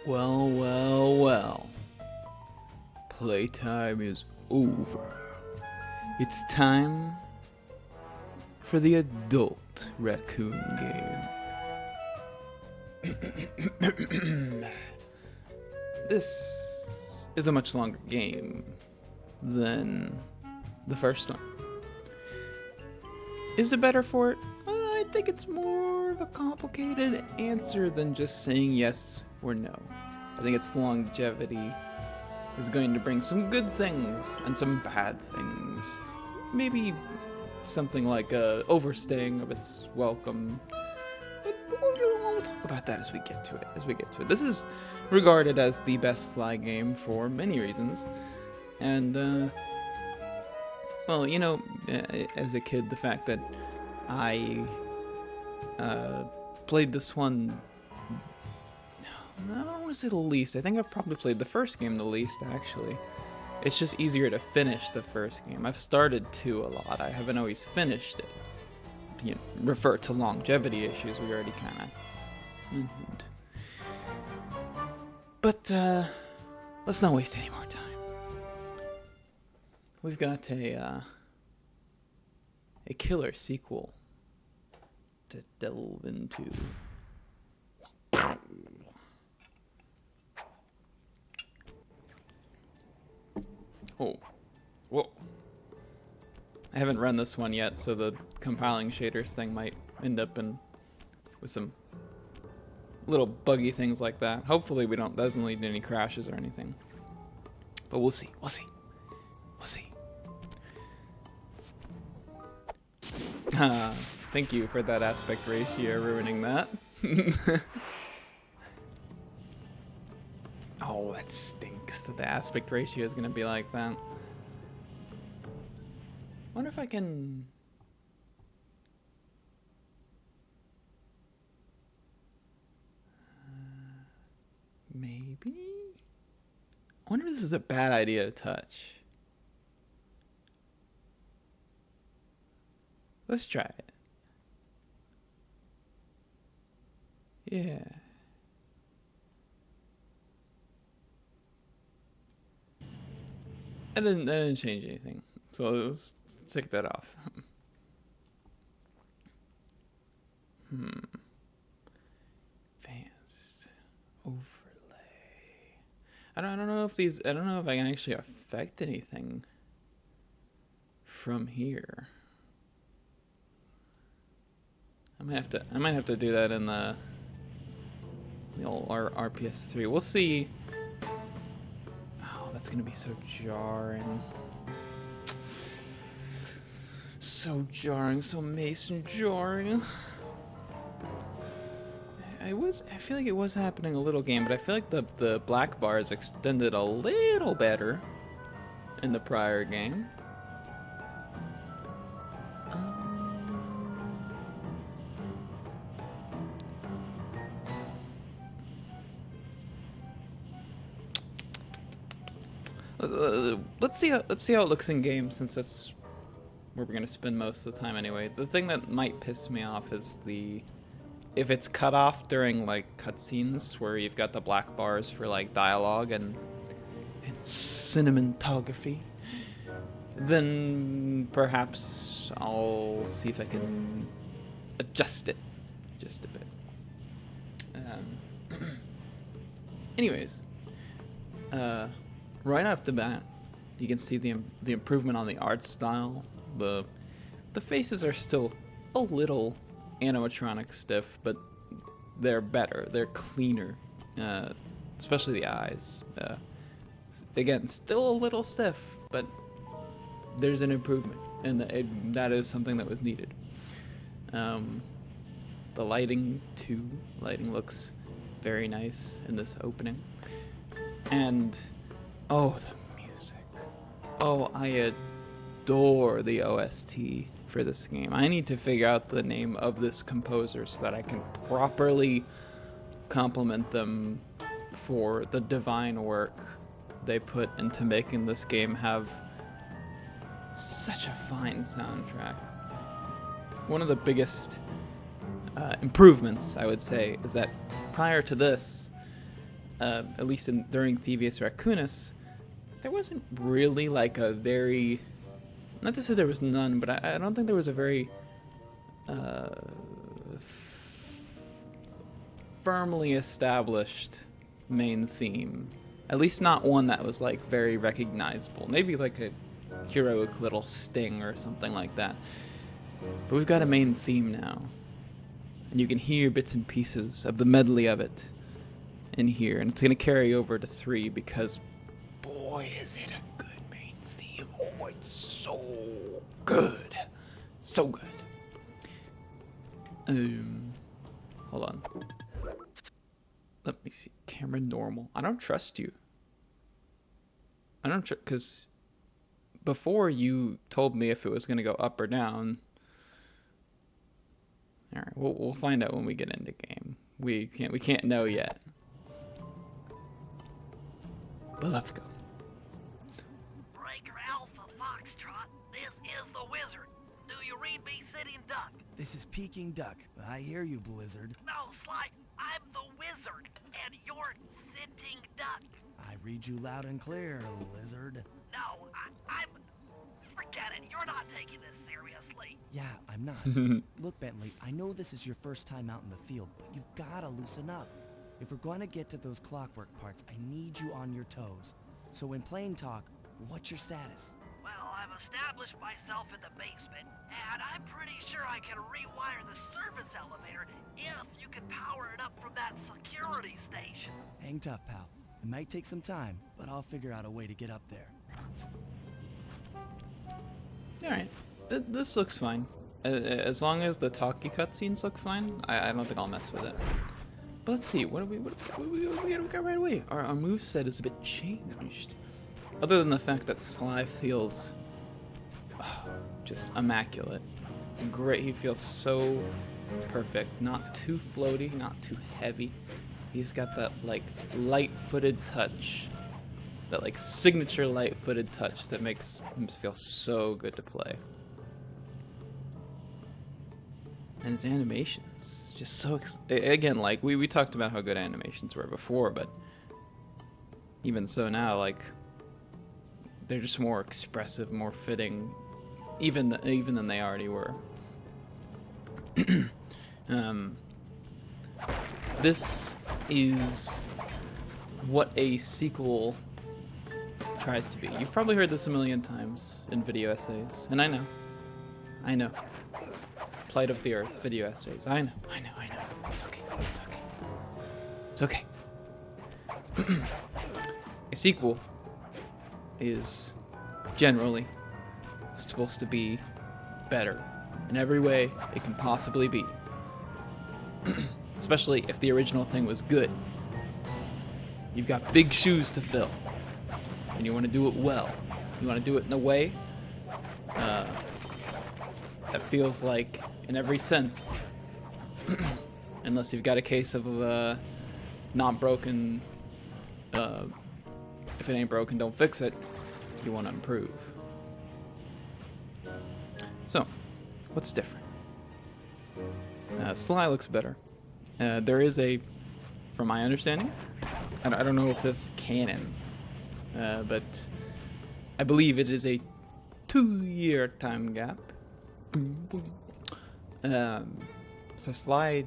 Well, well, well. Playtime is over. It's time for the adult raccoon game. This is a much longer game than the first one. Is it better for it? I think it's more of a complicated answer than just saying yes or no. I think its longevity is going to bring some good things and some bad things. Maybe something like overstaying of its welcome. But we'll talk about that as we get to it. This is regarded as the best Sly game for many reasons. And, well, you know, as a kid, the fact that I played this one, I don't want to say the least. I think I've probably played the first game the least, actually. It's just easier to finish the first game. I've started 2 a lot. I haven't always finished it. You know, refer to longevity issues we already kind of mentioned. But let's not waste any more time. We've got a killer sequel to delve into. Oh, whoa. I haven't run this one yet, so the compiling shaders thing might end up with some little buggy things like that. Hopefully we doesn't lead to any crashes or anything. But we'll see. Thank you for that aspect ratio ruining that. Oh, that stinks that the aspect ratio is going to be like that. Wonder if I can... maybe? I wonder if this is a bad idea to touch. Let's try it. Yeah. I didn't change anything, so let's take that off. Advanced overlay. I don't know if I can actually affect anything from here. I might have to do that in the old RPS3. We'll see. Oh, that's gonna be so jarring. So Mason jarring. I feel like it was happening a little game, but I feel like the black bars extended a little better in the prior game. Let's see how it looks in game, since that's where we're gonna spend most of the time anyway. The thing that might piss me off is if it's cut off during like cutscenes where you've got the black bars for like dialogue and cinematography, then perhaps I'll see if I can adjust it just a bit. Anyways, right off the bat, you can see the improvement on the art style. The faces are still a little animatronic stiff, but they're better. They're cleaner, especially the eyes. Again, still a little stiff, but there's an improvement, and that is something that was needed. The lighting too. Lighting looks very nice in this opening, and oh, the music. Oh, I adore the OST for this game. I need to figure out the name of this composer so that I can properly compliment them for the divine work they put into making this game have such a fine soundtrack. One of the biggest improvements, I would say, is that prior to this, at least during Thievius Raccoonus, there wasn't really like a very, not to say there was none, but I don't think there was a very firmly established main theme. At least not one that was like very recognizable. Maybe like a heroic little sting or something like that. But we've got a main theme now. And you can hear bits and pieces of the medley of it in here. And it's going to carry over to 3 because, boy, is it a good main theme. Oh, it's so good. So good. Hold on. Let me see. Camera normal. I don't trust you. I don't trust, because before you told me if it was going to go up or down. All right, we'll find out when we get into game. We can't know yet. But let's go. Breaker Alpha Foxtrot, this is the Wizard. Do you read me, Sitting Duck? This is Peking Duck. I hear you, Blizzard. No, Sly, I'm the Wizard, and you're Sitting Duck. I read you loud and clear, Lizard. No, I'm... Forget it, you're not taking this seriously. Yeah, I'm not. Look, Bentley, I know this is your first time out in the field, but you've gotta loosen up. If we're going to get to those clockwork parts, I need you on your toes. So in plain talk, what's your status? Well, I've established myself in the basement, and I'm pretty sure I can rewire the service elevator if you can power it up from that security station. Hang tough, pal. It might take some time, but I'll figure out a way to get up there. Alright. This looks fine. As long as the talkie cutscenes look fine, I don't think I'll mess with it. But let's see, what do we got right away? Our moveset is a bit changed. Other than the fact that Sly feels just immaculate. Great, he feels so perfect. Not too floaty, not too heavy. He's got that like light-footed touch. That like signature light-footed touch that makes him feel so good to play. And his animations, just so again, like we talked about how good animations were before, but even so now, like they're just more expressive, more fitting, even than they already were. This is what a sequel tries to be. You've probably heard this a million times in video essays, and I know. Plight of the Earth video essays. I know. It's okay. A sequel is generally supposed to be better in every way it can possibly be. Especially if the original thing was good. You've got big shoes to fill, and you want to do it well. You want to do it in a way that feels like, in every sense, unless you've got a case of not broken, if it ain't broken, don't fix it, you want to improve. So, what's different? Sly looks better. There is a, from my understanding, I don't know if this is canon, but I believe it is a 2-year time gap. So Sly,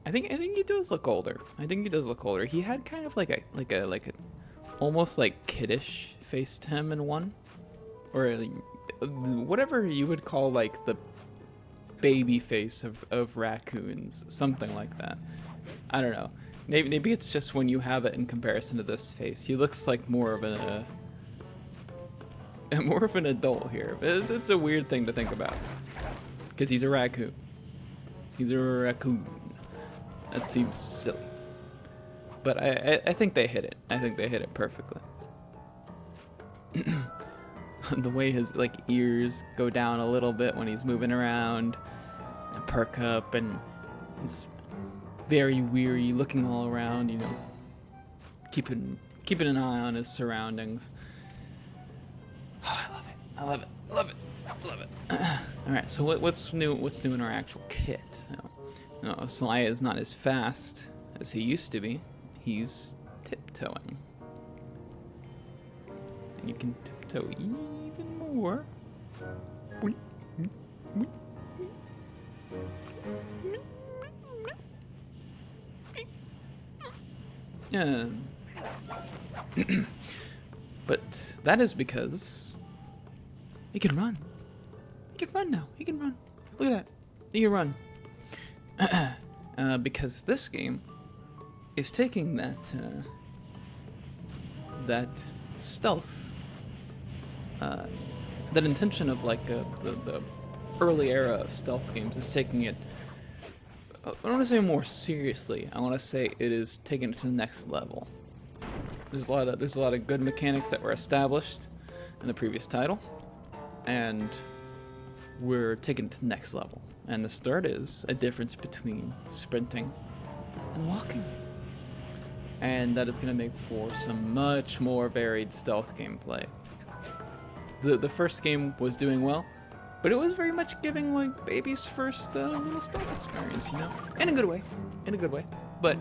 I think he does look older. He had kind of like a almost like kiddish face to him in one, or like, whatever you would call like the baby face of raccoons, something like that. I don't know. Maybe it's just when you have it in comparison to this face, he looks like more of an adult here. It's a weird thing to think about, because he's a raccoon. That seems silly, but I think they hit it. I think they hit it perfectly. The way his like ears go down a little bit when he's moving around, and perk up, and he's very weary, looking all around. You know, keeping an eye on his surroundings. Oh, I love it. All right, so what's new? What's new in our actual kit? No, Sly is not as fast as he used to be. he's tiptoeing. And you can tiptoe even more. But that is because he can run. He can run now. He can run. Look at that. He can run. Because this game is taking that stealth, that intention of like the early era of stealth games is taking it. I don't want to say more seriously. I want to say it is taking it to the next level. There's a lot of good mechanics that were established in the previous title, and we're taking it to the next level. And the start is a difference between sprinting and walking, and that is going to make for some much more varied stealth gameplay. The first game was doing well, but it was very much giving like baby's first little stealth experience, you know, in a good way, But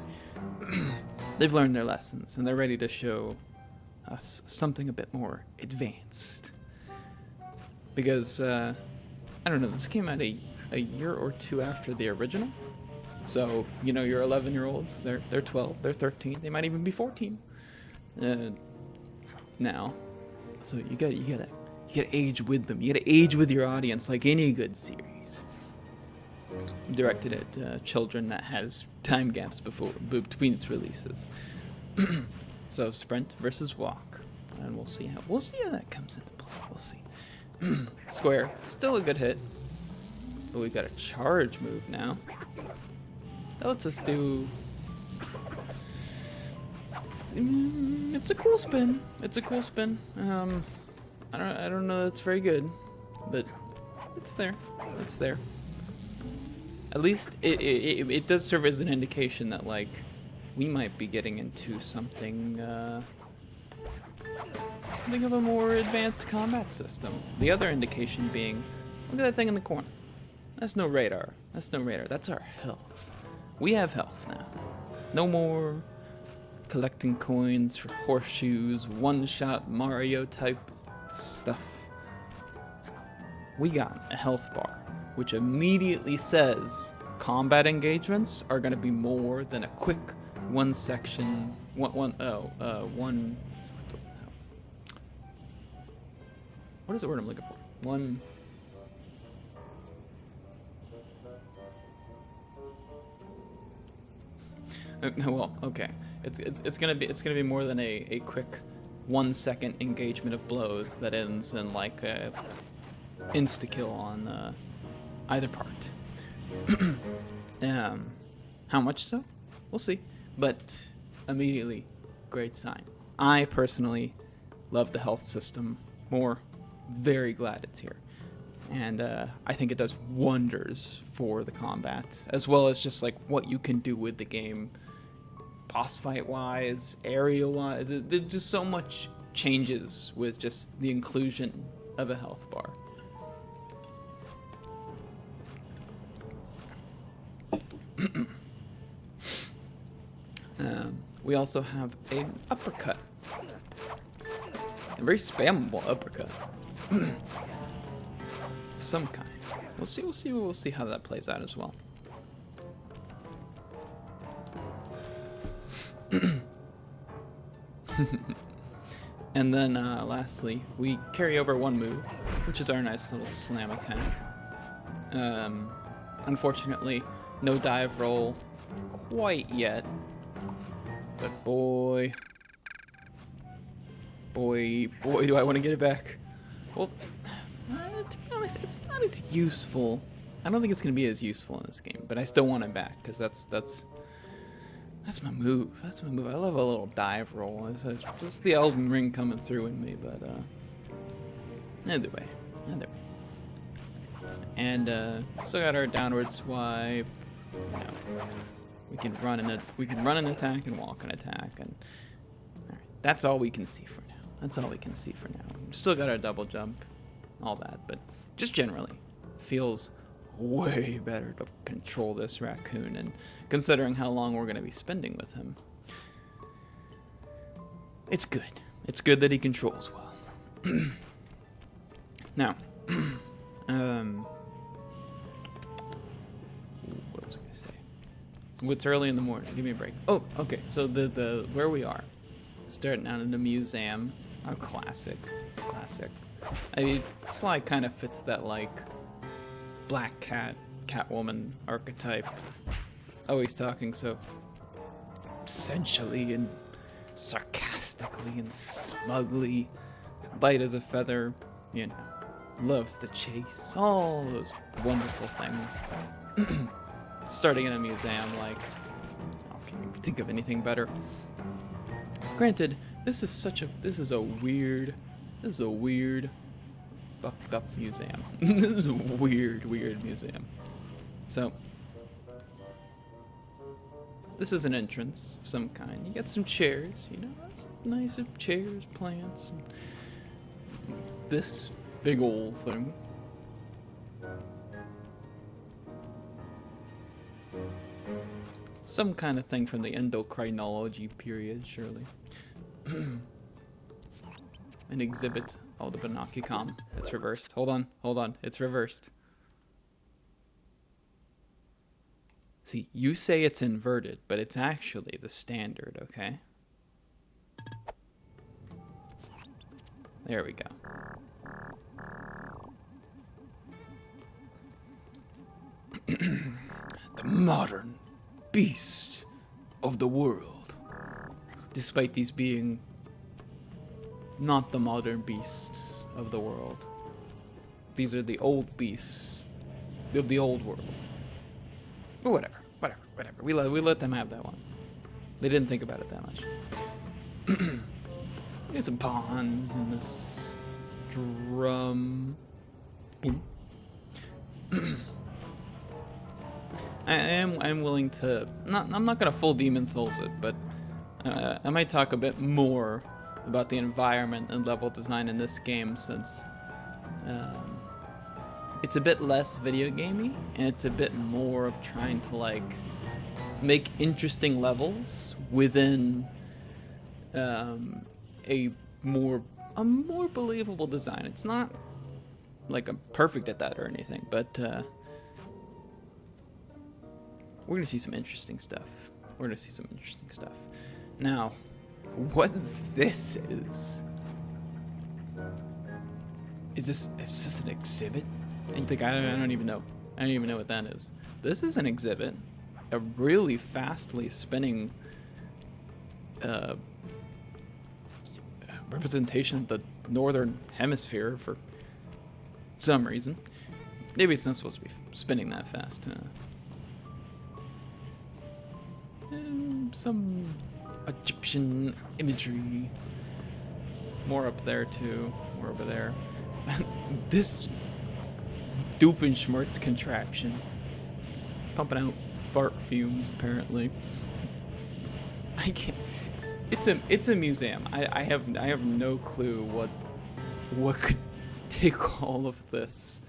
they've learned their lessons, and they're ready to show us something a bit more advanced. Because I don't know, this came out a year or two after the original, so you know your 11-year-olds, they're 12, they're 13, they might even be 14 now. So you gotta age with them. You gotta age with your audience like any good series. Directed at children that has time gaps between its releases. So sprint versus walk, and we'll see how that comes into play. We'll see. Square, still a good hit, but we got a charge move now. That lets us do. It's a cool spin. I don't know that's very good, but it's there. At least it does serve as an indication that like we might be getting into something of a more advanced combat system. The other indication being, look at that thing in the corner. That's no radar. That's our health. We have health now. No more collecting coins for horseshoes, one-shot Mario type stuff. We got a health bar, which immediately says combat engagements are going to be more than a quick one section. What is the word I'm looking for? Well, okay. It's gonna be more than a quick 1 second engagement of blows that ends in like a insta kill on either part. How much so? We'll see. But immediately, great sign. I personally love the health system more. Very glad it's here. And I think it does wonders for the combat, as well as just like what you can do with the game, boss fight wise, area wise. There's just so much changes with just the inclusion of a health bar. We also have an uppercut, a very spammable uppercut. Some kind. We'll see how that plays out as well. And then lastly, we carry over one move, which is our nice little slam attack. Unfortunately, no dive roll quite yet, but boy, do I want to get it back. Well, to be honest, it's not as useful. I don't think it's going to be as useful in this game, but I still want it back because that's my move. That's my move. I love a little dive roll. It's just the Elden Ring coming through in me, but either way. And still got our downward swipe. You know, we can run an attack and walk an attack, and all right, that's all we can see for now. Still got our double jump, all that, but just generally feels way better to control this raccoon, and considering how long we're going to be spending with him. It's good. It's good that he controls well. Now, what was I gonna say? It's early in the morning. Give me a break. Oh, okay. So the where we are, starting out in the museum. A classic. I mean, Sly kind of fits that like black cat, Catwoman archetype. Always talking so sensually and sarcastically and smugly. Light as a feather, you know. Loves to chase. All those wonderful things. Starting in a museum, like, oh, can you think of anything better? Granted, this is a weird, fucked up museum. This is a weird museum. So, this is an entrance of some kind. You got some chairs, you know, nice chairs, plants, and this big old thing. Some kind of thing from the endocrinology period, surely. An exhibit. Oh, the Banaki-com. It's reversed. Hold on. It's reversed. See, you say it's inverted, but it's actually the standard, okay? There we go. The modern beast of the world. Despite these being not the modern beasts of the world. These are the old beasts of the old world. But whatever. We let them have that one. They didn't think about it that much. There's some pawns and this drum. I'm willing to I'm not gonna full Demon Souls it, but I might talk a bit more about the environment and level design in this game, since it's a bit less video gamey and it's a bit more of trying to like make interesting levels within a more believable design. It's not like I'm perfect at that or anything, but we're gonna see some interesting stuff. Now, what this is this an exhibit? I don't even know what that is. This is an exhibit, a really fastly spinning representation of the northern hemisphere for some reason. Maybe it's not supposed to be spinning that fast. Some Egyptian imagery. More up there too. More over there. This Doofenshmirtz contraption pumping out fart fumes apparently. I can't. It's a museum. I have no clue what could take all of this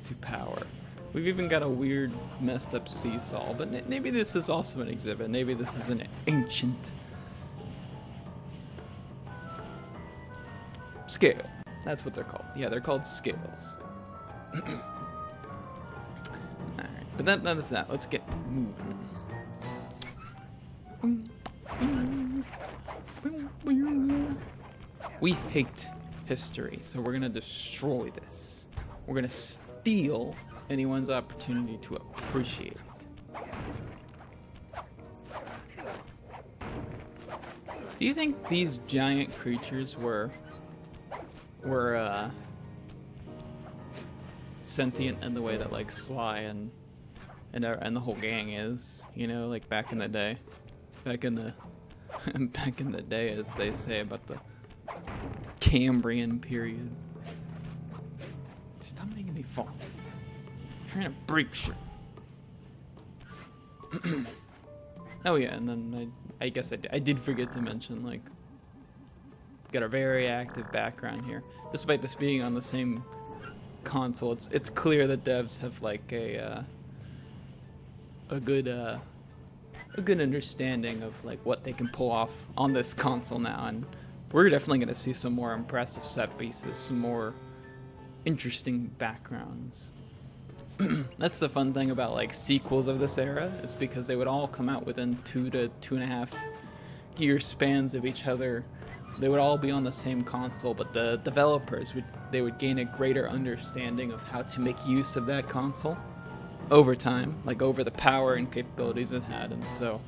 to power. We've even got a weird, messed up seesaw, but maybe this is also an exhibit. Maybe this is an ancient scale. That's what they're called. Yeah, they're called scales. Alright, but that's that. Let's get moving. We hate history, so we're gonna destroy this. We're gonna steal anyone's opportunity to appreciate it. Do you think these giant creatures were sentient in the way that like Sly and the whole gang is? You know, like back in the day, back in the day, as they say about the Cambrian period. Stop making me fall. I'm trying to break shit. Oh yeah, and then I guess I did forget to mention, like, got a very active background here. Despite this being on the same console, it's clear that devs have like a good understanding of like what they can pull off on this console now, and we're definitely going to see some more impressive set pieces, some more interesting backgrounds. That's the fun thing about like sequels of this era, is because they would all come out within 2 to 2.5 year spans of each other. They would all be on the same console, but the developers would gain a greater understanding of how to make use of that console over time, like over the power and capabilities it had, and so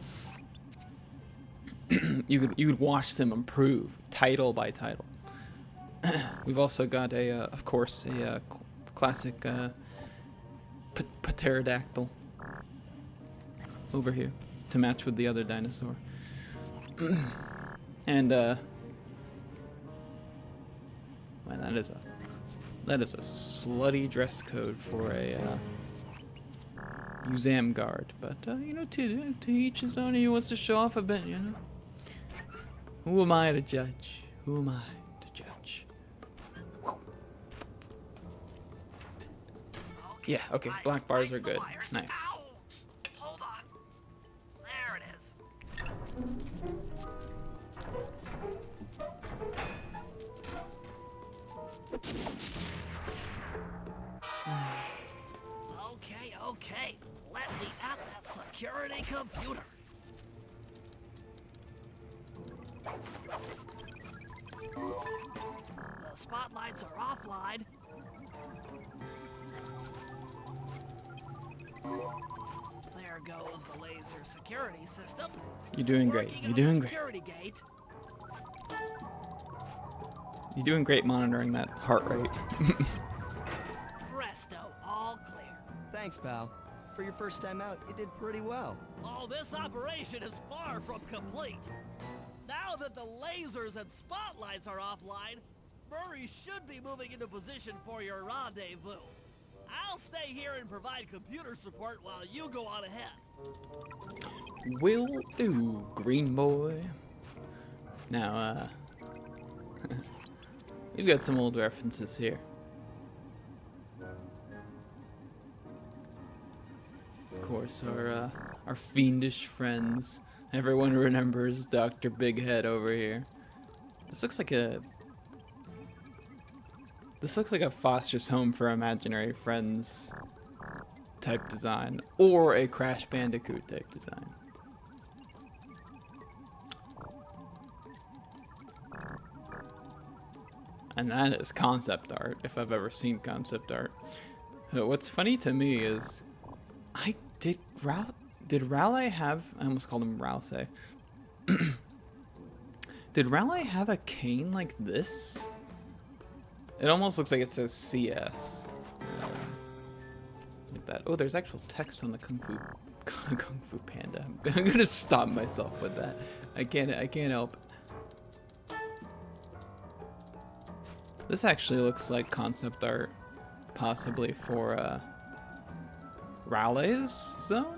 you could watch them improve title by title. We've also got of course, a classic pterodactyl over here to match with the other dinosaur, and man, that is a slutty dress code for a museum guard, but you know, to each his own. He wants to show off a bit, you know. Who am I to judge? Who am I to judge? Yeah, okay, black bars are good. Nice. Ow! Hold on. There it is. Okay. Let me at that security computer. The spotlights are offline. There goes the laser security system. You're doing great. You're doing great. Security gate. You're doing great monitoring that heart rate. Presto, all clear. Thanks, pal. For your first time out, you did pretty well. Oh, this operation is far from complete. Now that the lasers and spotlights are offline, Murray should be moving into position for your rendezvous. I'll stay here and provide computer support while you go on ahead. Will do, green boy. Now, we've got some old references here. Of course, our fiendish friends. Everyone remembers Dr. Big Head over here. This looks like a Foster's Home for Imaginary Friends type design, or a Crash Bandicoot type design. And that is concept art, if I've ever seen concept art. What's funny to me is, did Raleigh have, I almost called him Rouse. Did Raleigh have a cane like this? It almost looks like it says CS. Like that. Oh, there's actual text on the Kung Fu Panda. I'm gonna stop myself with that. I can't help it. This actually looks like concept art, possibly for Raleigh's zone.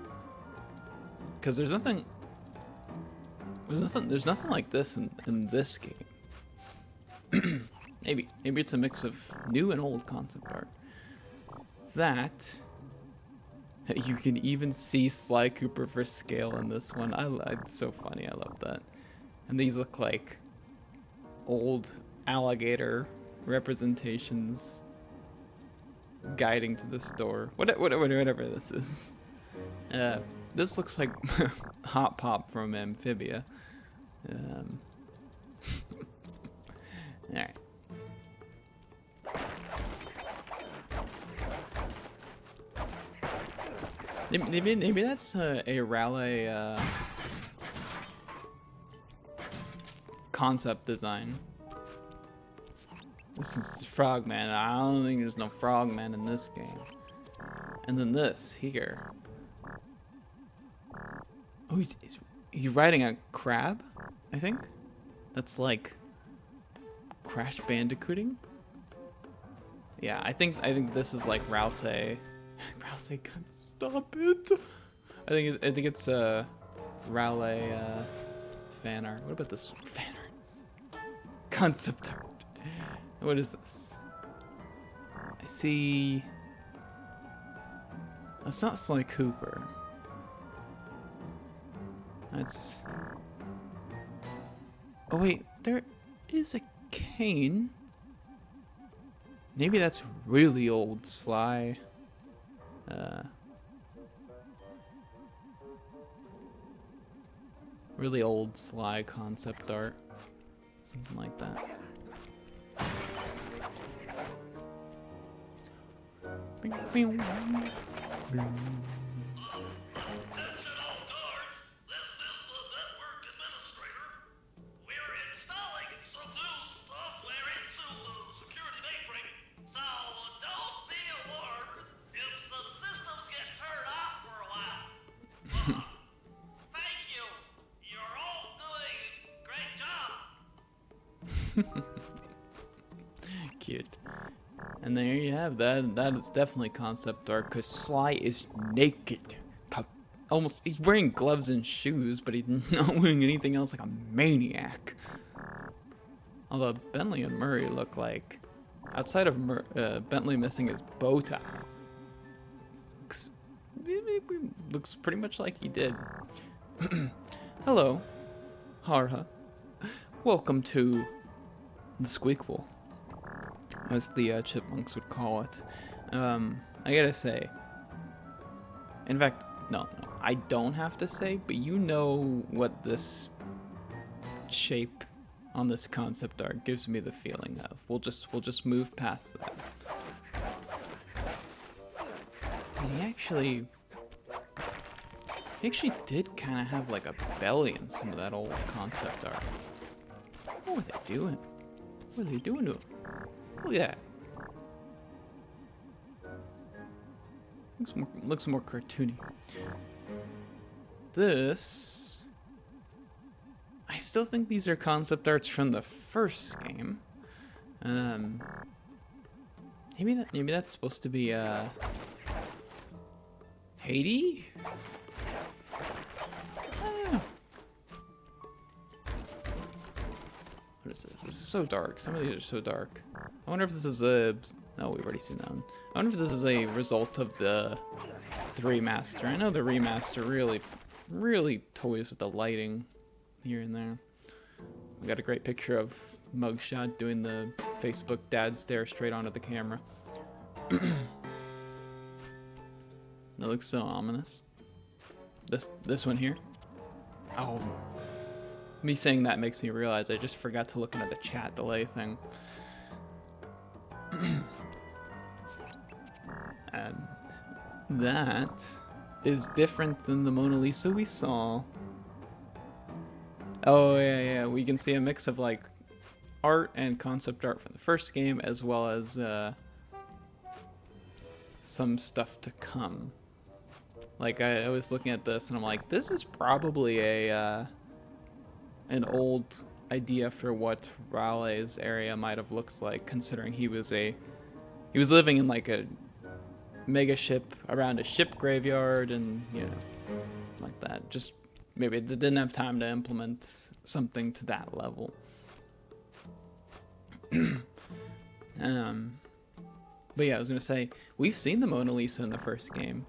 Because there's nothing like this in this game. Maybe it's a mix of new and old concept art. That you can even see Sly Cooper for scale in this one. It's so funny. I love that. And these look like old alligator representations guiding to the store. Whatever this is. This looks like Hot Pop from Amphibia. Alright. Maybe that's a Raleigh concept design. This is Frogman. I don't think there's no Frogman in this game. And then this here. Oh, he's riding a crab, I think. That's like Crash Bandicooting. Yeah, I think this is like Rouse. Rouse, stop it. I think it's Raleigh fan art. What about this fan art? Concept art. What is this? I see. That's not Sly Cooper. That's. Oh wait, there is a cane. Maybe that's really old Sly. Really old Sly concept art. Something like that. Attention all guards, this is the network administrator. We're installing some new software into the security mainframe, so don't be alarmed if some systems get turned off for a while. Thank you. You're all doing a great job. Cute. And there you have that. That is definitely concept art, because Sly is naked. Almost, he's wearing gloves and shoes, but he's not wearing anything else, like a maniac. Although Bentley and Murray look like, outside of Bentley missing his bow tie, looks pretty much like he did. Hello, Harha. Welcome to the SQUEAKQUEL, as the chipmunks would call it. I gotta say, in fact, no, I don't have to say, but you know what this shape on this concept art gives me the feeling of. We'll just move past that. And he actually did kind of have like a belly in some of that old concept art. What were they doing? What are they doing to him? Look at that. Looks more cartoony. This, I still think these are concept arts from the first game. Maybe that's supposed to be Haiti? I don't know. What is this? This is so dark. Some of these are so dark. I wonder if this is a... No, we've already seen that one. I wonder if this is a result of the remaster. I know the remaster really toys with the lighting here and there. We got a great picture of Mugshot doing the Facebook dad stare straight onto the camera. That looks so ominous. This one here. Oh, me saying that makes me realize I just forgot to look into the chat delay thing. And that is different than the Mona Lisa we saw. Oh yeah, we can see a mix of like art and concept art from the first game, as well as some stuff to come. Like I was looking at this and I'm like, this is probably a an old idea for what Raleigh's area might have looked like, considering he was living in like a mega ship around a ship graveyard, and you know, like that. Just maybe it didn't have time to implement something to that level. But yeah, I was gonna say, we've seen the Mona Lisa in the first game.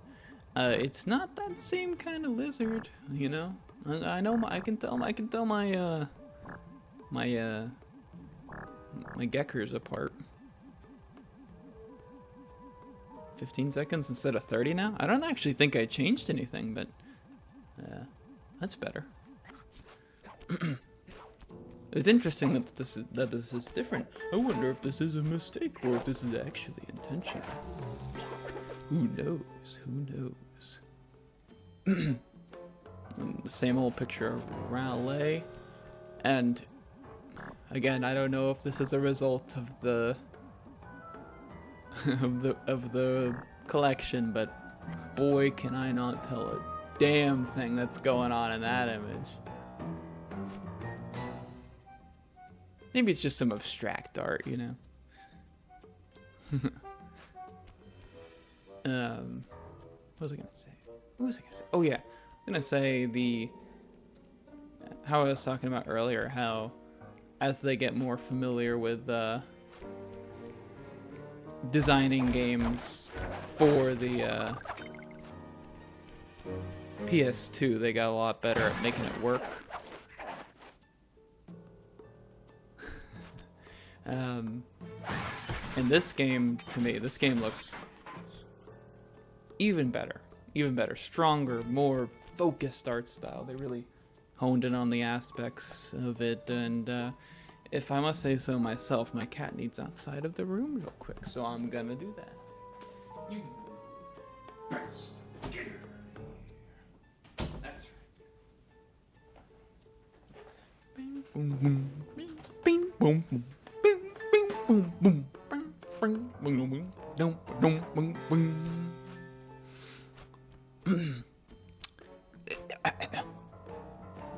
It's not that same kind of lizard, you know. I know. I can tell my geckers apart. 15 seconds instead of 30 now. I don't actually think I changed anything, but that's better. It's interesting that this is different. I wonder if this is a mistake or if this is actually intentional. Who knows? Who knows? The same old picture of Raleigh, and again, I don't know if this is a result of the of the collection, but boy, can I not tell a damn thing that's going on in that image. Maybe it's just some abstract art, you know. What was I gonna say? Oh yeah, I'm gonna say how I was talking about earlier, how as they get more familiar with designing games for the PS2, they got a lot better at making it work. And this game, to me, this game looks even better, stronger, more focused art style. They really honed in on the aspects of it, and if I must say so myself, my cat needs outside of the room real quick, so I'm gonna do that. You press. That's right. Bing, boom, boom, bing, boom, boom, bing, bing, boom, boom, bing, bing, boom, boom, boom, boom, boom, boom.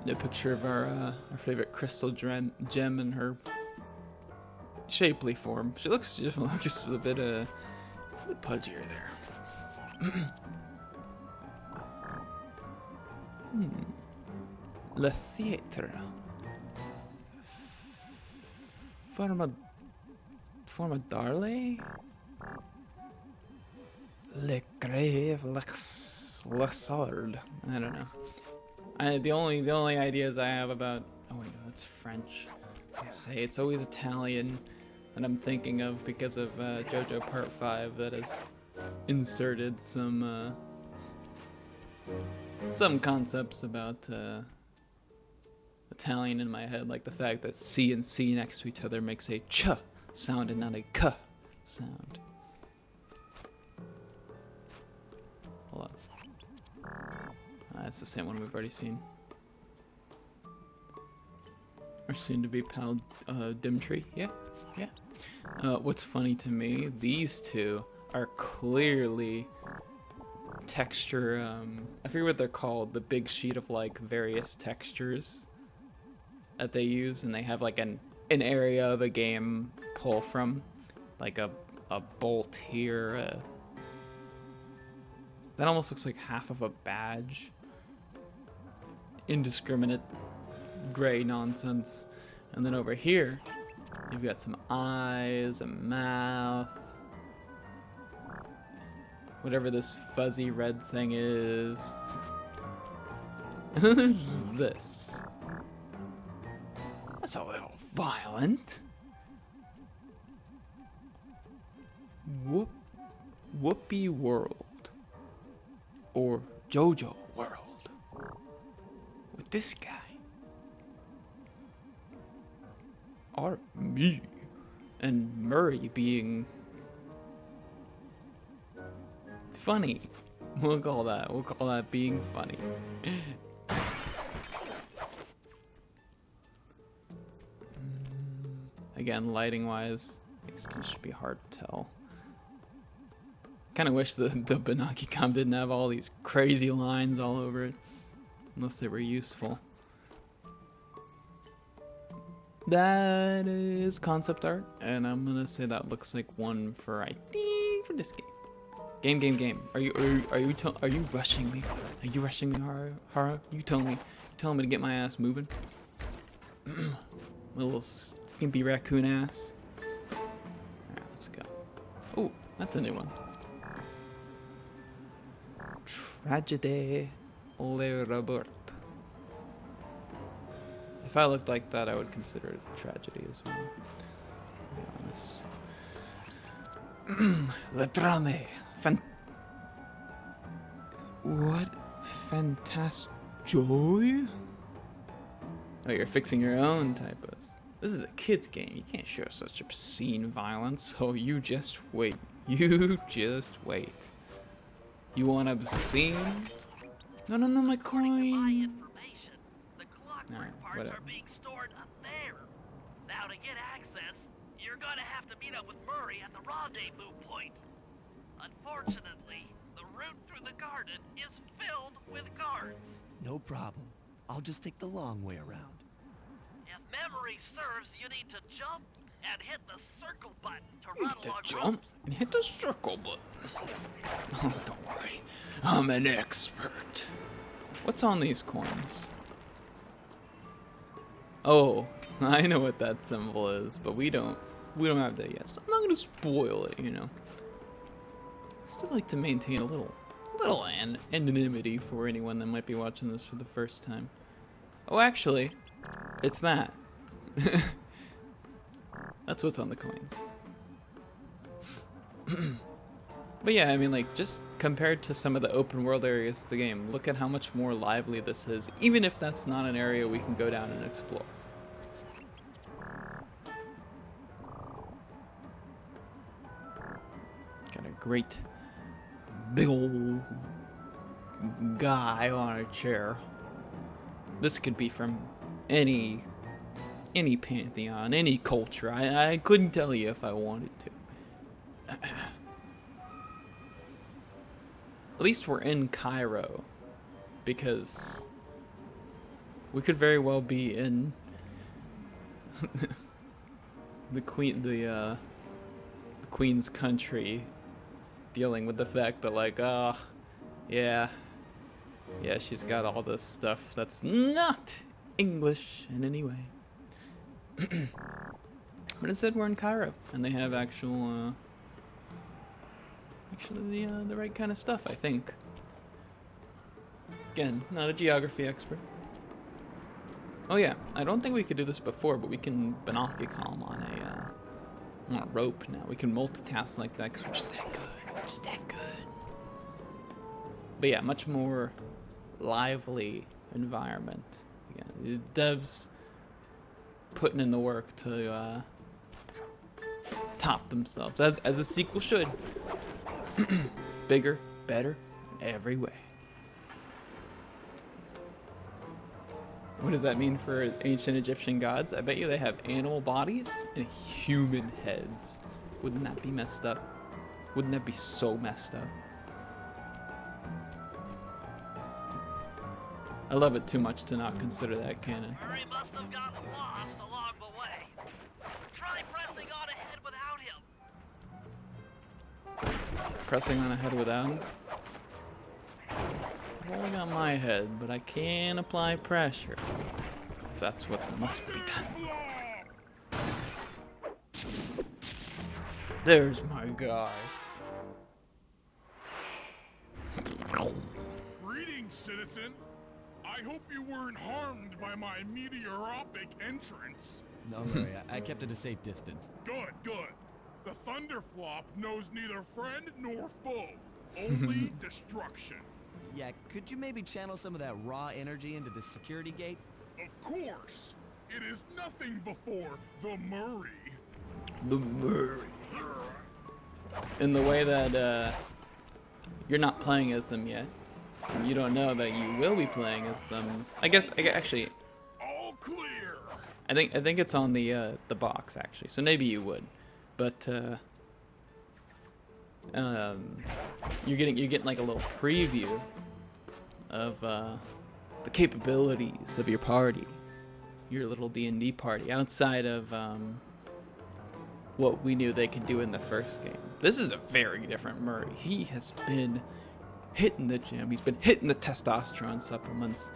The picture of our favorite crystal gem in her shapely form. She looks just a bit pudgier there. Le theatre. Forma d'arle. Le grave Lassard. I don't know. The only ideas I have about, oh wait, that's French. I say it's always Italian that I'm thinking of because of JoJo Part 5 that has inserted some concepts about Italian in my head, like the fact that C and C next to each other makes a ch sound and not a k sound. Hold on. It's the same one we've already seen. Our soon-to-be pal, Dimtree. Yeah. What's funny to me, these two are clearly texture, I forget what they're called, the big sheet of, like, various textures that they use, and they have, like, an area of a game pull from, like, a bolt here, that almost looks like half of a badge. Indiscriminate gray nonsense. And then over here, you've got some eyes, a mouth, whatever this fuzzy red thing is. And then there's this. That's a little violent. Whoopee World. Or JoJo World. With this guy. Or me. And Murray being funny. We'll call that being funny. Again, lighting wise, it should be hard to tell. Kind of wish the Banaki-Com didn't have all these crazy lines all over it, unless they were useful. That is concept art, and I'm gonna say that looks like one for, I think, for this game. Game. Are you rushing me? Are you rushing me, Hara? You telling me to get my ass moving? Little skimpy raccoon ass. Alright, let's go. Oh, that's a new one. Tragedy Le Robert. If I looked like that, I would consider it a tragedy as well. To be honest. Le Drame. What? Fantasjoy? Oh, you're fixing your own typos. This is a kid's game. You can't show such obscene violence. Oh, you just wait. You just wait. You want obscene? No, my coin. The clockwork Alright, parts whatever. are being stored up there. Now to get access, you're gonna have to meet up with Murray at the rendezvous point. Unfortunately, the route through the garden is filled with guards. No problem. I'll just take the long way around. If memory serves, you need to jump and hit the circle button to You run need to along jump ropes. and hit the circle button. Oh, don't worry. I'm an expert. What's on these coins? Oh, I know what that symbol is, but we don't have that yet, so I'm not gonna spoil it, you know. I still like to maintain a little anonymity for anyone that might be watching this for the first time. Oh, actually, it's that. That's what's on the coins. But yeah, I mean, like, just compared to some of the open world areas of the game, look at how much more lively this is, even if that's not an area we can go down and explore. Got a great big old guy on a chair. This could be from any pantheon, any culture. I couldn't tell you if I wanted to. At least we're in Cairo, because we could very well be in the Queen's country, dealing with the fact that, like, yeah, she's got all this stuff that's not English in any way. But instead, we're in Cairo, and they have actually the right kind of stuff, I think. Again, not a geography expert. Oh yeah, I don't think we could do this before, but we can binoculcom on a rope now. We can multitask like that because we're just that good. We're just that good. But yeah, much more lively environment. Again, these devs putting in the work to top themselves, as a sequel should. Bigger, better, every way. What does that mean for ancient Egyptian gods? I bet you they have animal bodies and human heads. Wouldn't that be messed up? Wouldn't that be so messed up? I love it too much to not consider that canon. Murray must have gotten lost along the way. Try pressing on ahead without him. Pressing on ahead without him? I've only got my head, but I can apply pressure. If that's what must be done. There's my guy. Greetings, citizen. I hope you weren't harmed by my meteoropic entrance. No, Murray, I kept at a safe distance. Good, good. The Thunderflop knows neither friend nor foe, only destruction. Yeah, could you maybe channel some of that raw energy into the security gate? Of course. It is nothing before the Murray. The Murray. In the way that you're not playing as them yet. You don't know that you will be playing as them. I guess actually, All clear. I think it's on the box actually. So maybe you would, but you're getting like a little preview of the capabilities of your party, your little D&D party, outside of what we knew they could do in the first game. This is a very different Murray. He has been hitting the gym. He's been hitting the testosterone supplements.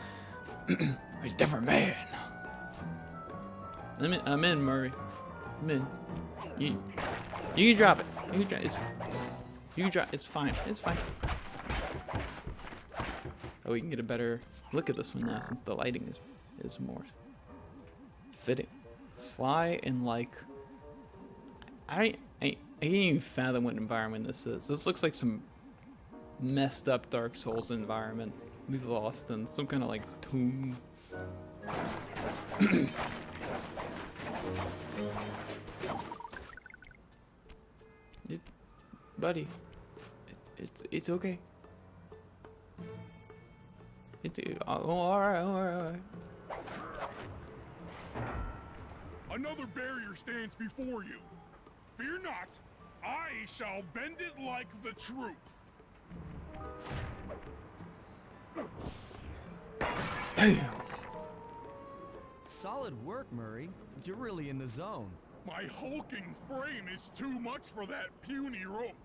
He's a different man. I'm in, Murray. I'm in. You can drop it. You can drop. It's fine. It's fine. Oh, we can get a better look at this one now since the lighting is more fitting. Sly and like. I can't even fathom what environment this is. This looks like some messed up Dark Souls environment. He's lost in some kind of like tomb. Buddy, it's okay. All right. Another barrier stands before you. Fear not. I shall bend it like the truth. Solid work, Murray. You're really in the zone. My hulking frame is too much for that puny rope.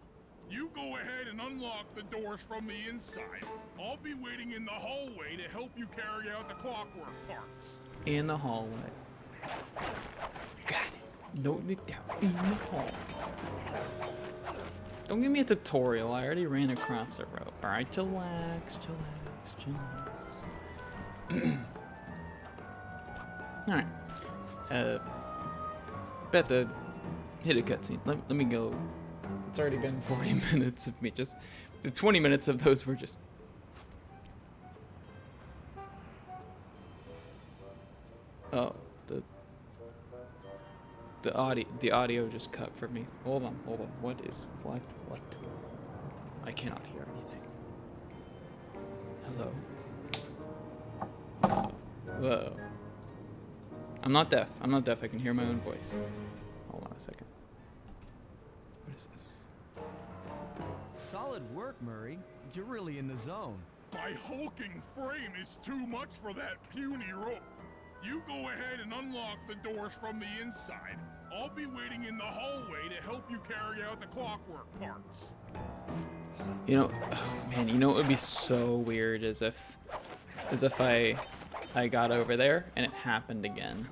You go ahead and unlock the doors from the inside. I'll be waiting in the hallway to help you carry out the clockwork parts. In the hallway. Got it. Note it down. In the hall. Don't give me a tutorial. I already ran across the rope. Alright, chillax. Alright. Bet the hit a cutscene. Let me go. It's already been 40 minutes of me just. The 20 minutes of those were just. Oh, the audio just cut for me. Hold on. What? I cannot hear anything. Hello. I'm not deaf. I can hear my own voice. Hold on a second. What is this? Solid work, Murray. You're really in the zone. My hulking frame is too much for that puny rope. You go ahead and unlock the doors from the inside. I'll be waiting in the hallway to help you carry out the clockwork parts. You know, oh man, you know what would be so weird is if I got over there and it happened again.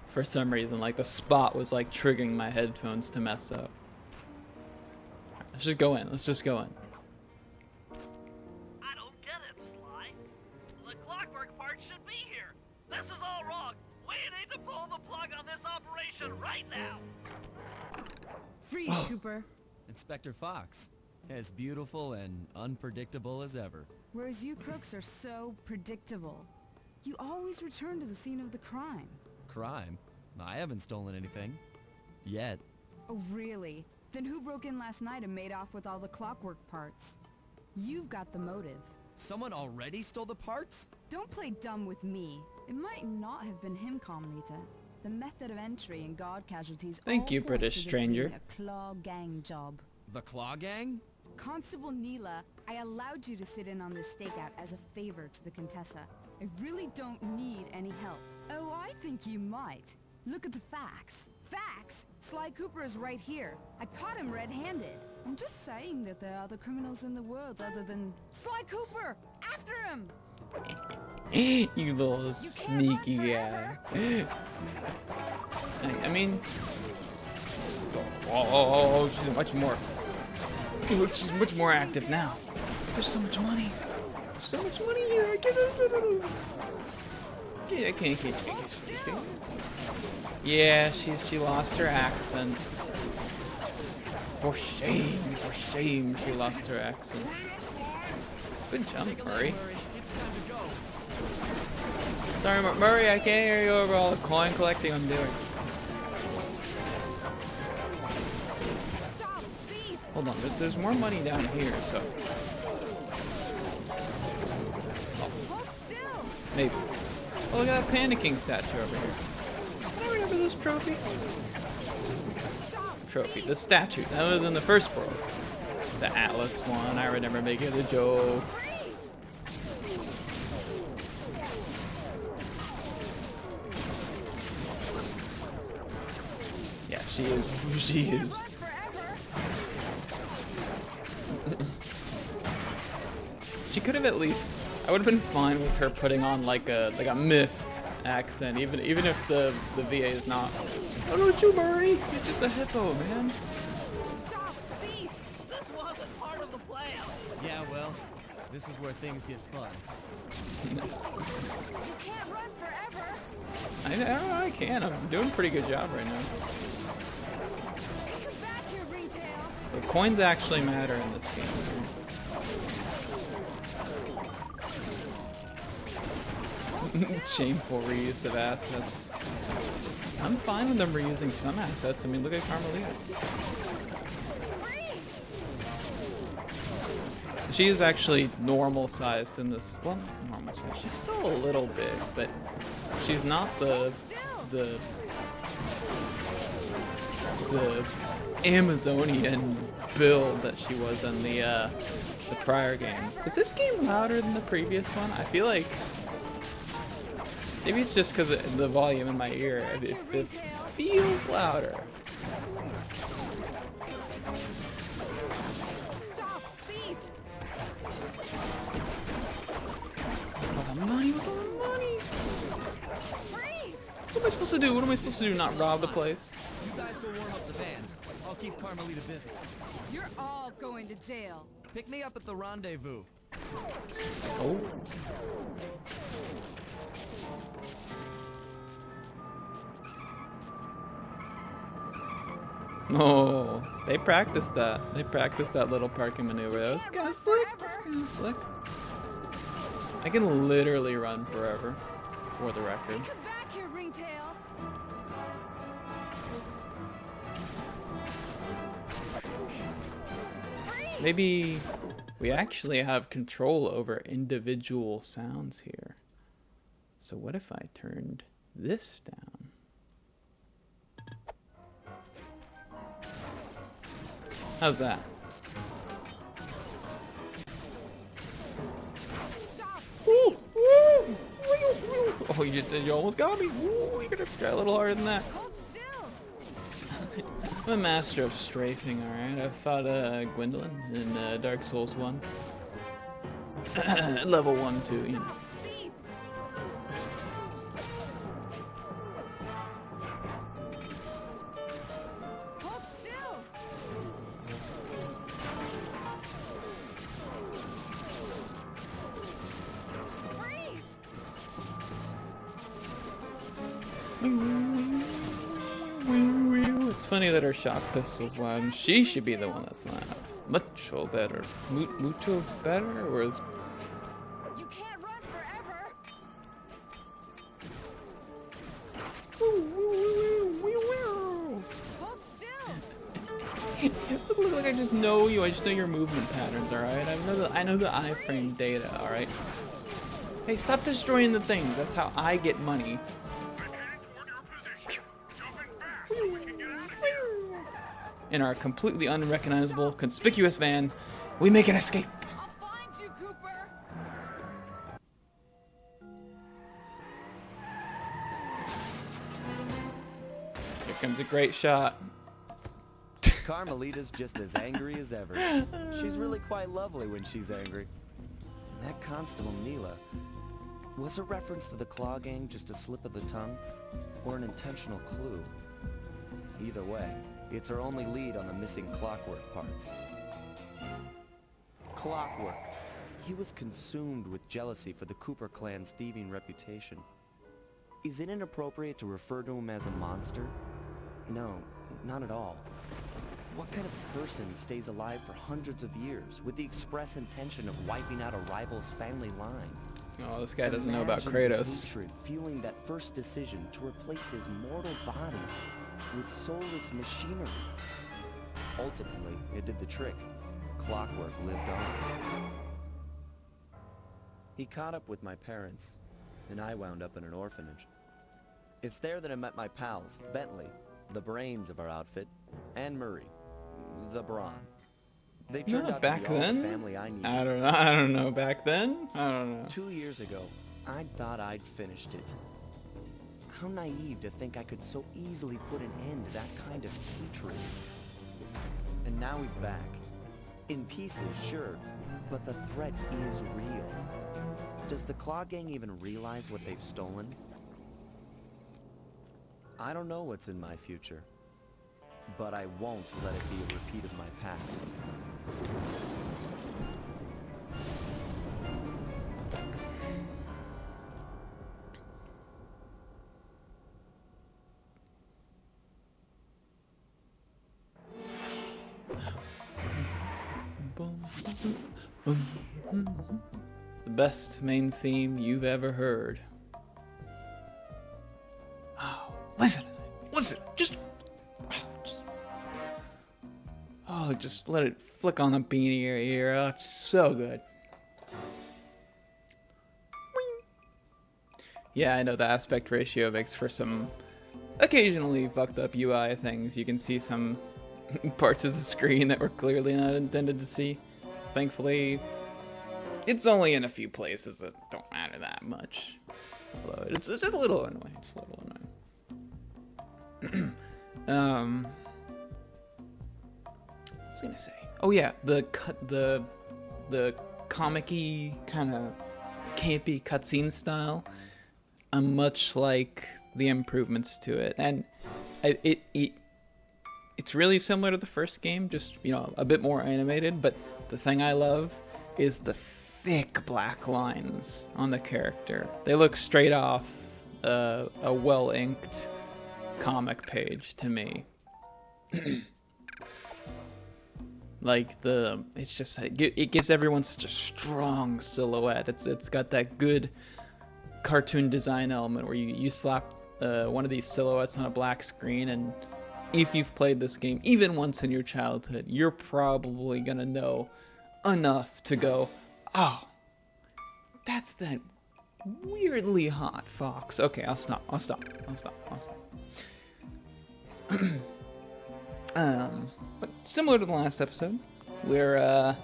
For some reason, like the spot was like triggering my headphones to mess up. Let's just go in. Let's just go in. I don't get it, Sly. The clockwork part should be here. This is all wrong. We need to pull the plug on this operation right now. Freeze, Cooper. Inspector Fox. As beautiful and unpredictable as ever. Whereas you crooks are so predictable. You always return to the scene of the crime. Crime? I haven't stolen anything. Yet. Oh, really? Then who broke in last night and made off with all the clockwork parts? You've got the motive. Someone already stole the parts? Don't play dumb with me. It might not have been him, Carmelita. The method of entry and guard casualties. Thank all you, point British to this stranger. being a Claw Gang job. The Claw Gang? Constable Neela, I allowed you to sit in on this stakeout as a favor to the Contessa. I really don't need any help. Oh, I think you might. Look at the facts. Facts? Sly Cooper is right here. I caught him red-handed. I'm just saying that there are other criminals in the world other than Sly Cooper! After him! You little sneaky guy. I mean, oh, she's much more active now. There's so much money. There's so much money here. I can't. Yeah, she lost her accent. For shame, she lost her accent. Good jump, Murray. It's time to go. Sorry, Murray, I can't hear you over all the coin collecting I'm doing. Stop! Thief! Hold on, there's more money down here, so Hold still! maybe. Oh, look at that Panda King statue over here. I remember this trophy. Stop! Trophy, the statue. That was in the first world. The Atlas one, I remember making the joke. Freeze! Yeah, she is who she Can't is. run forever! She could have at least. I would have been fine with her putting on like a miffed accent, even if the VA is not. Oh, don't you, Murray? You're just a hippo, man. Stop! Thief! This wasn't part of the plan. Yeah, well, this is where things get fun. You can't run forever! I don't know, I can. I'm doing a pretty good job right now. Come back here, Ringtail! The coins actually matter in this game. Shameful reuse of assets. I'm fine with them reusing some assets. I mean, look at Carmelita. Freeze! She is actually normal sized in this. Well, not normal sized. She's still a little big, but she's not the Amazonian build that she was in the prior games. Is this game louder than the previous one? I feel like maybe it's just because of the volume in my ear. It feels louder. Stop! Thief! With all the money, with all the money. Freeze! What am I supposed to do? What am I supposed to do? Not rob the place? You guys go warm up the van. I'll keep Carmelita busy. You're all going to jail. Pick me up at the rendezvous. Oh. Oh, they practiced that. They practiced that little parking maneuver. That was kind of slick. That's kind of slick. I can literally run forever, for the record. Come back here, Ringtail. Freeze! Maybe we actually have control over individual sounds here. So what if I turned this down? How's that? Stop! Woo, woo, woo, woo. Oh, you almost got me. Woo, you could have tried a little harder than that. Hold still! I'm a master of strafing, alright? I fought Gwendolyn in Dark Souls 1. Level 1 too, you know. Stop! Thief! Hold still! Freeze! It's funny that her shock pistol's loud, and she should be the one that's loud. Mucho better. Mucho better? Or is... You can't run forever! Hold still! Look like I just know you. I just know your movement patterns, alright? I know the iframe data, alright? Hey, stop destroying the thing. That's how I get money. I'm heading toward your position. Jumping back so we can get out of here. In our completely unrecognizable, conspicuous van, we make an escape. I'll find you, Cooper! Here comes a great shot. Carmelita's just as angry as ever. She's really quite lovely when she's angry. And that Constable Neela, was a reference to the Claw Gang just a slip of the tongue, or an intentional clue? Either way, it's our only lead on the missing Clockwork parts. Clockwork. He was consumed with jealousy for the Cooper clan's thieving reputation. Is it inappropriate to refer to him as a monster? No, not at all. What kind of person stays alive for hundreds of years with the express intention of wiping out a rival's family line? Oh, this guy doesn't know about Imagine the Kratos. hatred fueling that first decision to replace his mortal body with soulless machinery. Ultimately, it did the trick. Clockwork lived on. He caught up with my parents, and I wound up in an orphanage. It's there that I met my pals, Bentley, the brains of our outfit, and Murray, the brawn. They turned No, out back to be all then? the family I needed. I don't know. Back then? I don't know. 2 years ago, I thought I'd finished it. How naive to think I could so easily put an end to that kind of hatred. And now he's back. In pieces, sure, but the threat is real. Does the Claw Gang even realize what they've stolen? I don't know what's in my future, but I won't let it be a repeat of my past. The best main theme you've ever heard. Oh, listen, just let it flick on the bean of your ear. Oh, it's so good. Yeah, I know the aspect ratio makes for some occasionally fucked up UI things. You can see some parts of the screen that were clearly not intended to see. Thankfully, it's only in a few places that don't matter that much. Although it's a little annoying. It's a little annoying. What was I gonna say? Oh yeah, the comic-y kind of campy cutscene style. Much like the improvements to it, and it's really similar to the first game, just a bit more animated. But the thing I love is the thick black lines on the character. They look straight off a well-inked comic page to me. Like it's just it gives everyone such a strong silhouette. It's got that good cartoon design element where you slap one of these silhouettes on a black screen, and if you've played this game even once in your childhood, you're probably gonna know enough to go, oh, that's that weirdly hot fox. Okay, I'll stop. But similar to the last episode, we are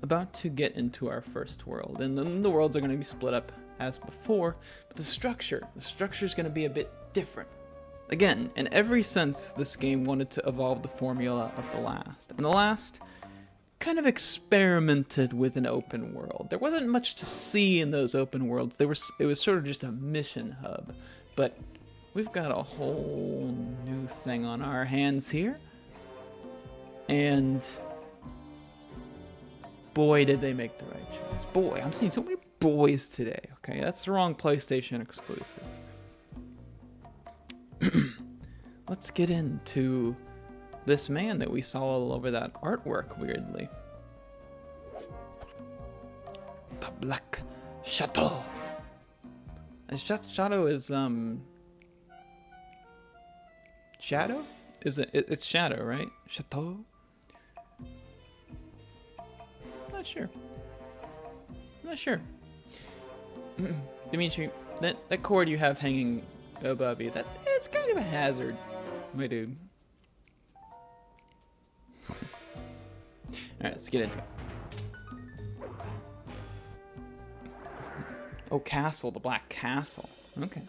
about to get into our first world, and then the worlds are going to be split up as before, but the structure is going to be a bit different. Again, in every sense, this game wanted to evolve the formula of the last, and the last kind of experimented with an open world. There wasn't much to see in those open worlds. It was sort of just a mission hub, but we've got a whole new thing on our hands here, and boy, did they make the right choice. Boy, I'm seeing so many boys today. Okay, that's the wrong PlayStation exclusive. Let's get into this man that we saw all over that artwork, weirdly. The Black Chateau. Chateau is, Shadow? Is it? It's Shadow, right? Chateau? Not sure. Dimitri, that cord you have hanging above you, it's kind of a hazard, my dude. Alright, let's get into it. Oh, castle, the Black Castle. Okay.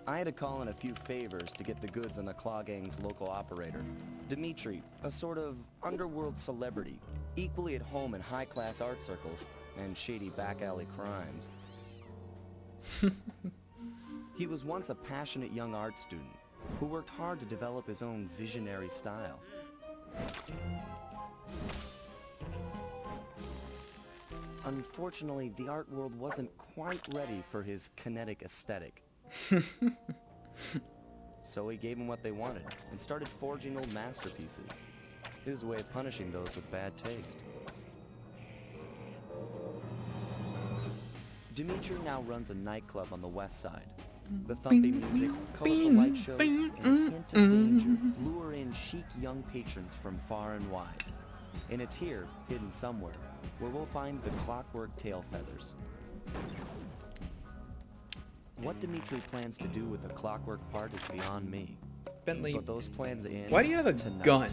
I had to call in a few favors to get the goods on the Claw Gang's local operator. Dimitri, a sort of underworld celebrity, equally at home in high-class art circles and shady back-alley crimes. He was once a passionate young art student who worked hard to develop his own visionary style. Unfortunately, the art world wasn't quite ready for his kinetic aesthetic. So he gave them what they wanted and started forging old masterpieces. His way of punishing those with bad taste. Dimitri now runs a nightclub on the west side. The thumping music, colorful light shows, and a hint of danger lure in chic young patrons from far and wide. And it's here, hidden somewhere, where we'll find the clockwork tail feathers. What Dimitri plans to do with the clockwork part is beyond me. Bentley, Put those plans in why do you have a tonight. gun?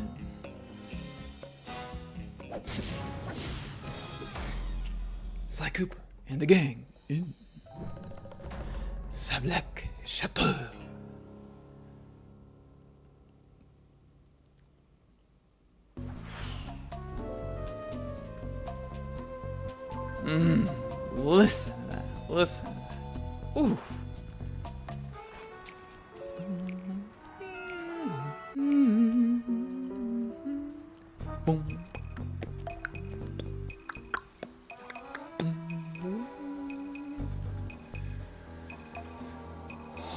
Sly Cooper and the gang in Black Chateau. Listen to that. Listen to that. Ooh. Boom.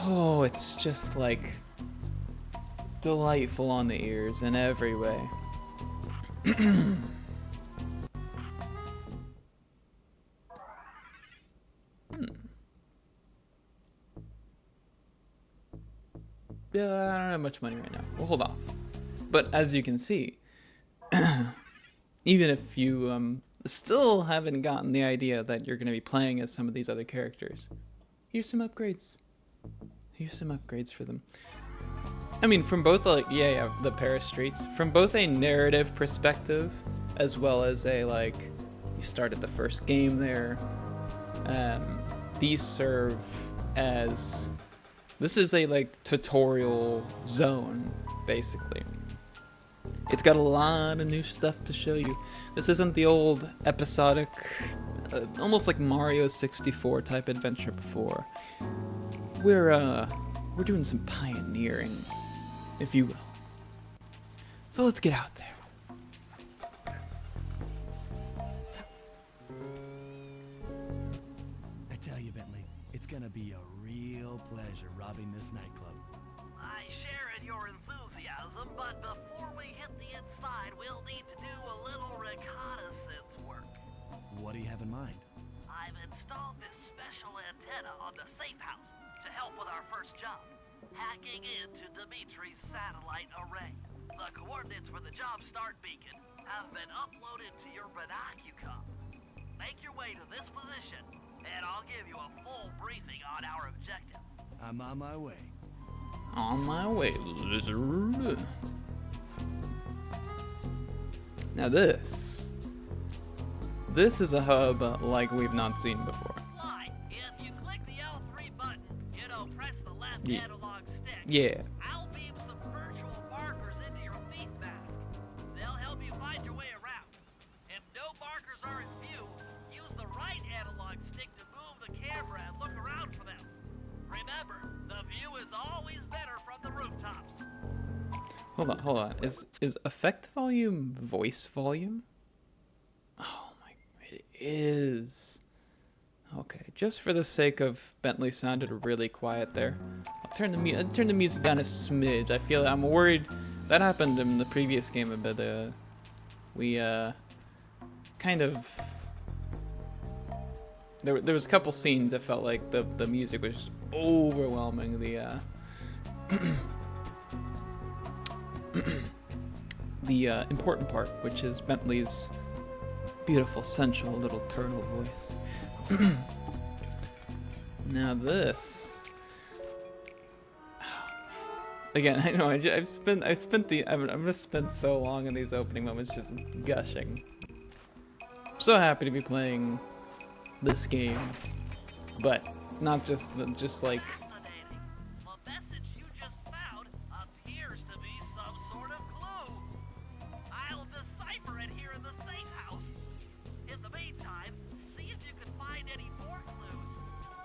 Oh, it's just like delightful on the ears in every way. I don't have much money right now. We'll hold off. But as you can see, even if you still haven't gotten the idea that you're going to be playing as some of these other characters, here's some upgrades. Here's some upgrades for them. I mean, from both, like, yeah, the Paris streets, from both a narrative perspective, as well as a, like, you started the first game there, these serve as, this is a, like, tutorial zone, basically. It's got a lot of new stuff to show you. This isn't the old episodic, almost like Mario 64 type adventure before. We're doing some pioneering, if you will. So let's get out there. I tell you, Bentley, gonna be a real pleasure robbing this nightclub. I share in your enthusiasm, but before we hit the inside, we'll need to do a little reconnaissance work. What do you have in mind? I've installed this special antenna on the safe house to help with our first job, hacking into Dimitri's satellite array. The coordinates for the job start beacon have been uploaded to your binocucom. Make your way to this position, and I'll give you a full briefing on our objective. I'm on my way. On my way, lizard. Now this is a hub like we've not seen before. Why? If you click the L3 button, press the left Yeah. analog stick. Yeah. I'll beam some virtual markers into your feet mask. They'll help you find your way around. If no markers are in view, use the right analog stick to move the camera and look around for them. Remember, the view is always better from the rooftops. Hold on. Is effect volume voice volume? Oh my, it is. Okay, just for the sake of Bentley sounded really quiet there. I'll turn the music down a smidge. I'm worried that happened in the previous game a bit. We kind of there was a couple scenes that felt like the music was just overwhelming the the important part, which is Bentley's beautiful, sensual little turtle voice. Now this, again, I know I've spent I'm gonna spend so long in these opening moments just gushing. I'm so happy to be playing this game, but not just like. Fascinating. The message you just found appears to be some sort of clue. I'll decipher it here in the safe house. In the meantime, see if you can find any more clues.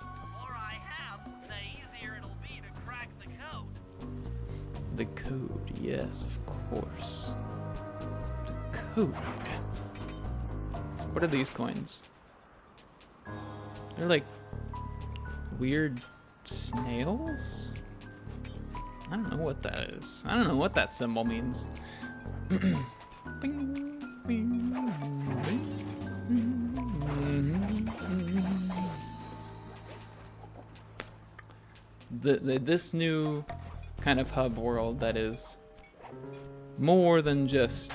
The more I have, the easier it'll be to crack the code. The code, yes, of course. The code. What are these coins? They're like weird snails? I don't know what that is. I don't know what that symbol means. This new kind of hub world that is more than just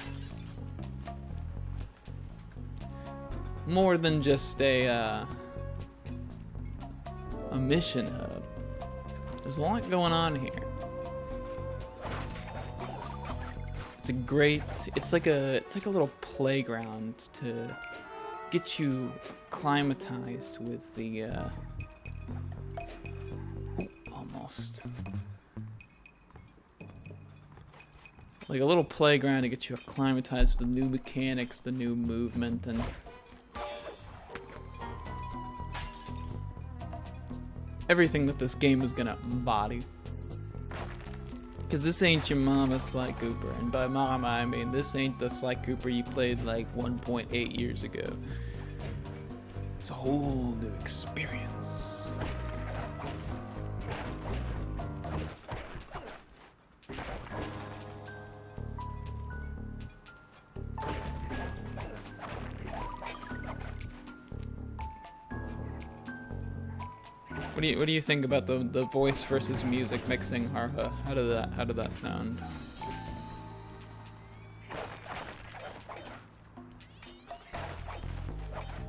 a mission hub. There's a lot going on here. It's like a little playground to get you acclimatized with the almost like a little playground to get you acclimatized with the new mechanics, the new movement, and everything that this game is gonna embody. Because this ain't your mama Sly Cooper, and by mama I mean this ain't the Sly Cooper you played like 1.8 years ago. It's a whole new experience. What do you think about the voice versus music mixing, Harha? How did that sound?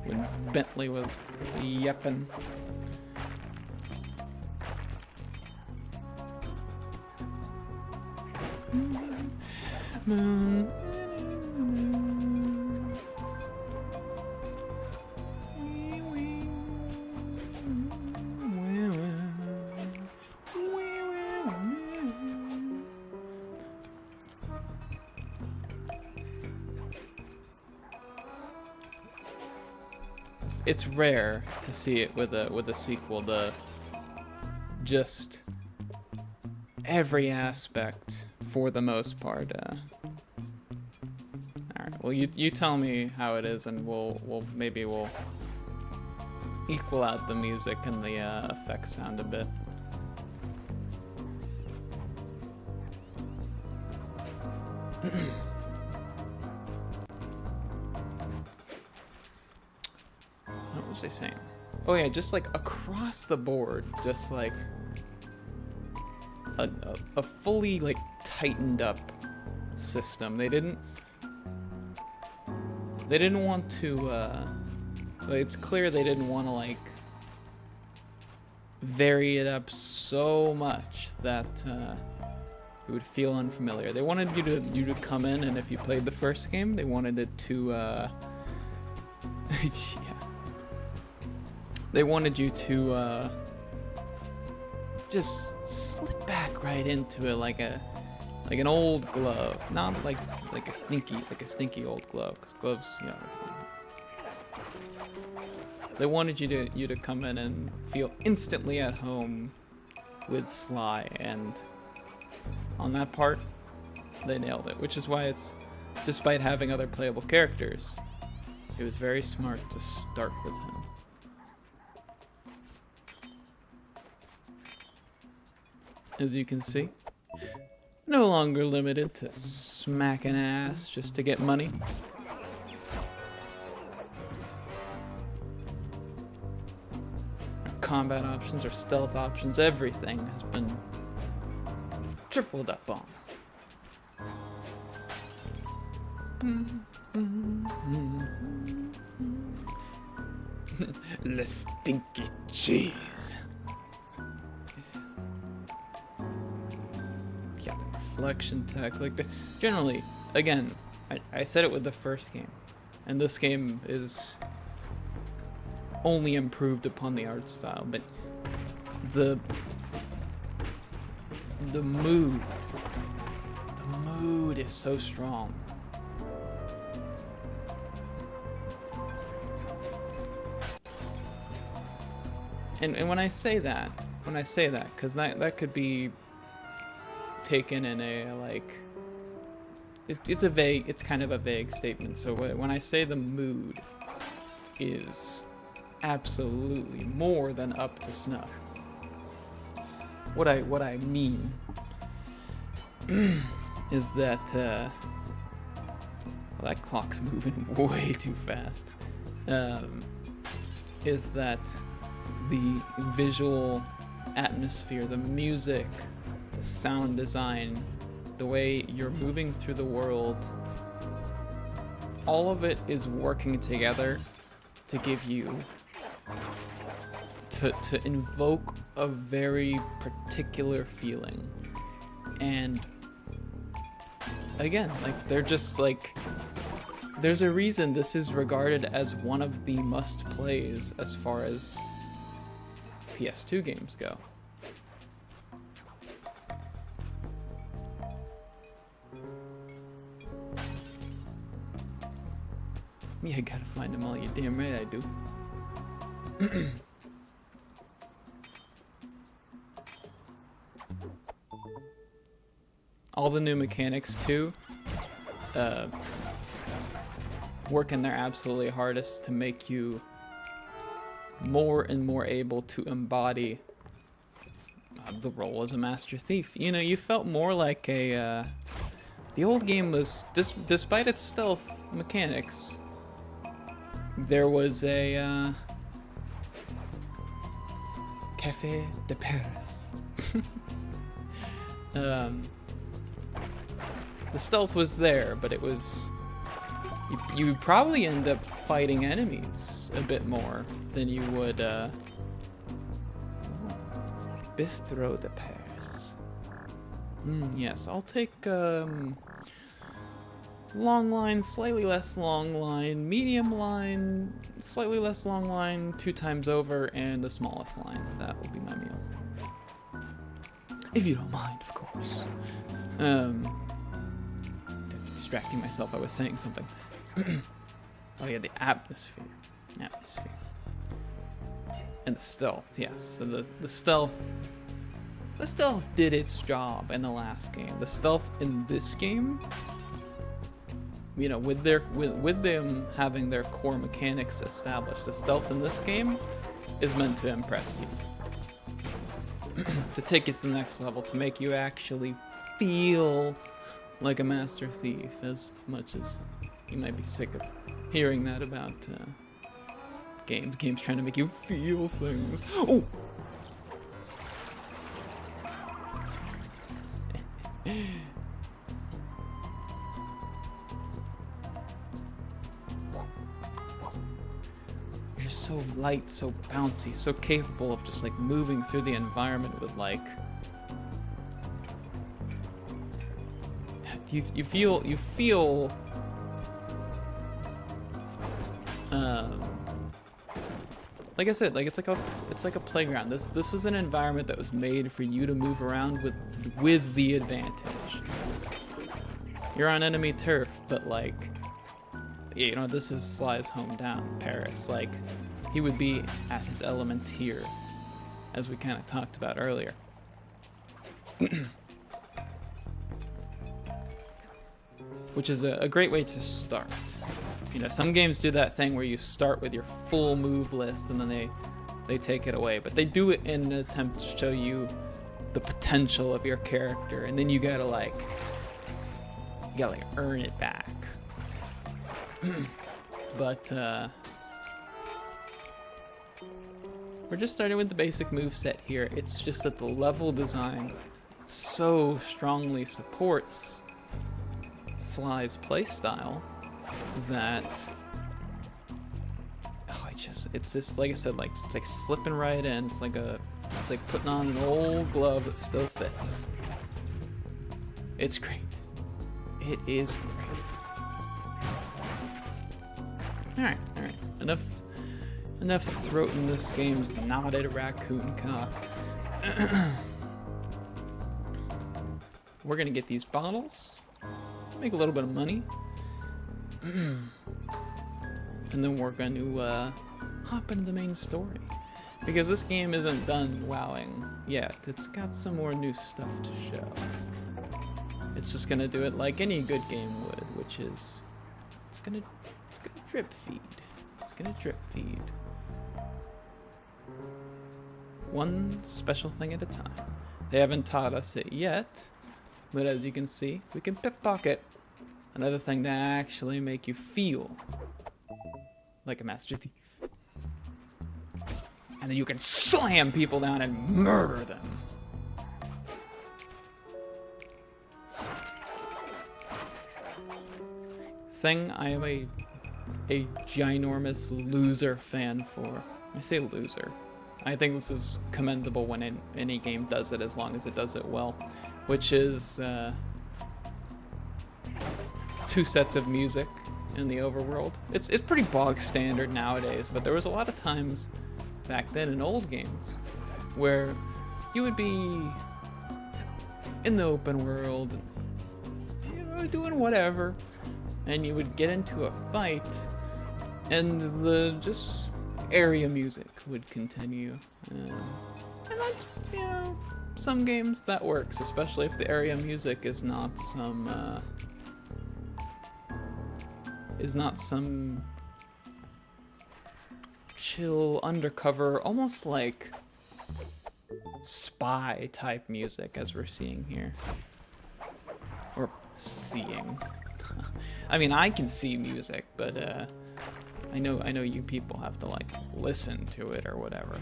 When Bentley was yepping. It's rare to see it with a sequel. Just every aspect, for the most part. All right. Well, you tell me how it is, and we'll equal out the music and the effects sound a bit. What was I saying? Oh yeah, just like across the board, just like a fully like tightened up system. They didn't want to it's clear they didn't want to like vary it up so much that it would feel unfamiliar. They wanted you to come in, and if you played the first game, they wanted it to yeah. They wanted you to just slip back right into it like an old glove, not like a stinky old glove, 'cause gloves, you know. They wanted you to come in and feel instantly at home with Sly, and on that part, they nailed it. Which is why it's, despite having other playable characters, it was very smart to start with him. As you can see, no longer limited to smacking ass just to get money. Our combat options, our stealth options, everything has been tripled up on. The stinky cheese. Yeah, the reflection tech, like generally, again, I said it with the first game, and this game is only improved upon the art style, but the mood is so strong. And when I say that, because that could be taken in a like, it's kind of a vague statement. So when I say the mood is absolutely more than up to snuff, what I mean is that well, that clock's moving way too fast. Is that the visual atmosphere, the music, the sound design, the way you're moving through the world, all of it is working together to give you, to invoke a very particular feeling. And again, like, they're just like, there's a reason this is regarded as one of the must-plays as far as PS2 games go. Yeah, I gotta find them all, you damn right I do. All the new mechanics too, working their absolutely hardest to make you more and more able to embody the role as a master thief. You know, you felt more like a, the old game was, despite its stealth mechanics, there was a, Café de Paris. The stealth was there, but it was, you probably end up fighting enemies a bit more than you would, Bistro de Paris. Yes, I'll take, long line, slightly less long line, medium line, slightly less long line, 2 times over, and the smallest line. That will be my meal. If you don't mind, of course. Distracting myself, I was saying something. Oh yeah, the atmosphere. And the stealth, yes. So the stealth did its job in the last game. The stealth in this game, you know, with them having their core mechanics established, the stealth in this game is meant to impress you. To take it to the next level, to make you actually feel like a master thief, as much as you might be sick of hearing that about games trying to make you feel things. Oh! You're so light, so bouncy, so capable of just like moving through the environment with like you feel like I said, like it's like a playground. This was an environment that was made for you to move around with the advantage. You're on enemy turf, but like, you know, this is Sly's hometown, Paris. Like, he would be at his element here, as we kind of talked about earlier. Which is a great way to start. You know, some games do that thing where you start with your full move list and then they take it away. But they do it in an attempt to show you the potential of your character, and then you gotta earn it back. But we're just starting with the basic move set here. It's just that the level design so strongly supports Sly's playstyle that it's just like I said, like it's like slipping right in. It's like putting on an old glove that still fits. It's great. It is great. All right. Enough throating this game's knotted raccoon cock. We're gonna get these bottles, make a little bit of money, and then we're going to hop into the main story. Because this game isn't done wowing yet. It's got some more new stuff to show. It's just going to do it like any good game would, which is it's gonna drip feed. It's gonna drip feed. One special thing at a time. They haven't taught us it yet, but as you can see, we can pickpocket. Another thing to actually make you feel like a master thief. And then you can slam people down and murder them. Thing I am a ginormous loser fan for. I say loser. I think this is commendable when any game does it, as long as it does it well. Which is two sets of music in the overworld. It's pretty bog standard nowadays, but there was a lot of times back then in old games where you would be in the open world, you know, doing whatever, and you would get into a fight, and the just area music would continue. And that's, you know, some games that works, especially if the area music is not some chill undercover, almost like spy type music as we're seeing here. Or seeing. I mean, I can see music, but I know you people have to like listen to it or whatever.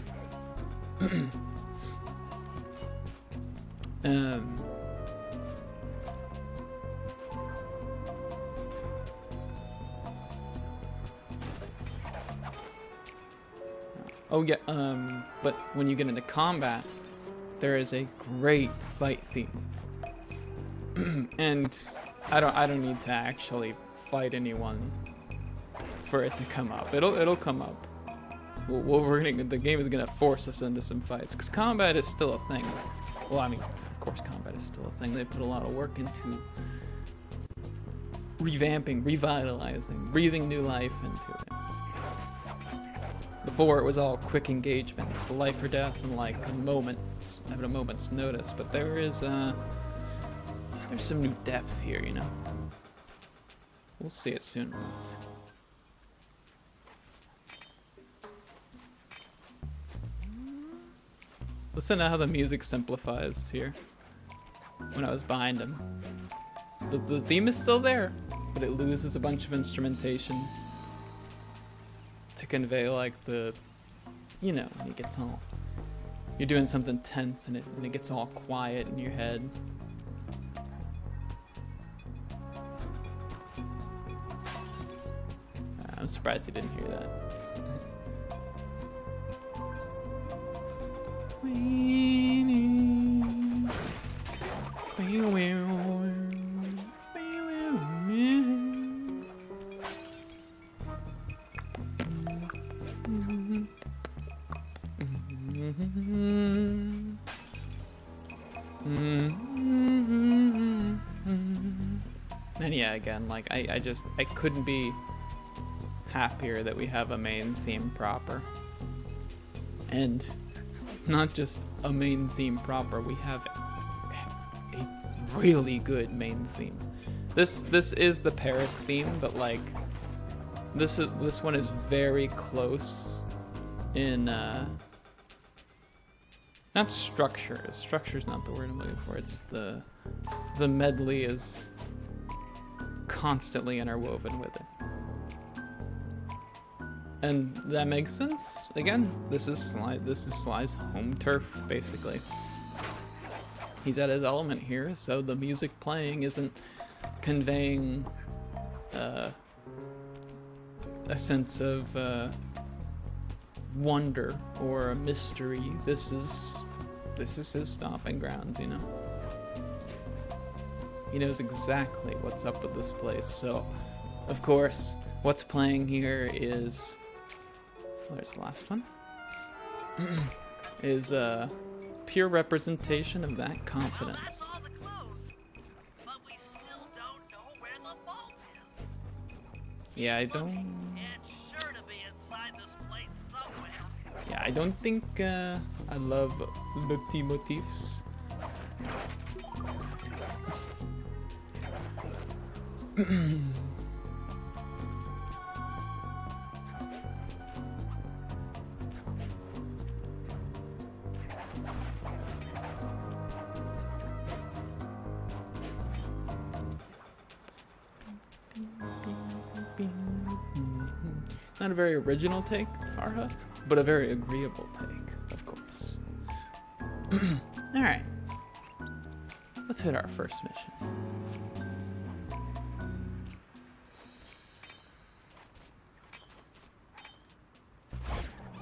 Oh yeah, but when you get into combat, there is a great fight theme. And I don't need to actually fight anyone for it to come up. It'll come up. The game is gonna force us into some fights, because combat is still a thing. Well, I mean, of course combat is still a thing. They put a lot of work into revamping, revitalizing, breathing new life into it. Before it was all quick engagements, life or death, and like having a moment's notice. But there's some new depth here, you know. We'll see it soon enough. Listen to how the music simplifies here. When I was behind him. The theme is still there, but it loses a bunch of instrumentation to convey like the, you know, when it gets all, you're doing something tense and it gets all quiet in your head. I'm surprised he didn't hear that. And yeah, again, like I couldn't be happier that we have a main theme proper. And not just a main theme proper, we have a really good main theme. This is the Paris theme, but like this one is very close in not structure. Structure's not the word I'm looking for. It's the medley is constantly interwoven with it. And that makes sense. Again, this is Sly's home turf, basically. He's at his element here, so the music playing isn't conveying a sense of wonder or a mystery. This is his stomping grounds, you know. He knows exactly what's up with this place. So, of course, what's playing here is, well, there's the last one, is a pure representation of that confidence. Well, that's all the clues, but we still don't know where the vault is. Yeah, I don't. It's sure to be inside this place somewhere. Yeah, I don't think I love the motifs. Not a very original take, Arha, but a very agreeable take, of course. Alright. Let's hit our first mission.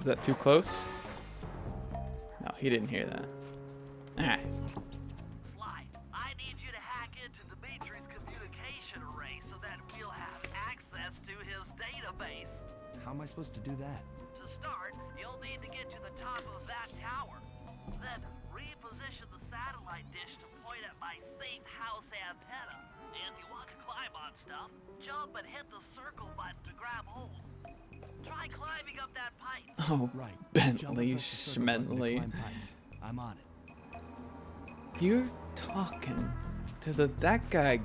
Is that too close? No, he didn't hear that. Alright. Sly, I need you to hack into Dimitri's communication array so that we'll have access to his database. How am I supposed to do that? To start, you'll need to get to the top of that tower. Then reposition the satellite dish to point at my safe house antenna. And you want to climb on stuff, jump and hit the circle button to grab hold. Try climbing up that pipe. Oh, Right. Bentley Schmentley. I'm on it. You're talking to that guy.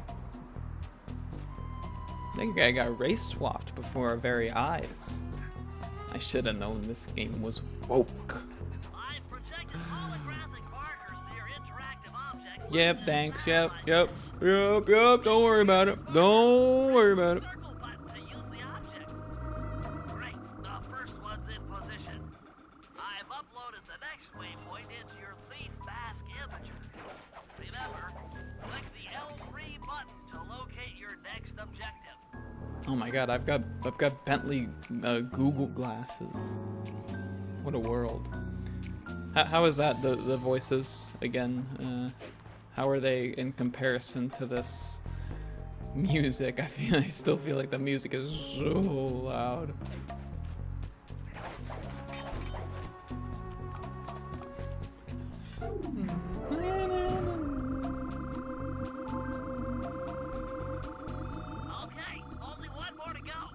That guy got race swapped before our very eyes. I should have known this game was woke. I've projected holographic markers near interactive objects. Yep, thanks. Yep. Don't worry about it. Don't worry about it. Circle button to use the object. Great, the first one's in position. I've uploaded the next waypoint into your thief mask imager. Remember, click the L3 button to locate your next objective. Oh my God, I've got Bentley Google glasses. What a world. How is that the voices again? How are they in comparison to this music? I still feel like the music is so loud. Okay, only one more to go.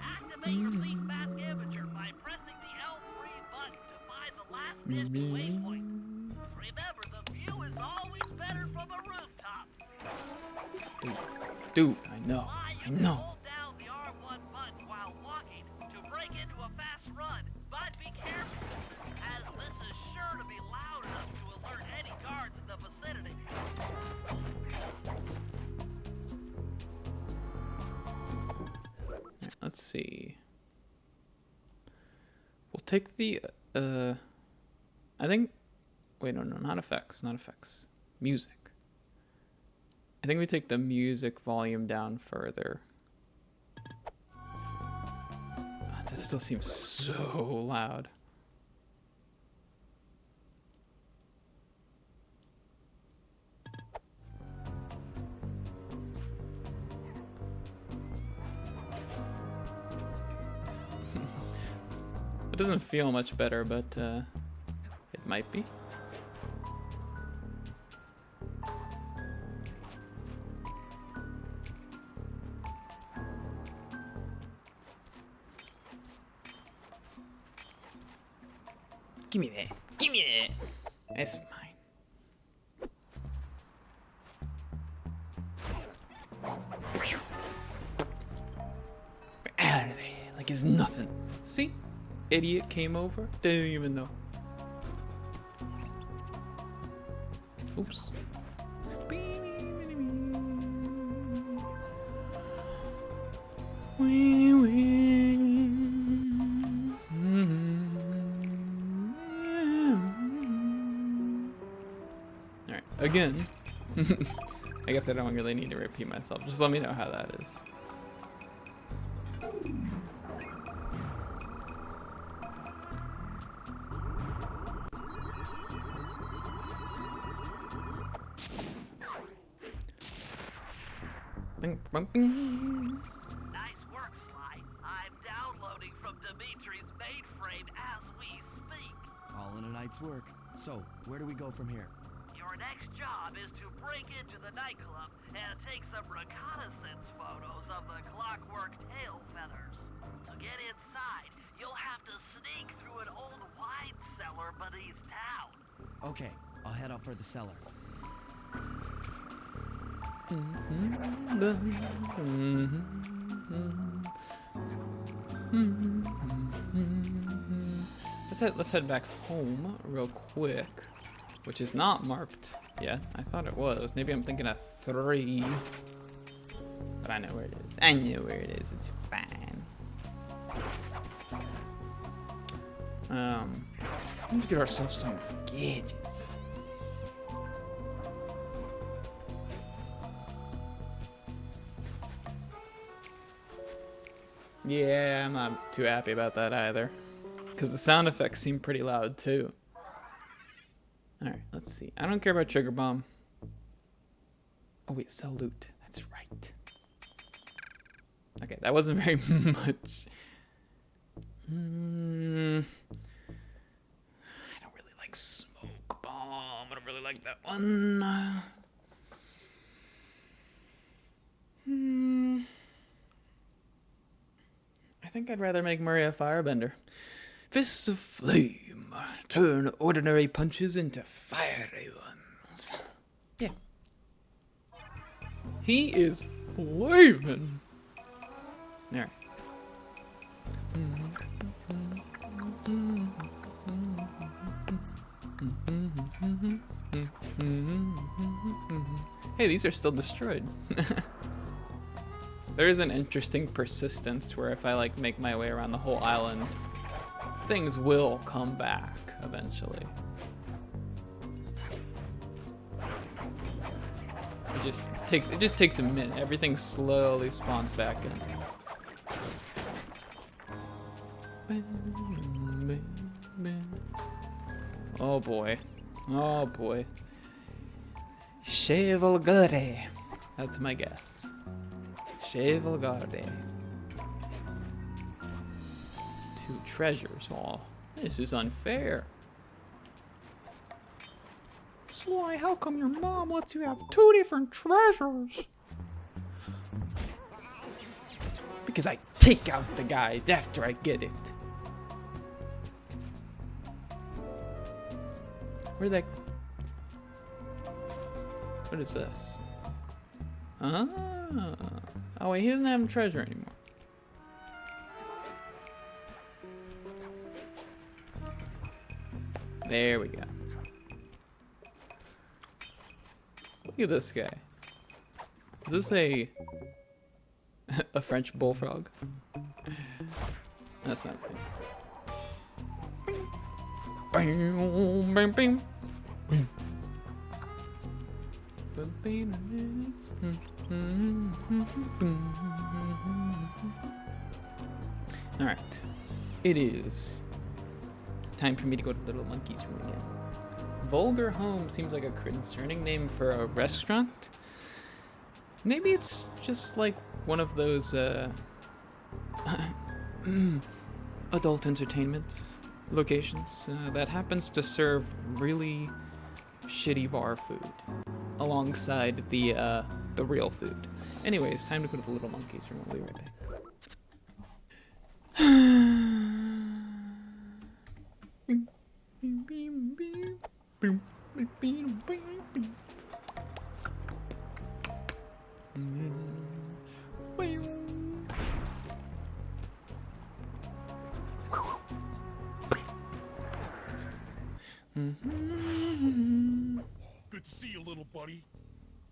Activate your thief mask imager by pressing the L3 button to find the last distant waypoint. Remember, the view is always better from a rooftop. Dude, I know. Why, I you can know. hold down the R1 button while walking to break into a fast run, but be careful, as this is sure to be loud enough let's see. We'll take the, I think, wait, no, not effects, not effects. Music. I think we take the music volume down further. That still seems so loud. It doesn't feel much better, but it might be. Give me that. Give me that. That's mine. We're out of there like it's nothing. See? Idiot came over. Didn't even know. Oops. Alright, again. I guess I don't really need to repeat myself. Just let me know how that is. Bing, bing, bing. Nice work, Sly. I'm downloading from Dimitri's mainframe as we speak. All in a night's work. So, where do we go from here? Your next job is to break into the nightclub and take some reconnaissance photos of the clockwork tail feathers. To get inside, you'll have to sneak through an old wine cellar beneath town. Okay, I'll head out for the cellar. Let's head back home real quick, which is not marked yet. I thought it was. Maybe I'm thinking of 3, but I know where it is. I know where it is. It's fine. Let's get ourselves some gadgets. Yeah, I'm not too happy about that either. Because the sound effects seem pretty loud too. Alright, let's see. I don't care about Trigger Bomb. Oh wait, sell loot. That's right. Okay, that wasn't very much. I don't really like Smoke Bomb. I don't really like that one. I think I'd rather make Murray a firebender. Fists of flame turn ordinary punches into fiery ones. Yeah. He is flaming. Alright. Hey, these are still destroyed. There is an interesting persistence where if I like make my way around the whole island, things will come back eventually. It just takes a minute. Everything slowly spawns back in. Oh boy. Oh boy. Chevalgare. That's my guess. Chevalgare. 2 treasures. Oh, this is unfair. Sly, how come your mom lets you have 2 different treasures? Because I take out the guys after I get it. Where'd that... What is this? Ah. Oh wait, he doesn't have treasure anymore. There we go. Look at this guy. Is this a... A French bullfrog. That's not a thing. Alright. It is time for me to go to Little Monkey's room again. Vulgar Home seems like a concerning name for a restaurant. Maybe it's just like one of those adult entertainment locations that happens to serve really shitty bar food alongside the real food. Anyways, time to go to the Little Monkey's room. We'll be right back. Good to see you, little buddy.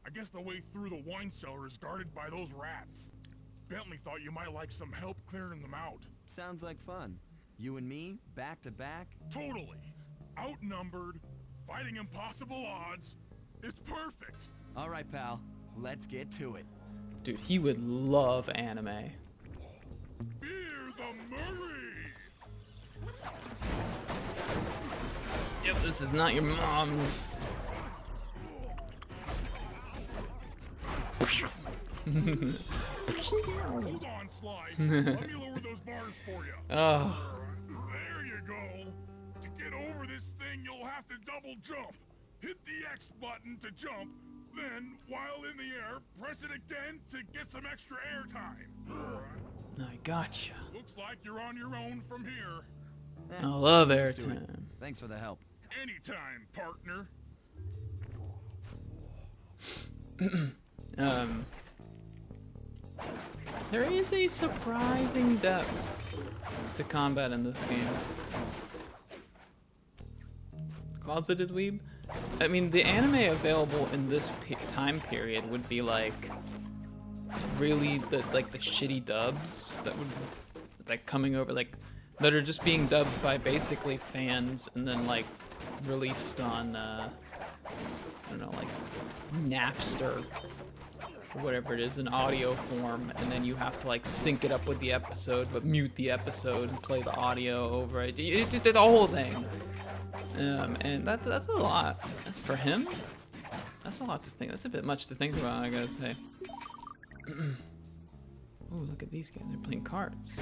I guess the way through the wine cellar is guarded by those rats. Bentley thought you might like some help clearing them out. Sounds like fun. You and me, back to back? Totally. Outnumbered, fighting impossible odds. It's perfect. All right, pal. Let's get to it. Dude, he would love anime. Fear the Murray! Yep, this is not your mom's. Hold on, Sly. Let me lower those bars for you. Oh. There you go. To get over this thing, you'll have to double jump. Hit the X button to jump, then, while in the air, press it again to get some extra air time. I gotcha. Looks like you're on your own from here. I love Let's do it. airtime. Thanks for the help. Anytime, partner. There is a surprising depth to combat in this game. Closeted weeb? I mean, the anime available in this time period would be like really the shitty dubs that would like coming over like that are just being dubbed by basically fans and then like released on I don't know, like Napster or whatever it is in audio form, and then you have to like sync it up with the episode but mute the episode and play the audio over it. It just did the whole thing. And that's a lot. That's for him. That's a lot to think. That's a bit much to think about, I gotta say. Oh, look at these guys. They're playing cards.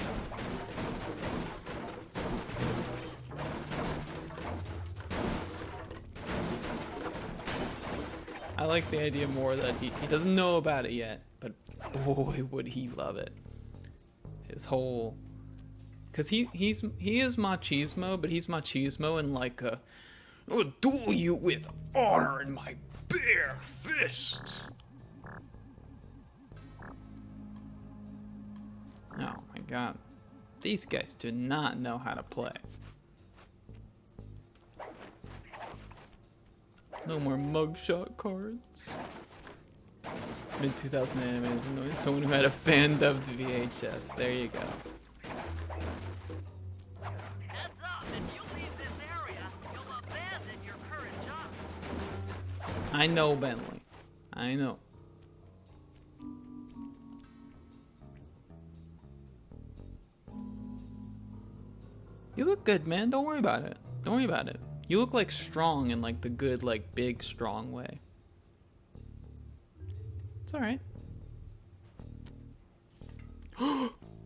I like the idea more that he doesn't know about it yet, but boy, would he love it. His whole... Because he is machismo, but he's machismo in like a... I'll duel you with honor in my bare fist. Oh my god. These guys do not know how to play. No more mugshot cards. Mid-2000 anime is someone who had a fan-dubbed VHS. There you go. Heads up, if you leave this area, you'll abandon your current job. I know, Bentley. I know. You look good, man. Don't worry about it. Don't worry about it. You look like strong in like the good, like big, strong way. It's alright.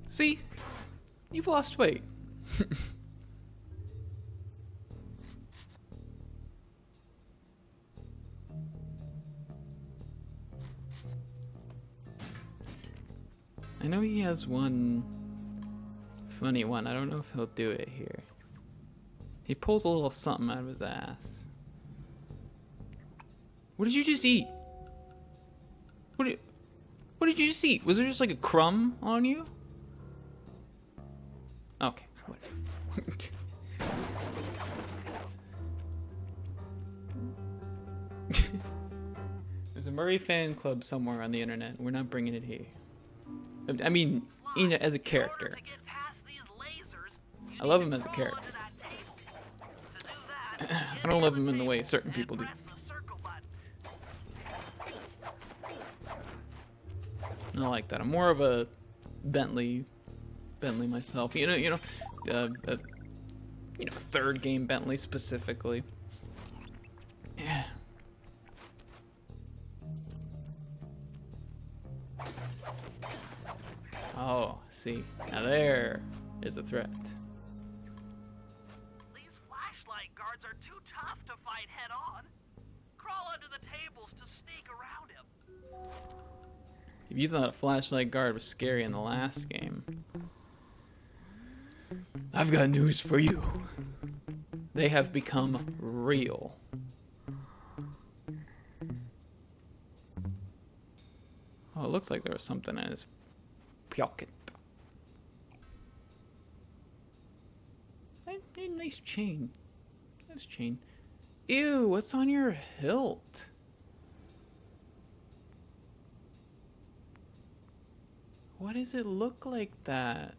See? You've lost weight. I know he has one funny one. I don't know if he'll do it here. He pulls a little something out of his ass. What did you just eat? What did you just eat? Was there just like a crumb on you? Okay, whatever. There's a Murray fan club somewhere on the internet. We're not bringing it here. I mean, as a character. I love him as a character. I don't love him in the way certain people do. Not like that. I'm more of a Bentley myself. Third game Bentley specifically. Yeah. Oh, see. Now there is a threat. These flashlight guards are too tough to fight head on. Crawl under the tables to sneak around him. If you thought a flashlight guard was scary in the last game, I've got news for you. They have become real. Oh, it looked like there was something in his pocket. Nice chain. Nice chain. Ew, what's on your hilt? Why does it look like that?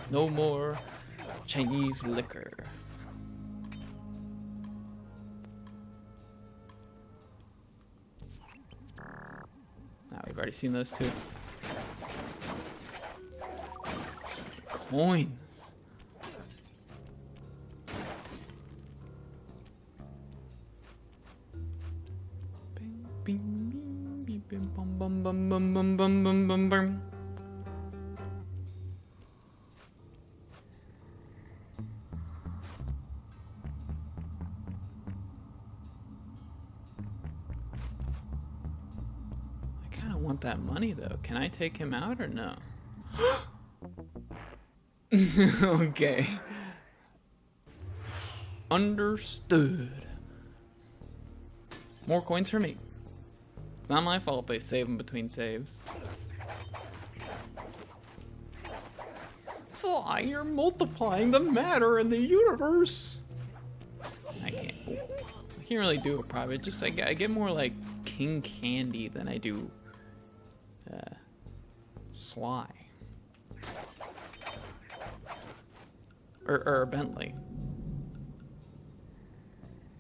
No more Chinese liquor. Now we've already seen those two. Some coins. Bum bum bum bum bum bum bum bum bum. I kind of want that money though. Can I take him out or no? Okay. Understood. More coins for me. It's not my fault they save them between saves. Sly, you're multiplying the matter in the universe. I can't really do it probably. Just I get more like King Candy than I do Sly. Or Bentley.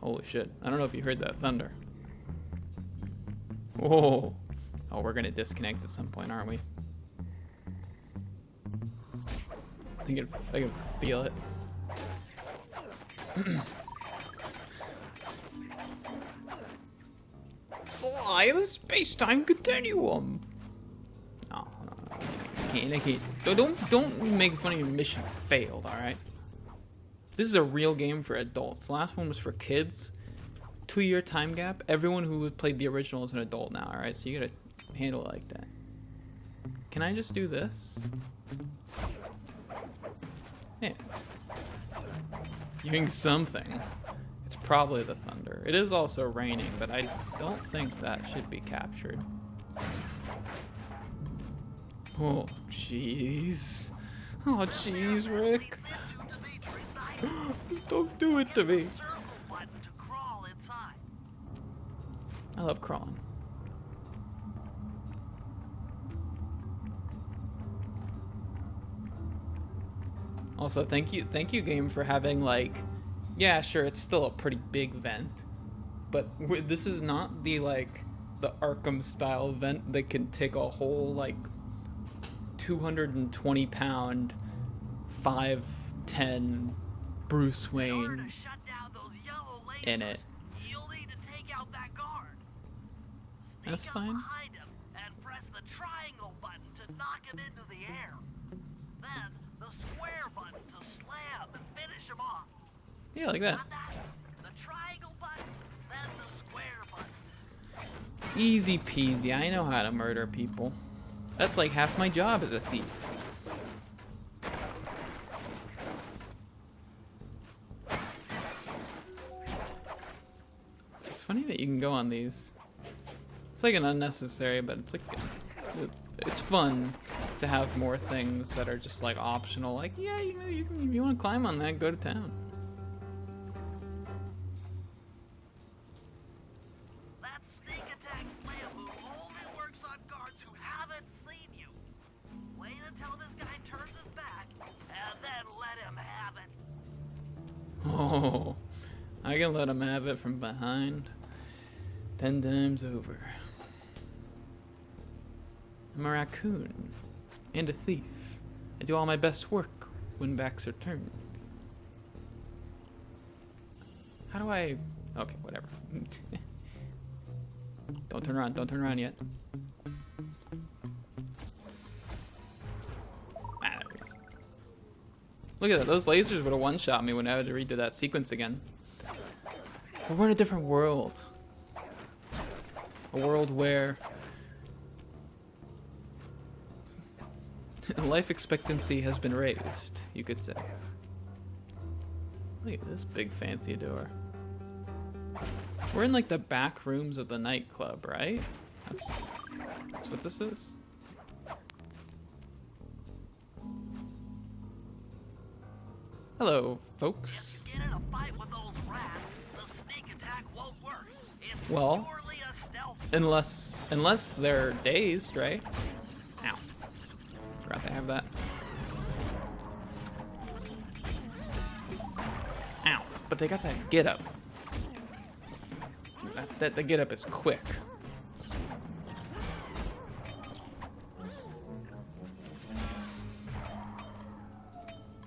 Holy shit. I don't know if you heard that thunder. Whoa. Oh, we're gonna disconnect at some point, aren't we? I can feel it. Sly, the space-time continuum. No, I can't. Don't make fun of your mission failed, all right? This is a real game for adults. The last one was for kids. 2-year time gap. Everyone who played the original is an adult now, all right? So you gotta handle it like that. Can I just do this? Yeah. You're doing something. It's probably the thunder. It is also raining, but I don't think that should be captured. Oh, jeez. Oh, jeez, Rick. Don't do it to me. I love crawling. Also, thank you game for having like, yeah, sure, it's still a pretty big vent, but this is not the the Arkham style vent that can take a whole 220-pound 5'10" Bruce Wayne in it. That's fine. Behind him and press the triangle button to knock him into the air. Then the square button to slam and finish him off. Yeah, like that. Got that? The triangle button, then the square button. Easy peasy. I know how to murder people. That's like half my job as a thief. It's funny that you can go on these. It's like an unnecessary, but it's like it's fun to have more things that are just like optional. Like, yeah, you know, you want to climb on that, go to town. That sneak attack slam move only works on guards who haven't seen you. Wait until this guy turns his back, and then let him have it. Oh, I can let him have it from behind 10 times over. I'm a raccoon and a thief. I do all my best work when backs are turned. How do I... Okay, whatever. Don't turn around. Don't turn around yet. Ah, there we go. Look at that. Those lasers would have one-shot me when I had to redo that sequence again. But we're in a different world. A world where life expectancy has been raised, you could say. Look at this big fancy door. We're in like the back rooms of the nightclub, right? That's what this is. Hello, folks. If you get in a fight with those rats, the sneak attack won't work. It's Well, purely a stealth. unless they're dazed, right? Ow. Forgot to have that. Ow. But they got that get up. That the get up is quick.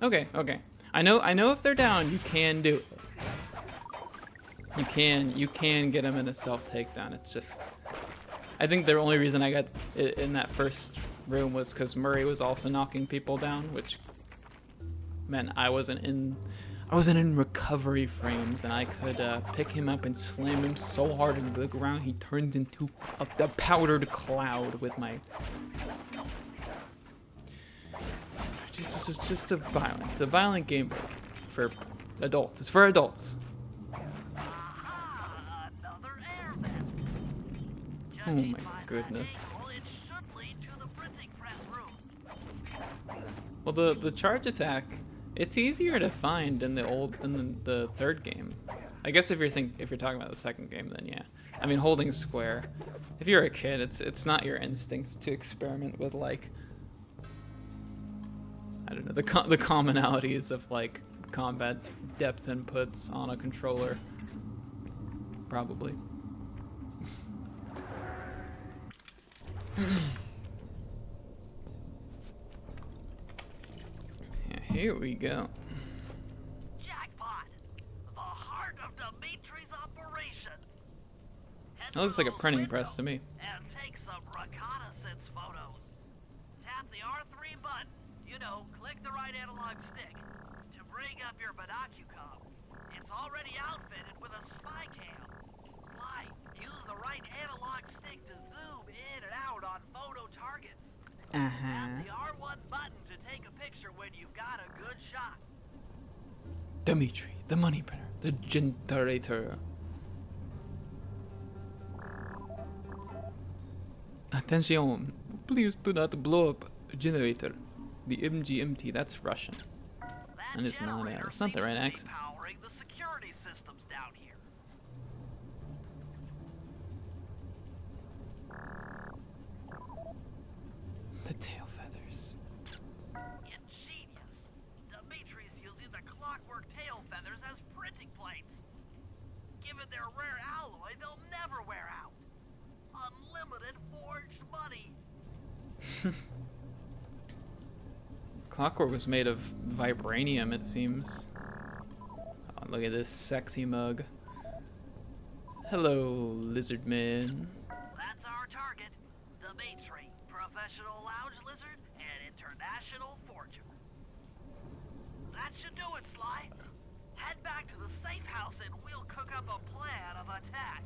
Okay, okay. I know if they're down, you can do it. You can get them in a stealth takedown. It's just, I think the only reason I got in that first room was because Murray was also knocking people down, which meant I wasn't in recovery frames, and I could pick him up and slam him so hard into the ground he turns into a powdered cloud with my. It's just a violent game for adults. It's for adults. Aha, another air vent. Oh Judging my by that goodness. angle, it should lead to the printing press room. Well, the charge attack, it's easier to find in the third game. I guess if you're talking about the second game, then yeah. I mean, holding square. If you're a kid, it's not your instincts to experiment with like, I don't know, the commonalities of like combat depth inputs on a controller. Probably. Yeah, here we go. Jackpot! The heart of Dimitri's operation. Head That looks like a to those printing press to windows me. And take some reconnaissance photos. Tap the R3 button. You know, click the right analog stick to bring up your binocucom. It's already outfitted with a spy cam. Why? Use the right analog stick to zoom in and out on photo targets. Tap the R1 button to take a picture when you've got a good shot. Dimitri, the money printer, the generator. Attention, please do not blow up a generator. The MGMT, that's Russian. That And it's not, generator it's not the seems right to be accent. powering the security systems down here. The tail feathers. Ingenious. Dimitri's using the clockwork tail feathers as printing plates. Given their rare alloy, they'll never wear out. Unlimited forged money. Clockwork was made of vibranium, it seems. Oh, look at this sexy mug. Hello, lizard man. That's our target. Dimitri, professional lounge lizard and international fortune. That should do it, Sly. Head back to the safe house and we'll cook up a plan of attack.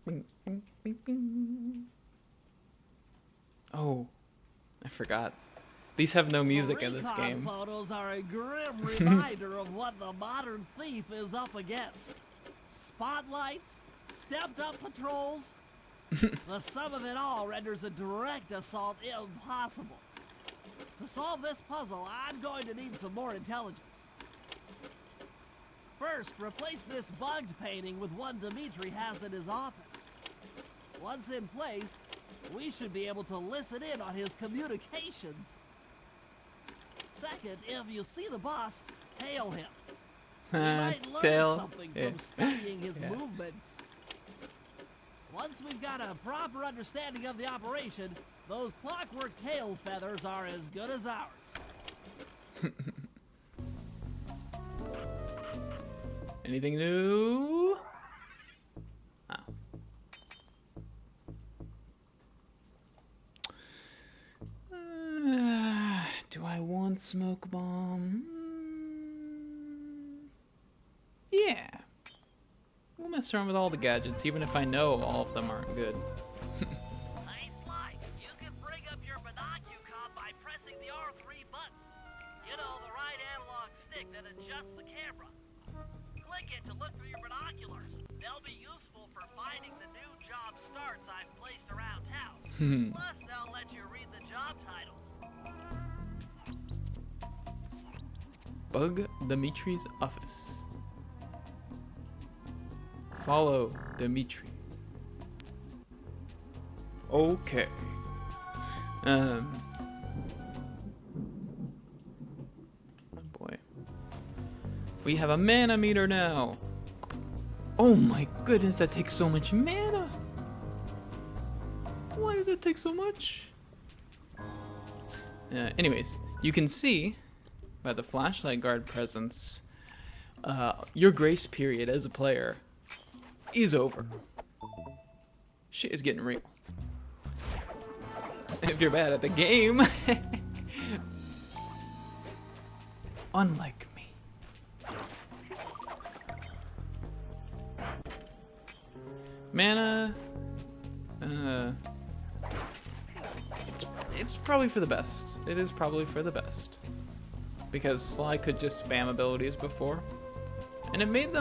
Bing, bing, bing, bing. Oh, I forgot. These have no music in this Recon game. photos are a grim reminder of what the modern thief is up against. Spotlights, stepped up patrols, The sum of it all renders a direct assault impossible. To solve this puzzle, I'm going to need some more intelligence. First, replace this bugged painting with one Dimitri has in his office. Once in place, we should be able to listen in on his communications. Second, if you see the boss, tail him. You might learn Tail. something Yeah. from studying his Yeah. movements. Once we've got a proper understanding of the operation, those clockwork tail feathers are as good as ours. Anything new? Oh. Do I want smoke bomb? Yeah. We'll mess around with all the gadgets, even if I know all of them aren't good. Nice slide. You can bring up your binocular by pressing the R3 button. You know, the right analog stick that adjusts the camera. Click it to look through your binoculars. They'll be useful for finding the new job starts I've placed around town. Plus, they'll let you read the job titles. Bug Dimitri's office. Follow Dimitri. Okay. Oh boy. We have a mana meter now. Oh my goodness, that takes so much mana. Why does it take so much? Anyways, you can see by the flashlight guard presence, your grace period as a player is over. Shit is getting real. If you're bad at the game, unlike me. Mana, it's probably for the best. It is probably for the best. Because Sly could just spam abilities before. And it made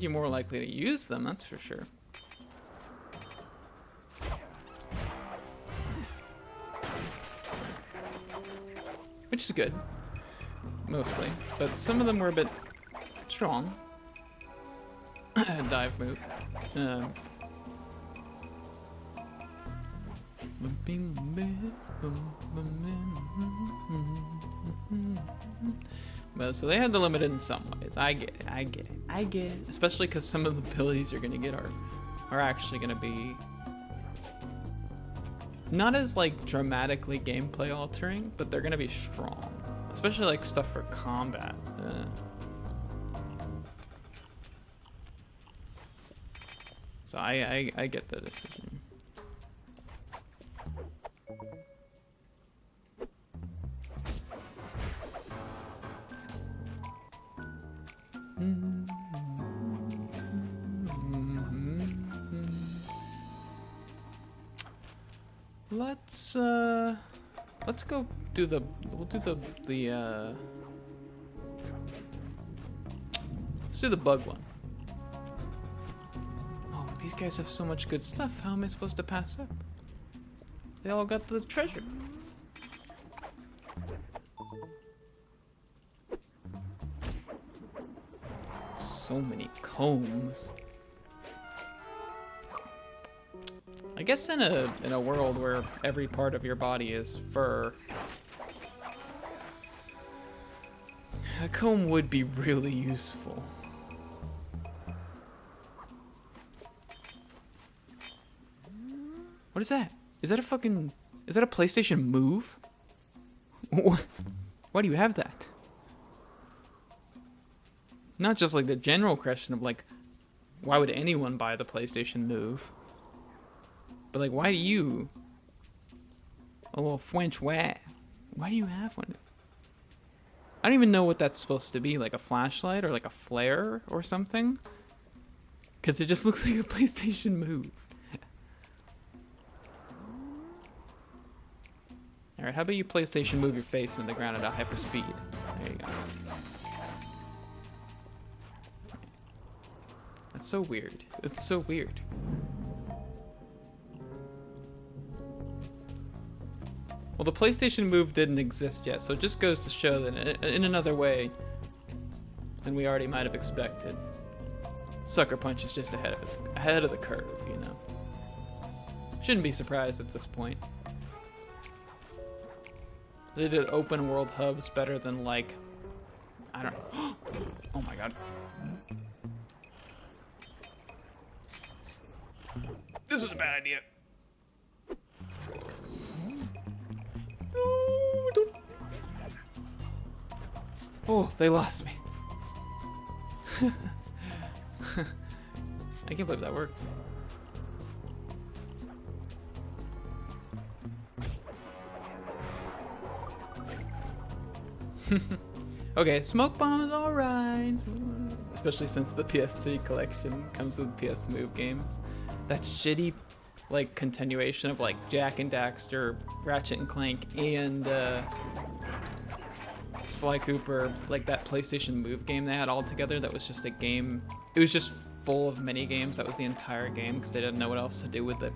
you more likely to use them, that's for sure. Which is good. Mostly. But some of them were a bit strong. Dive move. Well, so they had the limited in some ways. I get it. Especially because some of the abilities you're gonna get are actually gonna be not as like dramatically gameplay altering, but they're gonna be strong. Especially like stuff for combat. So I get the decision. Let's go do we'll do let's do the bug one. Oh, these guys have so much good stuff. How am I supposed to pass up? They all got the treasure. So many combs. I guess in a world where every part of your body is fur, a comb would be really useful. What is that? Is that a PlayStation Move? Why do you have that? Not just like the general question of like, why would anyone buy the PlayStation Move? But like, why do you? A little French wah. Why do you have one? I don't even know what that's supposed to be, like a flashlight or like a flare or something. Because it just looks like a PlayStation Move. Alright, how about you PlayStation Move your face into the ground at a hyper speed? There you go. That's so weird. It's so weird. Well, the PlayStation Move didn't exist yet, so it just goes to show that in another way than we already might have expected, Sucker Punch is just ahead of the curve, you know. Shouldn't be surprised at this point. They did open world hubs better than, like, I don't know. Oh my god. This was a bad idea. Oh, they lost me. I can't believe that worked. Okay, Smoke Bomb is alright. Especially since the PS3 collection comes with PS Move games. That shitty, like, continuation of, like, Jak and Daxter, Ratchet and Clank, and Sly Cooper, like that PlayStation Move game they had all together that was just a game. It was just full of mini games. That was the entire game because they didn't know what else to do with it.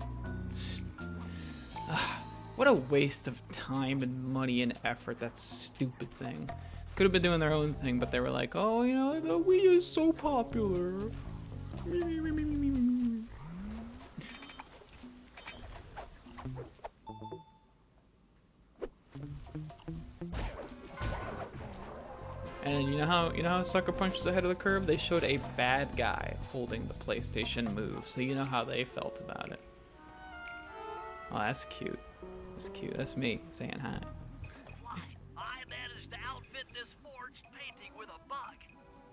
What a waste of time and money and effort, that stupid thing. Could have been doing their own thing, but they were like, oh, you know, the Wii is so popular. And you know how Sucker Punch is ahead of the curve? They showed a bad guy holding the PlayStation Move, so you know how they felt about it. Oh, that's cute. That's cute. That's me saying hi. I managed to outfit this forged painting with a bug.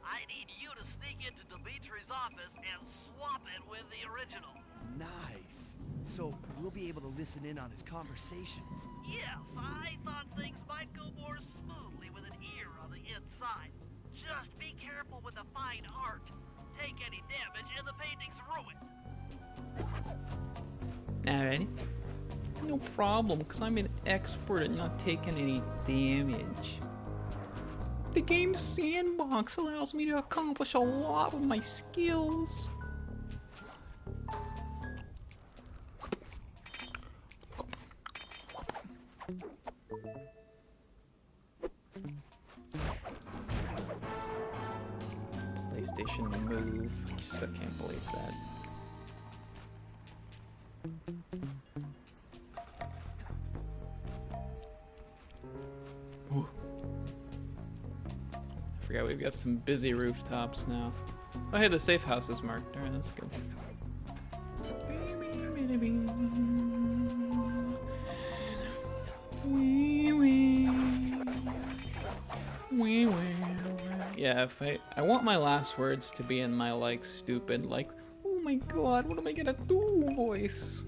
I need you to sneak into Dimitri's office and swap it with the original. Nice. So we'll be able to listen in on his conversations. Yes, I thought things might go more smoothly with an ear on the inside. Just be careful with the fine art. Take any damage and the painting's ruined. Alrighty. No problem, because I'm an expert at not taking any damage. The game's sandbox allows me to accomplish a lot with my skills. PlayStation Move. I still can't believe that. Ooh. I forgot we've got some busy rooftops now. Oh hey, the safe house is marked. Alright, that's good. Yeah, if I want my last words to be in my, like, stupid, like, oh my god, what am I gonna do voice.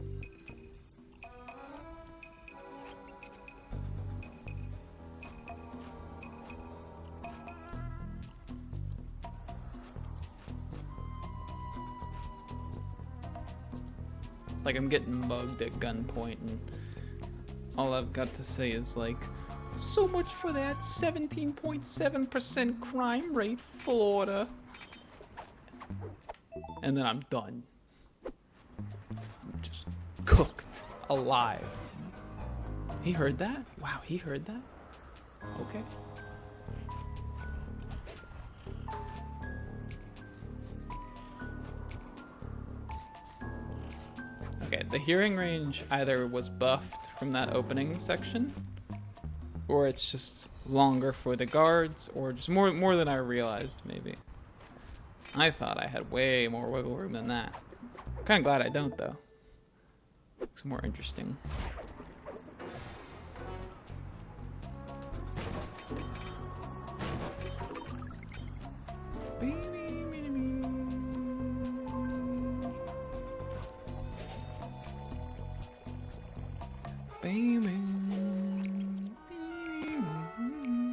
Like I'm getting mugged at gunpoint and all I've got to say is like, so much for that 17.7% crime rate, Florida. And then I'm done. I'm just cooked alive. He heard that? Wow, he heard that? Okay. Okay, the hearing range either was buffed from that opening section, or it's just longer for the guards, or just more than I realized, maybe. I thought I had way more wiggle room than that. Kinda glad I don't, though. It's more interesting.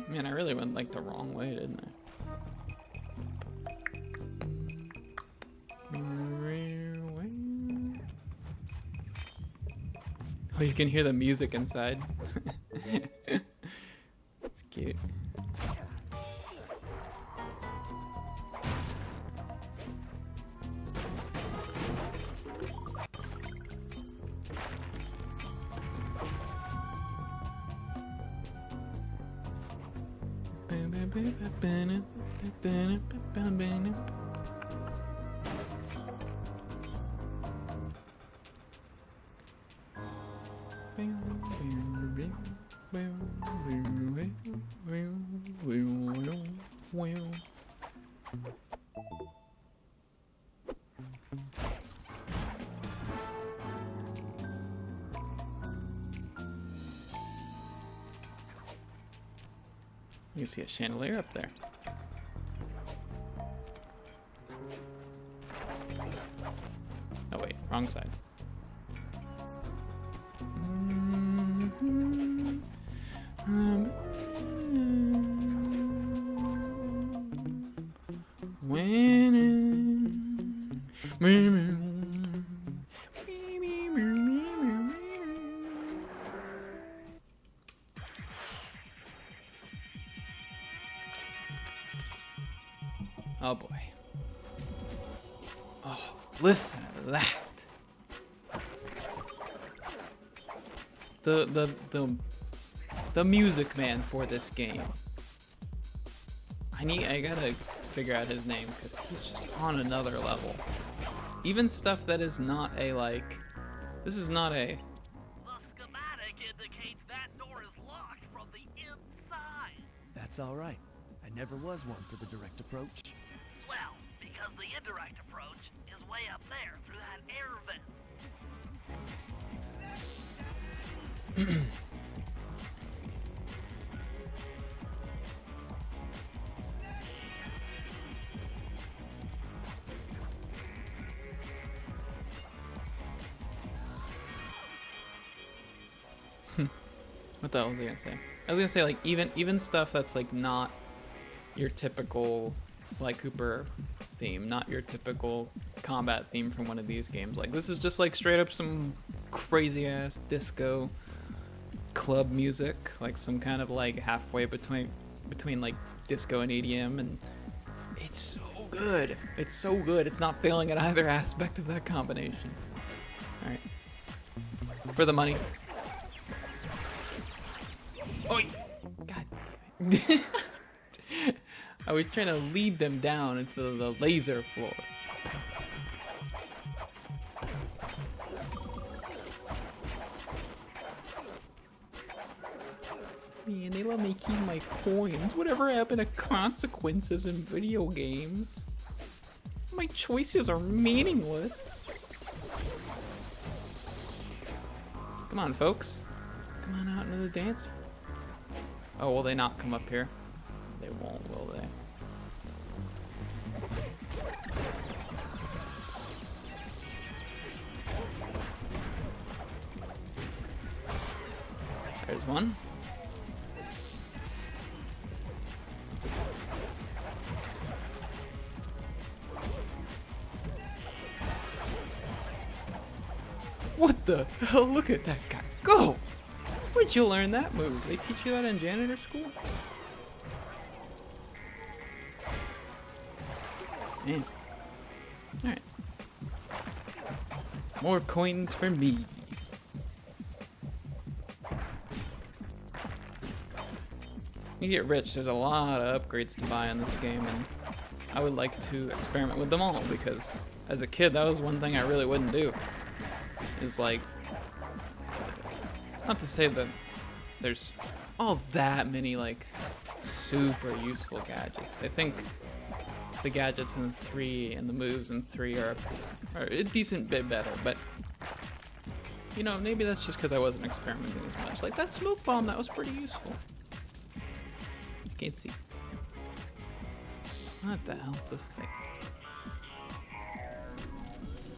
Man, I really went like the wrong way, didn't I? Oh, you can hear the music inside. It's cute. You see a chandelier up there. Oh wait, wrong side. Oh boy. Oh, listen to that. The music man for this game. I gotta figure out his name because he's just on another level. Even stuff that is not a like. This is not a. The schematic indicates that door is locked from the inside. That's all right. I never was one for the direct approach. Swell, because the indirect approach is way up there through that air vent. What the hell was I gonna say? I was gonna say like even stuff that's like not your typical Sly Cooper theme, not your typical combat theme from one of these games. Like this is just like straight up some crazy ass disco club music, like some kind of like halfway between like disco and EDM, and it's so good. It's so good. It's not failing at either aspect of that combination. All right, for the money. Oh, God damn it. I was trying to lead them down into the laser floor. Man, they let me keep my coins. Whatever happened to consequences in video games? My choices are meaningless. Come on, folks. Come on out into the dance floor. Oh, will they not come up here? They won't, will they? There's one. What the hell? Look at that guy go! Where'd you learn that move? They teach you that in janitor school? Man. Alright. More coins for me. You get rich, there's a lot of upgrades to buy in this game, and I would like to experiment with them all, because as a kid, that was one thing I really wouldn't do. Is like, not to say that there's all that many like super useful gadgets. I think the gadgets in 3 and the moves in 3 are a decent bit better, but you know, maybe that's just because I wasn't experimenting as much. Like that smoke bomb, that was pretty useful. Can't see. What the hell's this thing?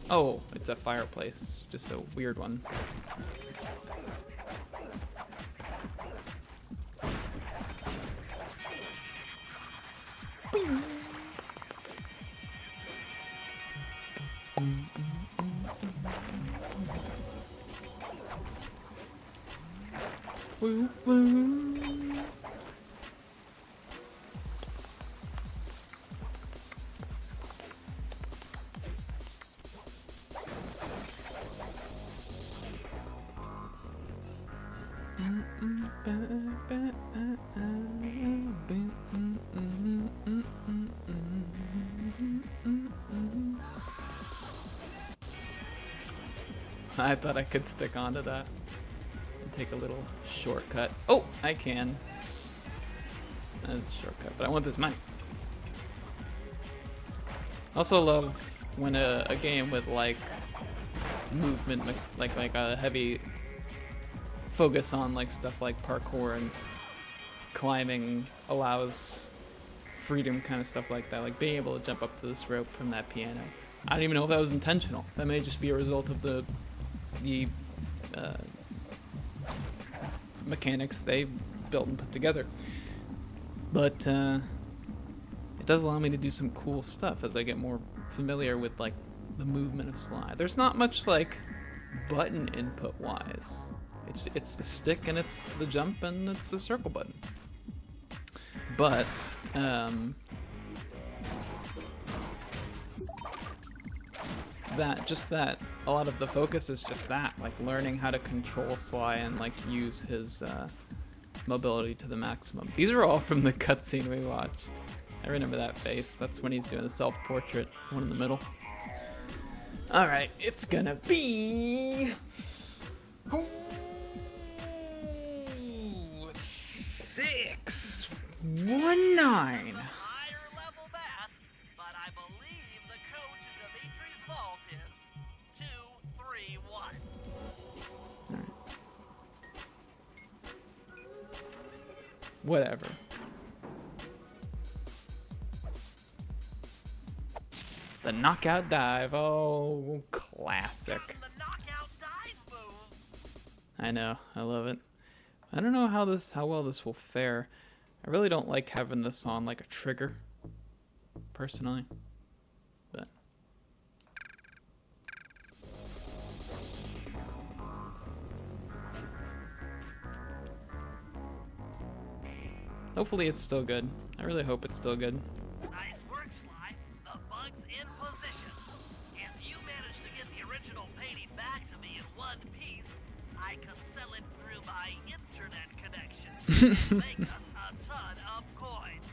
Oh, it's a fireplace. Just a weird one. Woo, woo. I thought I could stick onto that and take a little shortcut. Oh, I can. That's a shortcut, but I want this money. Also love when a game with like movement, like a heavy focus on like stuff like parkour and climbing allows freedom, kind of stuff like that, like being able to jump up to this rope from that piano. I don't even know if that was intentional. That may just be a result of the mechanics they built and put together. But it does allow me to do some cool stuff as I get more familiar with like the movement of slide. There's not much like button input wise. It's the stick and it's the jump and it's the circle button. But that a lot of the focus is just that, like learning how to control Sly and like use his mobility to the maximum. These are all from the cutscene we watched. I remember that face. That's when he's doing the self-portrait, one in the middle. All right, it's gonna be 619. Higher level math, but I believe the code to Dimitri's vault is 231. Whatever. The knockout dive. Oh, classic. The knockout dive move. I know. I love it. I don't know how well this will fare. I really don't like having this on like a trigger, personally. But hopefully it's still good. I really hope it's still good. Nice work, Sly. The bug's in position. If you manage to get the original painting back to me in one piece, I can sell it through my internet connection. Make us a ton of coins.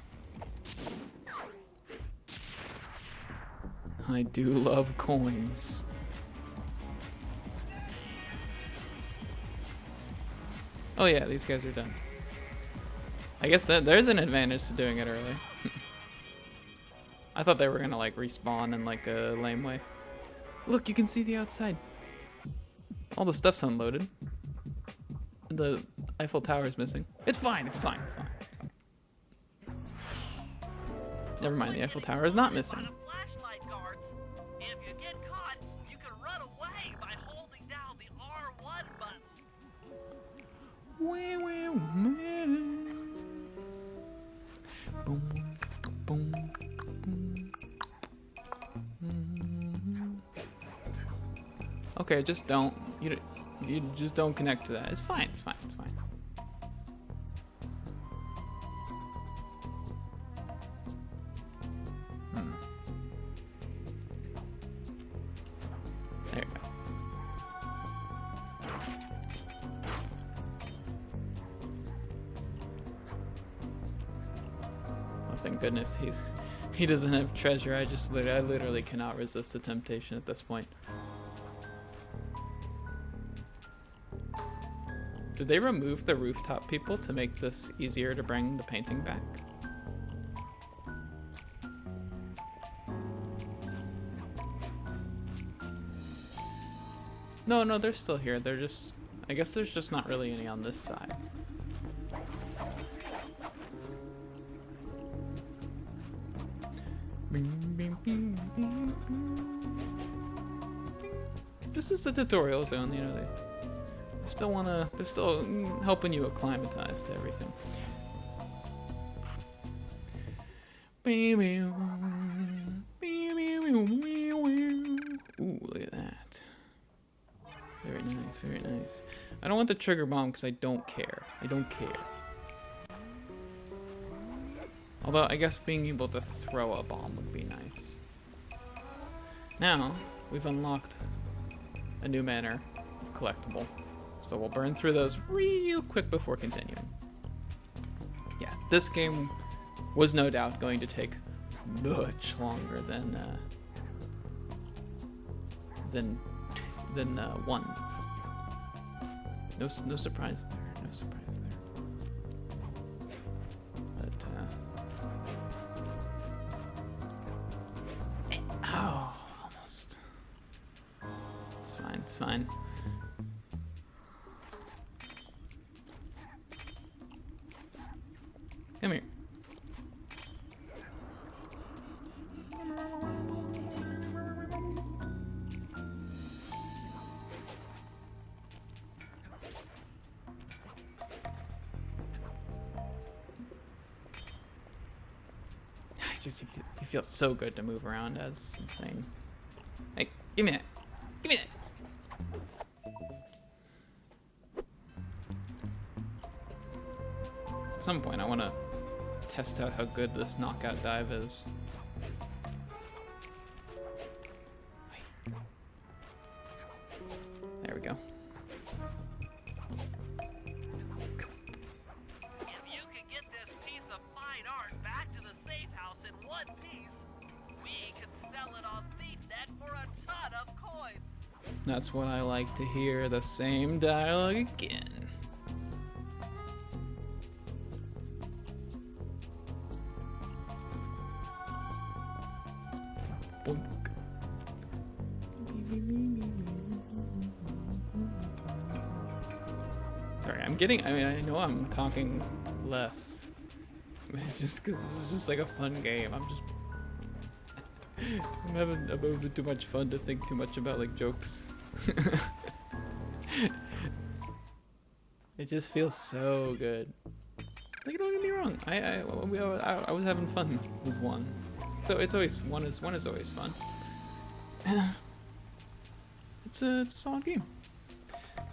I do love coins. Oh yeah, these guys are done. I guess that there's an advantage to doing it early. I thought they were gonna like respawn in like a lame way. Look, you can see the outside. All the stuff's unloaded. The Eiffel Tower is missing. It's fine, it's fine, it's fine. Never mind, the Eiffel Tower is not missing. Flashlight guards. If you get caught, you can run away by holding down the R1 button. Boom, boom, boom. Okay, just don't. You just don't connect to that. It's fine. It's fine. It's fine. There you go. Oh, thank goodness he doesn't have treasure. I literally cannot resist the temptation at this point. Did they remove the rooftop people to make this easier to bring the painting back? No, they're still here. They're just... I guess there's just not really any on this side. This is the tutorial zone, you know, they're still helping you acclimatize to everything. Ooh, look at that. Very nice, very nice. I don't want the trigger bomb because I don't care. I don't care. Although, I guess being able to throw a bomb would be nice. Now, we've unlocked a new manner of collectible. So we'll burn through those real quick before continuing. Yeah, this game was no doubt going to take much longer than one. No surprise there. No surprise there. But oh, almost. It's fine. It's fine. Come here. It feels so good to move around. That's insane. Hey, give me that. Give me that. At some point, I want to test out how good this knockout dive is. There we go. If you could get this piece of fine art back to the safe house in one piece, we could sell it on ThiefNet for a ton of coins. That's what I like to hear. The same dialogue again. Boink. Sorry, I know I'm talking less. It's just because this is just like a fun game. I'm having too much fun to think too much about like jokes. It just feels so good. Like, don't get me wrong. I was having fun with one. So it's always one is always fun. It's a solid game.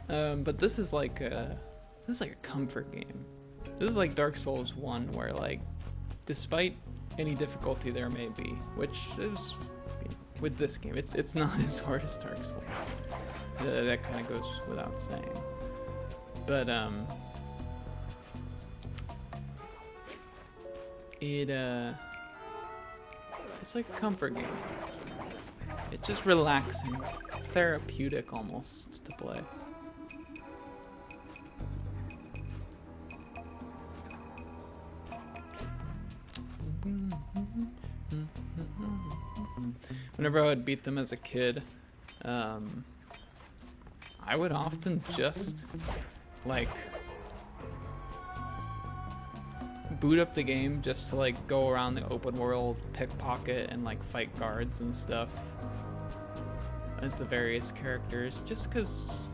But this is like a comfort game. This is like Dark Souls 1, where like, despite any difficulty there may be, which is with this game, it's not as hard as Dark Souls. That kind of goes without saying. But it's like a comfort game. It's just relaxing, therapeutic almost to play. Whenever I would beat them as a kid, I would often just like boot up the game just to like go around the open world, pickpocket, and like fight guards and stuff as the various characters, just because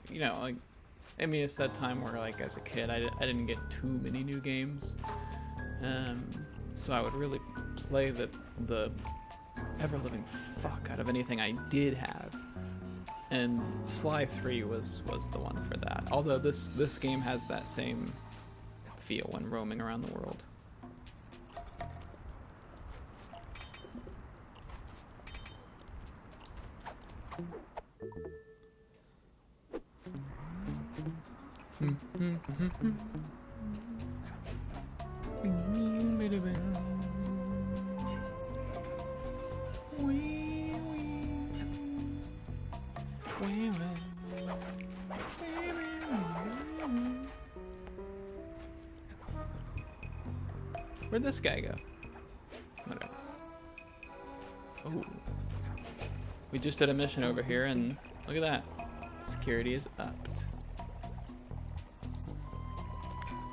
you know, like, I mean, it's that time where like as a kid I didn't get too many new games, so I would really play the ever living fuck out of anything I did have, and Sly 3 was the one for that. Although this game has that same feel when roaming around the world. Where'd this guy go? Whatever. Oh. We just did a mission over here, and look at that. Security is upped.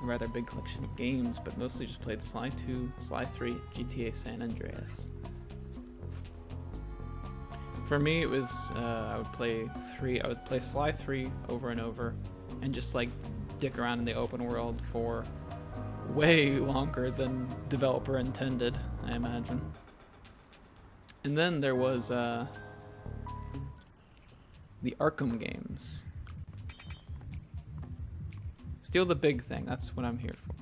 A rather big collection of games, but mostly just played Sly 2, Sly 3, GTA San Andreas. For me, it was I would play Sly 3 over and over, and just like dick around in the open world for way longer than developer intended, I imagine. And then there was the Arkham games. Steal the big thing, that's what I'm here for.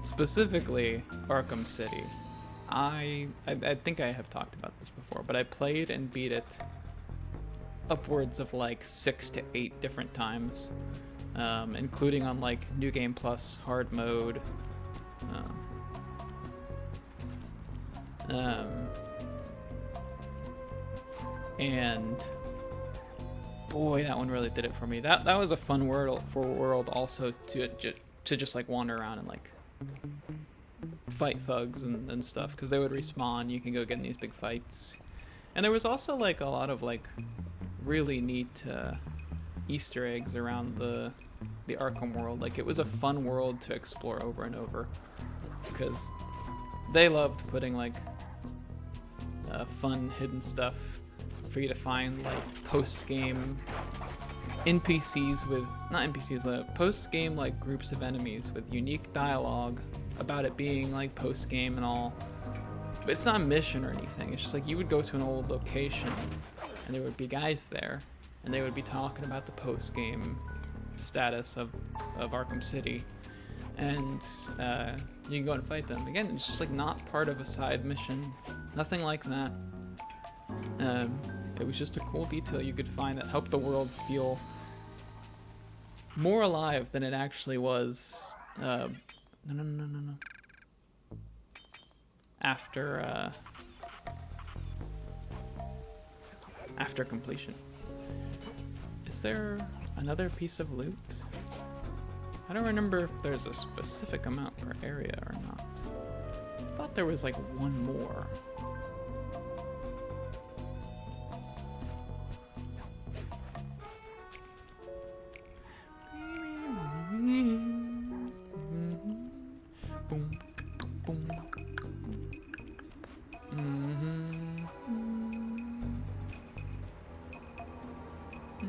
Specifically Arkham City. I think I have talked about this before, but I played and beat it upwards of like 6 to 8 different times, including on like New Game Plus hard mode. And boy, that one really did it for me. That was a fun world also to just like wander around and like fight thugs and stuff, because they would respawn. You can go get in these big fights, and there was also like a lot of like really neat Easter eggs around the Arkham world. Like, it was a fun world to explore over and over, because they loved putting like fun hidden stuff for you to find, like post-game NPCs with, not NPCs, post-game like groups of enemies with unique dialogue about it being like post-game and all. But it's not a mission or anything. It's just like you would go to an old location and there would be guys there and they would be talking about the post-game status of Arkham City, and you can go and fight them. Again, it's just like not part of a side mission, nothing like that. It was just a cool detail you could find that helped the world feel more alive than it actually was. No. After completion. Is there another piece of loot? I don't remember if there's a specific amount per area or not. I thought there was like one more.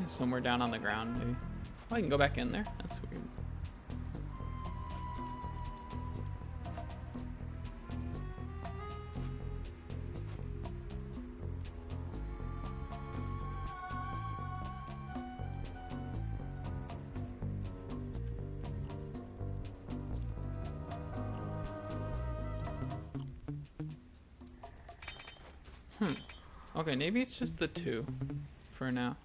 Somewhere down on the ground, maybe. Oh, I can go back in there. That's weird. Okay, maybe it's just the 2 for now.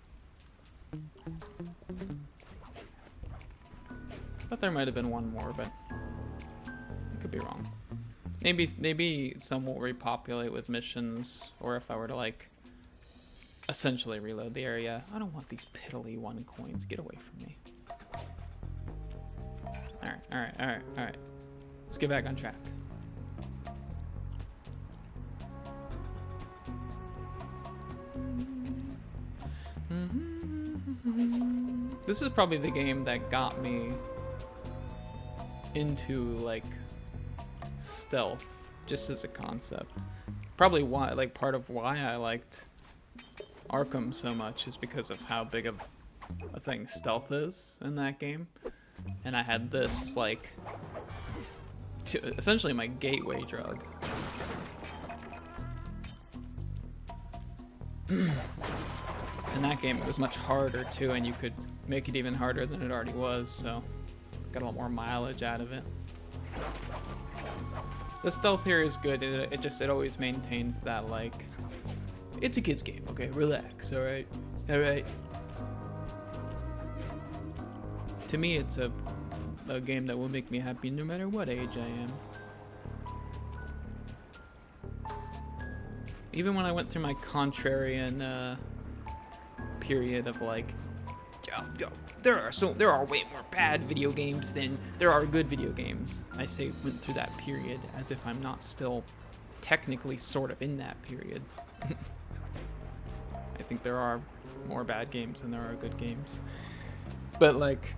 I thought there might have been one more, but I could be wrong. Maybe some will repopulate with missions, or if I were to like essentially reload the area. I don't want these piddly 1 coins. Get away from me. Alright. Let's get back on track. This is probably the game that got me into like stealth just as a concept. Probably why, like, part of why I liked Arkham so much is because of how big of a thing stealth is in that game. And I had this like essentially my gateway drug. In that game it was much harder too, and you could make it even harder than it already was, so got a lot more mileage out of it. The stealth here is good. It always maintains that, like, it's a kid's game, okay, relax, alright? To me, it's a game that will make me happy no matter what age I am. Even when I went through my contrarian period of like, there are way more bad video games than there are good video games. I say went through that period as if I'm not still technically sort of in that period. I think there are more bad games than there are good games. But like,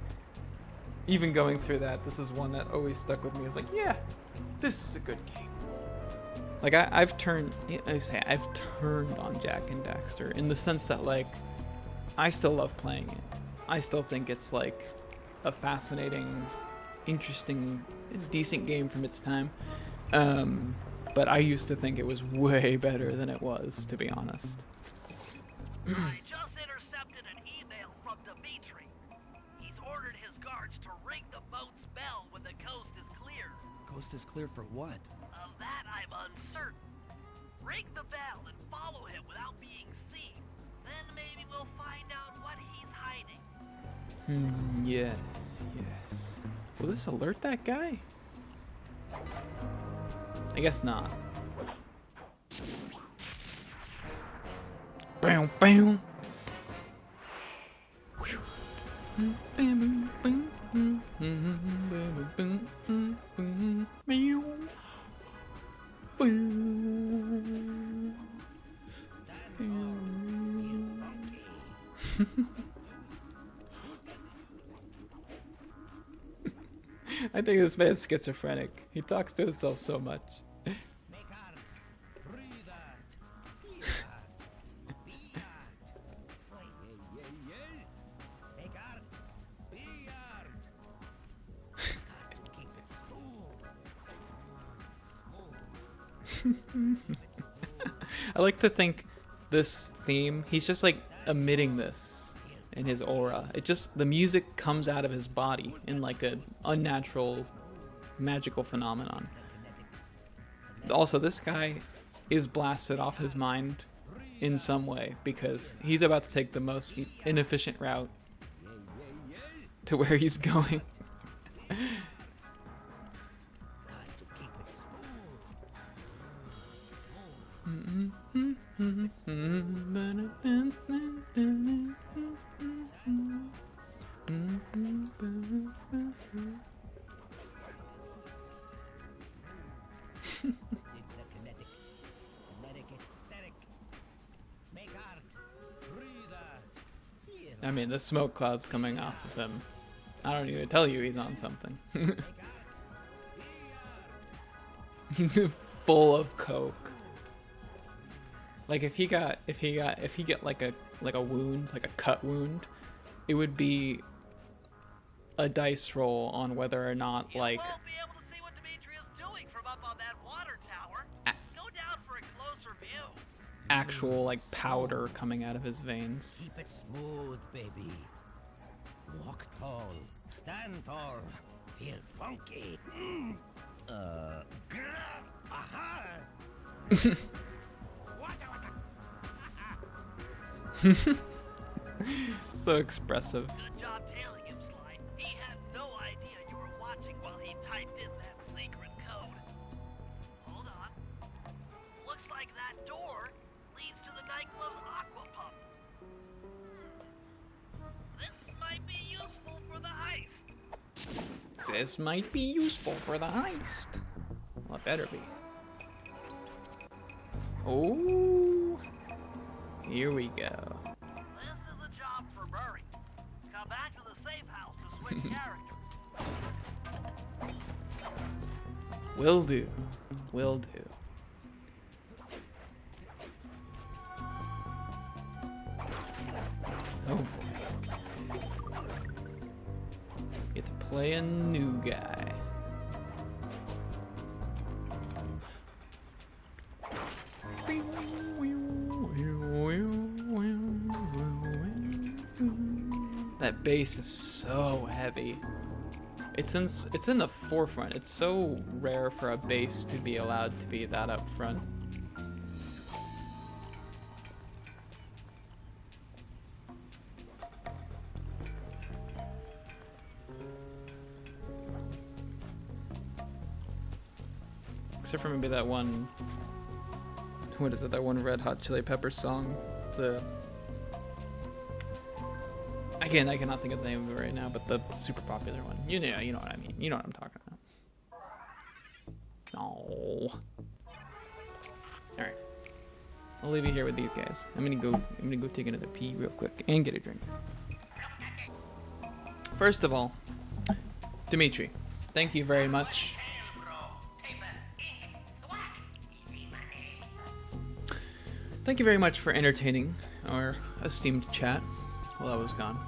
even going through that, this is one that always stuck with me. It's like, yeah, this is a good game. Like I've turned on Jak and Daxter in the sense that, like, I still love playing it. I still think it's like a fascinating, interesting, decent game from its time. But I used to think it was way better than it was, to be honest. I just intercepted an email from Dimitri. He's ordered his guards to ring the boat's bell when the coast is clear. Coast is clear for what? Of that I'm uncertain. Ring the bell and follow him without being seen. Then maybe we'll find out what he's hiding. Yes, yes. Will this alert that guy? I guess not. Bam, bam. I think this man's schizophrenic. He talks to himself so much. I like to think this theme, he's just like emitting this in his aura. It just, the music comes out of his body in like an unnatural, magical phenomenon. Also, this guy is blasted off his mind in some way because he's about to take the most inefficient route to where he's going. I mean, the smoke cloud's coming off of him. I don't need to tell you he's on something. Full of coke. Like if he get like a wound, like a cut wound, it would be a dice roll on whether or not like You won't be able to see what Dimitri is doing from up on that water tower. Go down for a closer view. actual like powder coming out of his veins. Keep it smooth, baby. Walk tall, stand tall, feel funky. Aha! So expressive. Good job tailing him, Sly. He had no idea you were watching while he typed in that secret code. Hold on. Looks like that door leads to the nightclub's aqua pump. This might be useful for the heist. This might be useful for the heist. Well, it better be. Oh, here we go. This is a job for Murray. Come back to the safe house to switch characters. Will do. Will do. Oh boy. Get to play a new guy. That bass is so heavy. It's in the forefront. It's so rare for a bass to be allowed to be that up front. Except for maybe that one, what is it, that one Red Hot Chili Peppers song? Again, I cannot think of the name of it right now, but the super popular one. You know what I mean. You know what I'm talking about. No. Alright. I'll leave you here with these guys. I'm gonna go take another pee real quick and get a drink. First of all, Dimitri, thank you very much. Thank you very much for entertaining our esteemed chat while I was gone.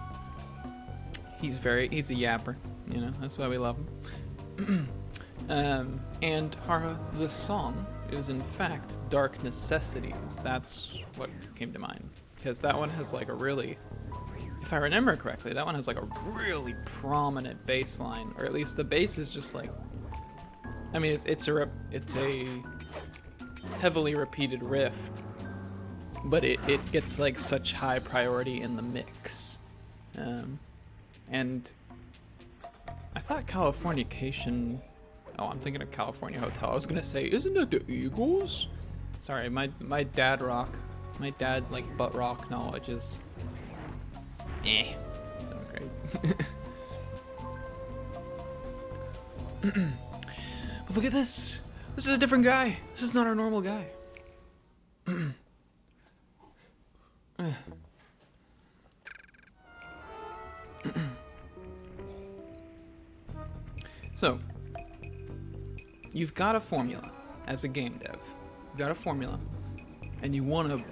He's a yapper, you know, that's why we love him. And Hara, the song is in fact Dark Necessities. That's what came to mind. Because that one has like a really, it if I remember correctly, that one has like a really prominent bass line, or at least the bass is just like, I mean, it's a heavily repeated riff, but it gets like such high priority in the mix. And I thought Californication, oh, I'm thinking of California Hotel. I was gonna say, isn't it the Eagles? Sorry, my dad like butt rock knowledge is so great. But look at this. This is a different guy. This is not our normal guy. So, you've got a formula as a game dev. You've got a formula, and you want to.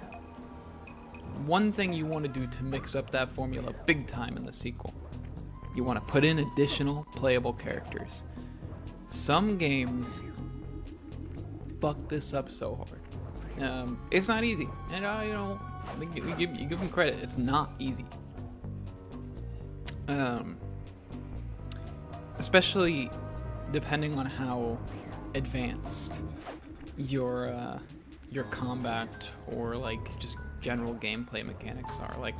One thing you want to do to mix up that formula big time in the sequel. You want to put in additional playable characters. Some games fuck this up so hard. It's not easy, and you know, you give them credit. It's not easy. Especially depending on how advanced your combat or like just general gameplay mechanics are. Like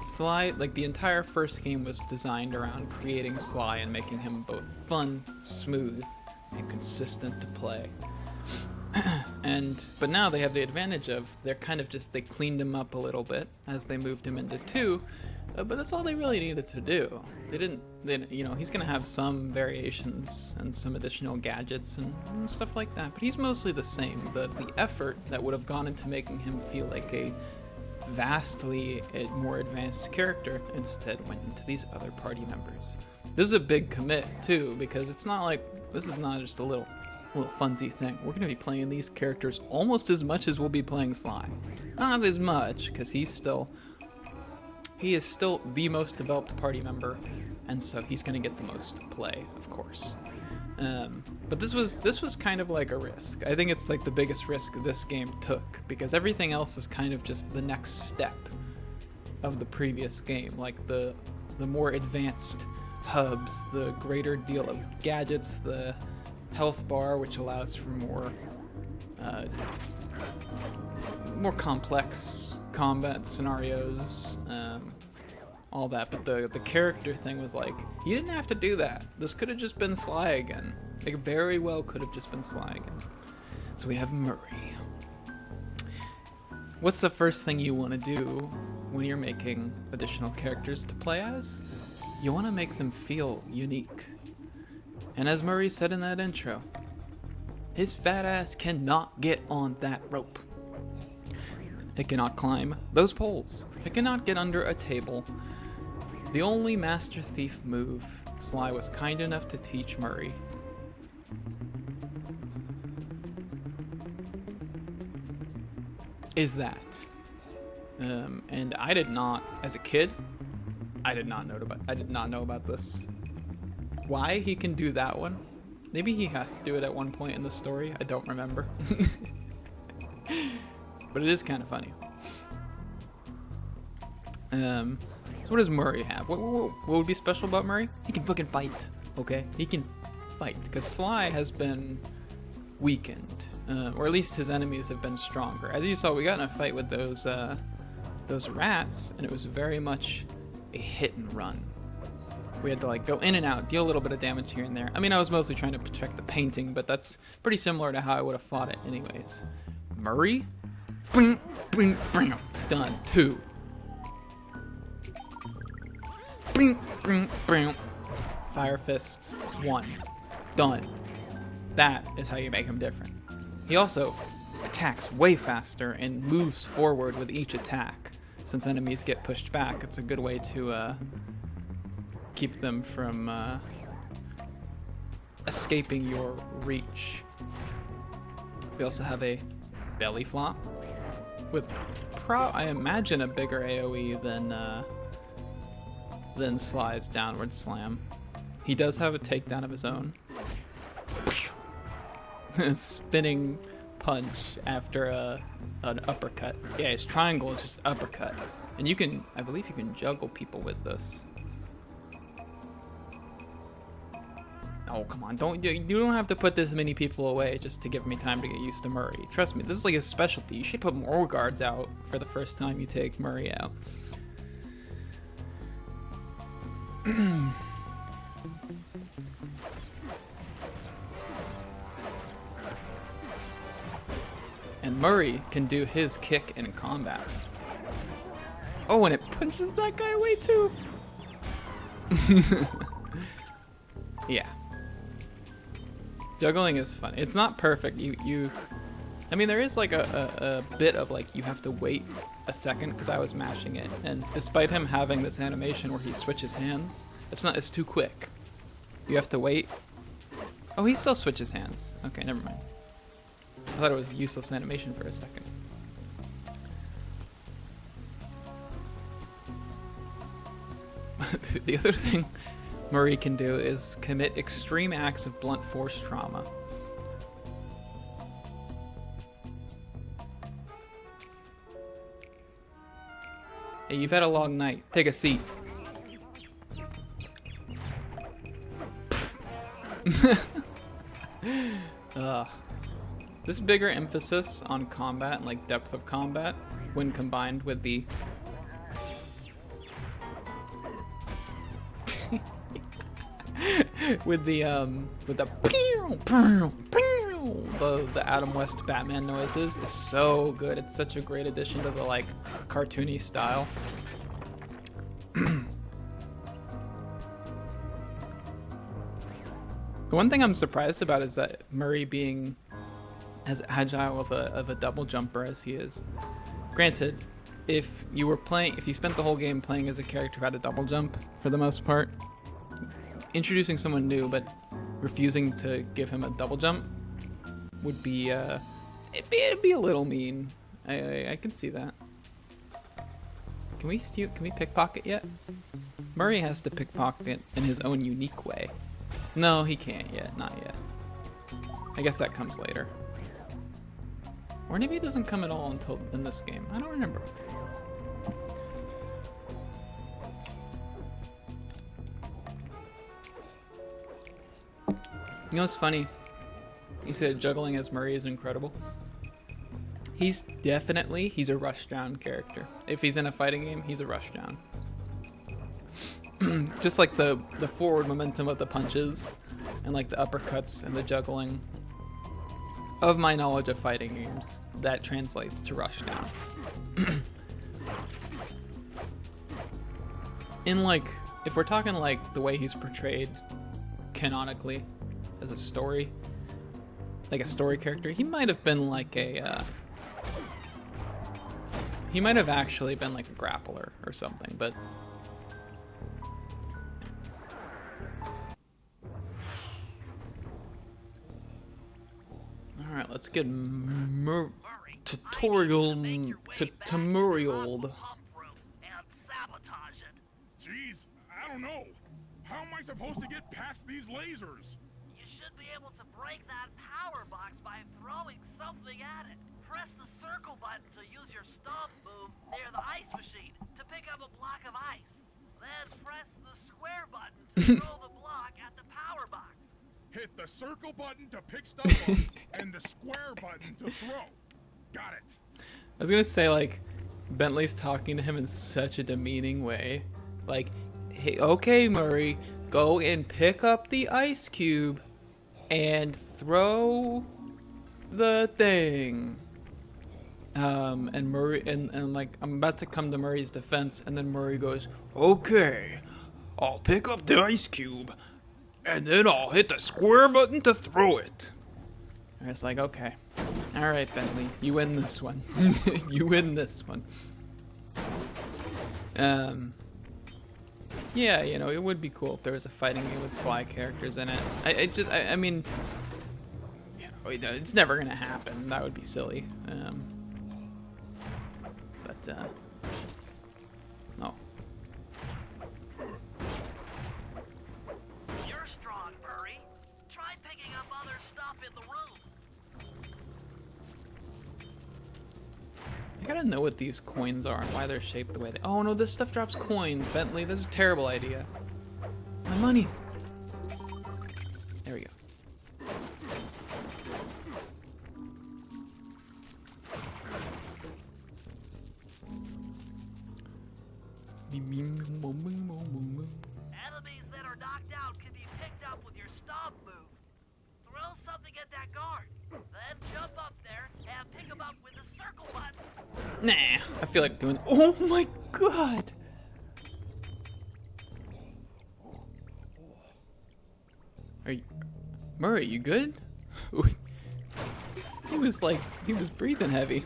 Sly, like the entire first game was designed around creating Sly and making him both fun, smooth, and consistent to play. But now they have the advantage of they cleaned him up a little bit as they moved him into 2, but that's all they really needed to do. You know, he's gonna have some variations and some additional gadgets and stuff like that, but he's mostly the same. The effort that would have gone into making him feel like a vastly more advanced character instead went into these other party members. This is a big commit too, because it's not like this is not just a little funsy thing. We're gonna be playing these characters almost as much as we'll be playing Sly. Not as much, because he is still the most developed party member, and so he's gonna get the most play, of course. But this was kind of like a risk. I think it's like the biggest risk this game took, because everything else is kind of just the next step of the previous game. Like the more advanced hubs, the greater deal of gadgets, the health bar, which allows for more complex combat scenarios, all that. But the character thing was like, you didn't have to do that. This could have just been Sly again. It very well could have just been Sly again. So we have Murray. What's the first thing you want to do when you're making additional characters to play as? You want to make them feel unique. And as Murray said in that intro, his fat ass cannot get on that rope. It cannot climb those poles. It cannot get under a table. The only Master Thief move Sly was kind enough to teach Murray is that. And I did not, as a kid, I did not know about this. Why he can do that one? Maybe he has to do it at one point in the story. I don't remember. But it is kind of funny. So what does Murray have? What would be special about Murray? He can fucking fight. Okay, he can fight, because Sly has been weakened, or at least his enemies have been stronger. As you saw, we got in a fight with those rats, and it was very much a hit and run. We had to like go in and out, deal a little bit of damage here and there. I mean, I was mostly trying to protect the painting, but that's pretty similar to how I would have fought it anyways. Murray? Bing, bing, bing. Done. 2. Bing, bing, bing. Fire Fist. 1. Done. That is how you make him different. He also attacks way faster and moves forward with each attack. Since enemies get pushed back, it's a good way to keep them from escaping your reach. We also have a belly flop with I imagine a bigger AoE than Sly's downward slam. He does have a takedown of his own. Spinning punch after an uppercut. Yeah, his triangle is just uppercut. And you can, I believe you can juggle people with this. Oh, come on, you don't have to put this many people away just to give me time to get used to Murray. Trust me, this is like his specialty. You should put more guards out for the first time you take Murray out. And Murray can do his kick in combat. Oh, and it punches that guy away too. Yeah. Juggling is fun. It's not perfect. I mean, there is like a bit of like you have to wait a second because I was mashing it, and despite him having this animation where he switches hands, it's too quick. You have to wait. Oh, he still switches hands. Okay, never mind. I thought it was a useless animation for a second. The other thing Murray can do is commit extreme acts of blunt force trauma. Hey, you've had a long night. Take a seat. This bigger emphasis on combat and like depth of combat when combined with the with the Adam West Batman noises is so good. It's such a great addition to the like cartoony style. The one thing I'm surprised about is that Murray being as agile of a double jumper as he is. Granted, if you spent the whole game playing as a character who had a double jump for the most part, introducing someone new but refusing to give him a double jump would be it'd be a little mean. I can see that. Can we pickpocket yet? Murray has to pickpocket in his own unique way. No, he can't yet. Not yet. I guess that comes later. Or maybe it doesn't come at all until in this game. I don't remember. You know what's funny? You said juggling as Murray is incredible. He's a rushdown character. If he's in a fighting game, he's a rushdown. Just like the forward momentum of the punches and like the uppercuts and the juggling. Of my knowledge of fighting games, that translates to rushdown. In like, if we're talking like the way he's portrayed canonically as a story, like a story character, he might have been like he might have actually been like a grappler or something, but alright, let's get tutorialed. Jeez, I don't know. How am I supposed to get past these lasers? You should be able to break that power box by throwing something at it. Press the circle button to use your stomp move near the ice machine to pick up a block of ice. Then press the square button to throw the block at the power box. Hit the circle button to pick stuff up and the square button to throw. Got it. I was gonna say, like, Bentley's talking to him in such a demeaning way. Like, hey, okay, Murray, go and pick up the ice cube and throw the thing. And Murray, and like, I'm about to come to Murray's defense, and then Murray goes, okay, I'll pick up the ice cube, and then I'll hit the square button to throw it. And it's like, okay. Alright, Bentley, you win this one. You win this one. Yeah, you know, it would be cool if there was a fighting game with Sly characters in it. I mean, you know, it's never gonna happen. That would be silly. No. You're strong, Murray. Try picking up other stuff in the room. gotta know what these coins are and why they're shaped the way they. Oh no, this stuff drops coins, Bentley. This is a terrible idea. My money. There we go. Enemies that are knocked out can be picked up with your stomp move. Throw something at that guard, then jump up there and pick him up with the circle button. Nah, I feel like doing. Oh my god! Are you, Murray? You good? He was like, he was breathing heavy.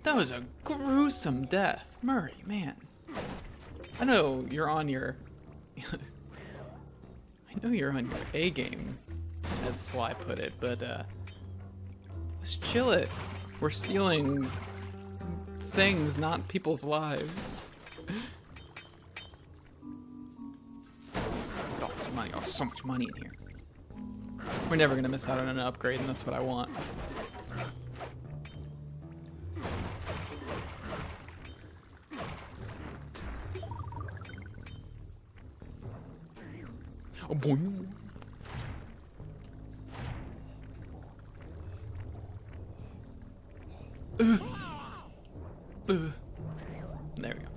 That was a gruesome death, Murray. Man, I know you're on your. I know you're on your A game, as Sly put it, but let's chill it. We're stealing things, not people's lives. Oh, some money! Oh, so much money in here. We're never gonna miss out on an upgrade, and that's what I want. Oh boy. There we go.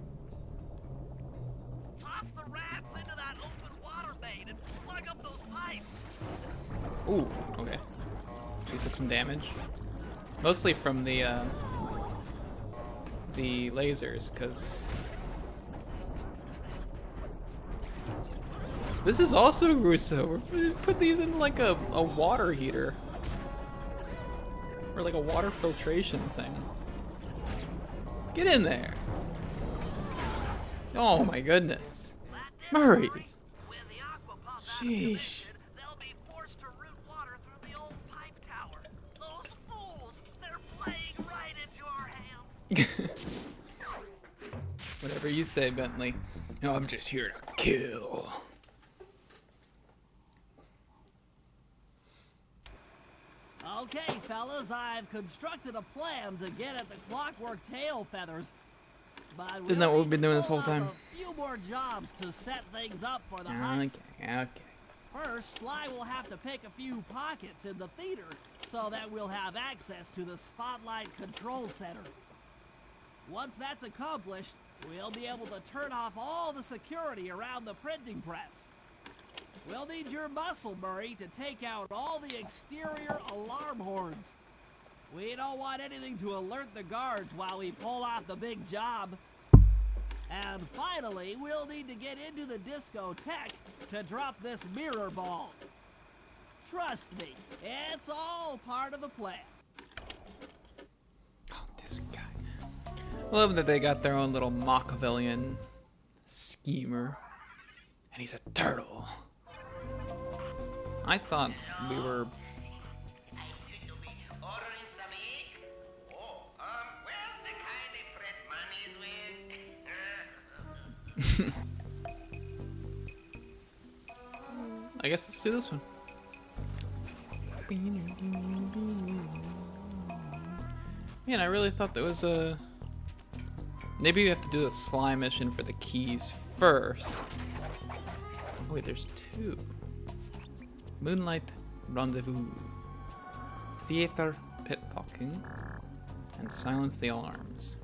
Toss the rats into that open water main and plug up those pipes. Ooh, okay. She took some damage. Mostly from the lasers, because this is also Russo. We put these in like a water heater. Or like a water filtration thing. Get in there. Oh my goodness. Murray. When the aqua pump Sheesh. they'll be forced to route water through the old pipe tower. Those fools, they're playing right into our hands. Whatever you say, Bentley. No, I'm just here to kill. Okay, fellas, I've constructed a plan to get at the clockwork tail feathers. But Isn't that what we've been doing this whole time? A few more jobs to set things up for the Okay, heist. okay. First, Sly will have to pick a few pockets in the theater so that we'll have access to the Spotlight Control Center. Once that's accomplished, we'll be able to turn off all the security around the printing press. We'll need your muscle, Murray, to take out all the exterior alarm horns. We don't want anything to alert the guards while we pull off the big job. And finally, we'll need to get into the discotheque to drop this mirror ball. Trust me, it's all part of the plan. Oh, this guy. I love that they got their own little Machiavellian schemer. And he's a turtle. I thought we were... I think you'll be ordering some egg. Oh, well, the kind they print money's with. I guess let's do this one. Man, I really thought there was a... Maybe we have to do the slime mission for the keys first. Oh, wait, there's two. Moonlight Rendezvous. Theater Pickpocketing. And Silence the Alarms.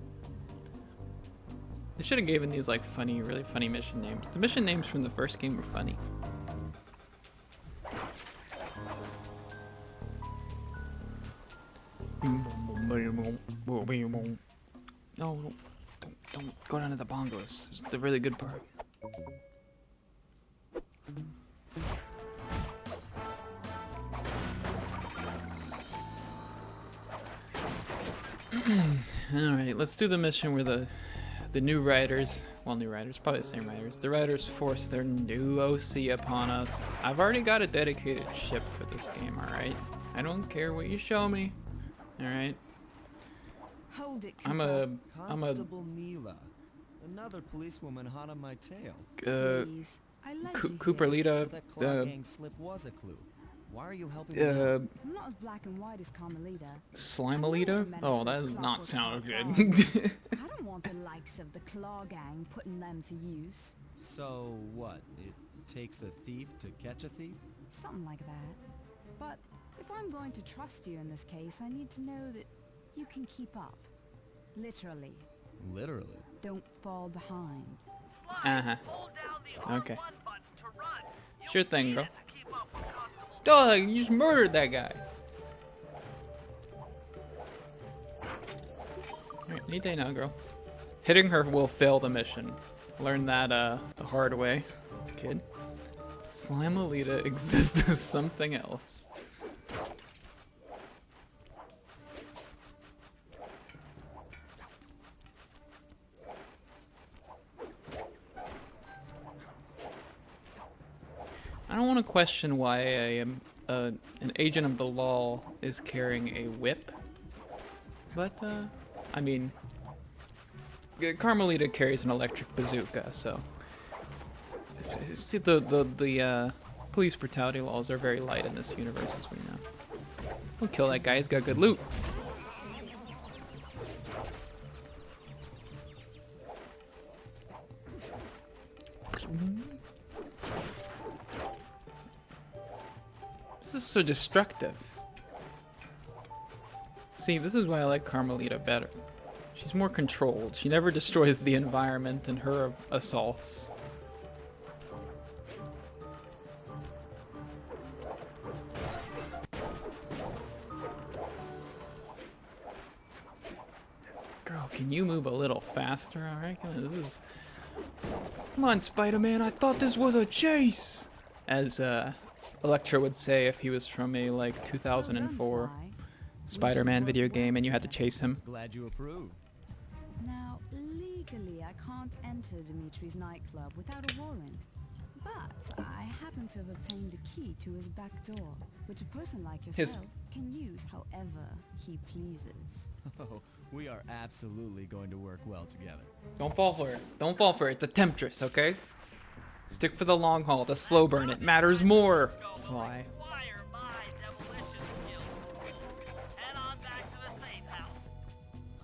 They should have given these like funny, really funny mission names. The mission names from the first game were funny. No, don't go down to the bongos. It's the really good part. Alright, let's do the mission where the new riders, well, new riders, probably the same riders, the riders force their new OC upon us. I've already got a dedicated ship for this game, alright? I don't care what you show me, alright? Hold it, I'm Cooper. Constable Neela. Another policewoman hot on my tail. Please. I led you here. Cooperlita, So that claw gang slip was a clue. Why are you helping me out? I'm not as black and white as Carmelita. Slimelita? Oh, that does not sound good. I don't want the likes of the Claw Gang putting them to use. So what? It takes a thief to catch a thief? Something like that. But if I'm going to trust you in this case, I need to know that you can keep up. Literally. Literally. Don't fall behind. Uh-huh. Hold down the Okay. R1 button to run. You'll Sure thing, need bro. it to keep up with Constable Dog, you just murdered that guy. Alright, any day now, girl. Hitting her will fail the mission. Learned that the hard way as a kid. Slimelita exists as something else. I don't want to question why an agent of the law is carrying a whip, but I mean, Carmelita carries an electric bazooka, so see the police brutality laws are very light in this universe, as we know. Don't kill that guy; he's got good loot. This is so destructive. See, this is why I like Carmelita better. She's more controlled. She never destroys the environment in her assaults. Girl, can you move a little faster? Alright, this is... Come on, Spider-Man, I thought this was a chase! As, Electro would say if he was from a, like, 2004 Well done, Sly. Spider-Man video game and you had to chase him. Glad you approve. Now, legally, I can't enter Dimitri's nightclub without a warrant. But I happen to have obtained a key to his back door, which a person like yourself can use however he pleases. Oh, we are absolutely going to work well together. Don't fall for it. Don't fall for it. The temptress, okay? Stick for the long haul. The slow burn. It matters more. Sly. Acquire my demolition skills. Head on back to the safe house.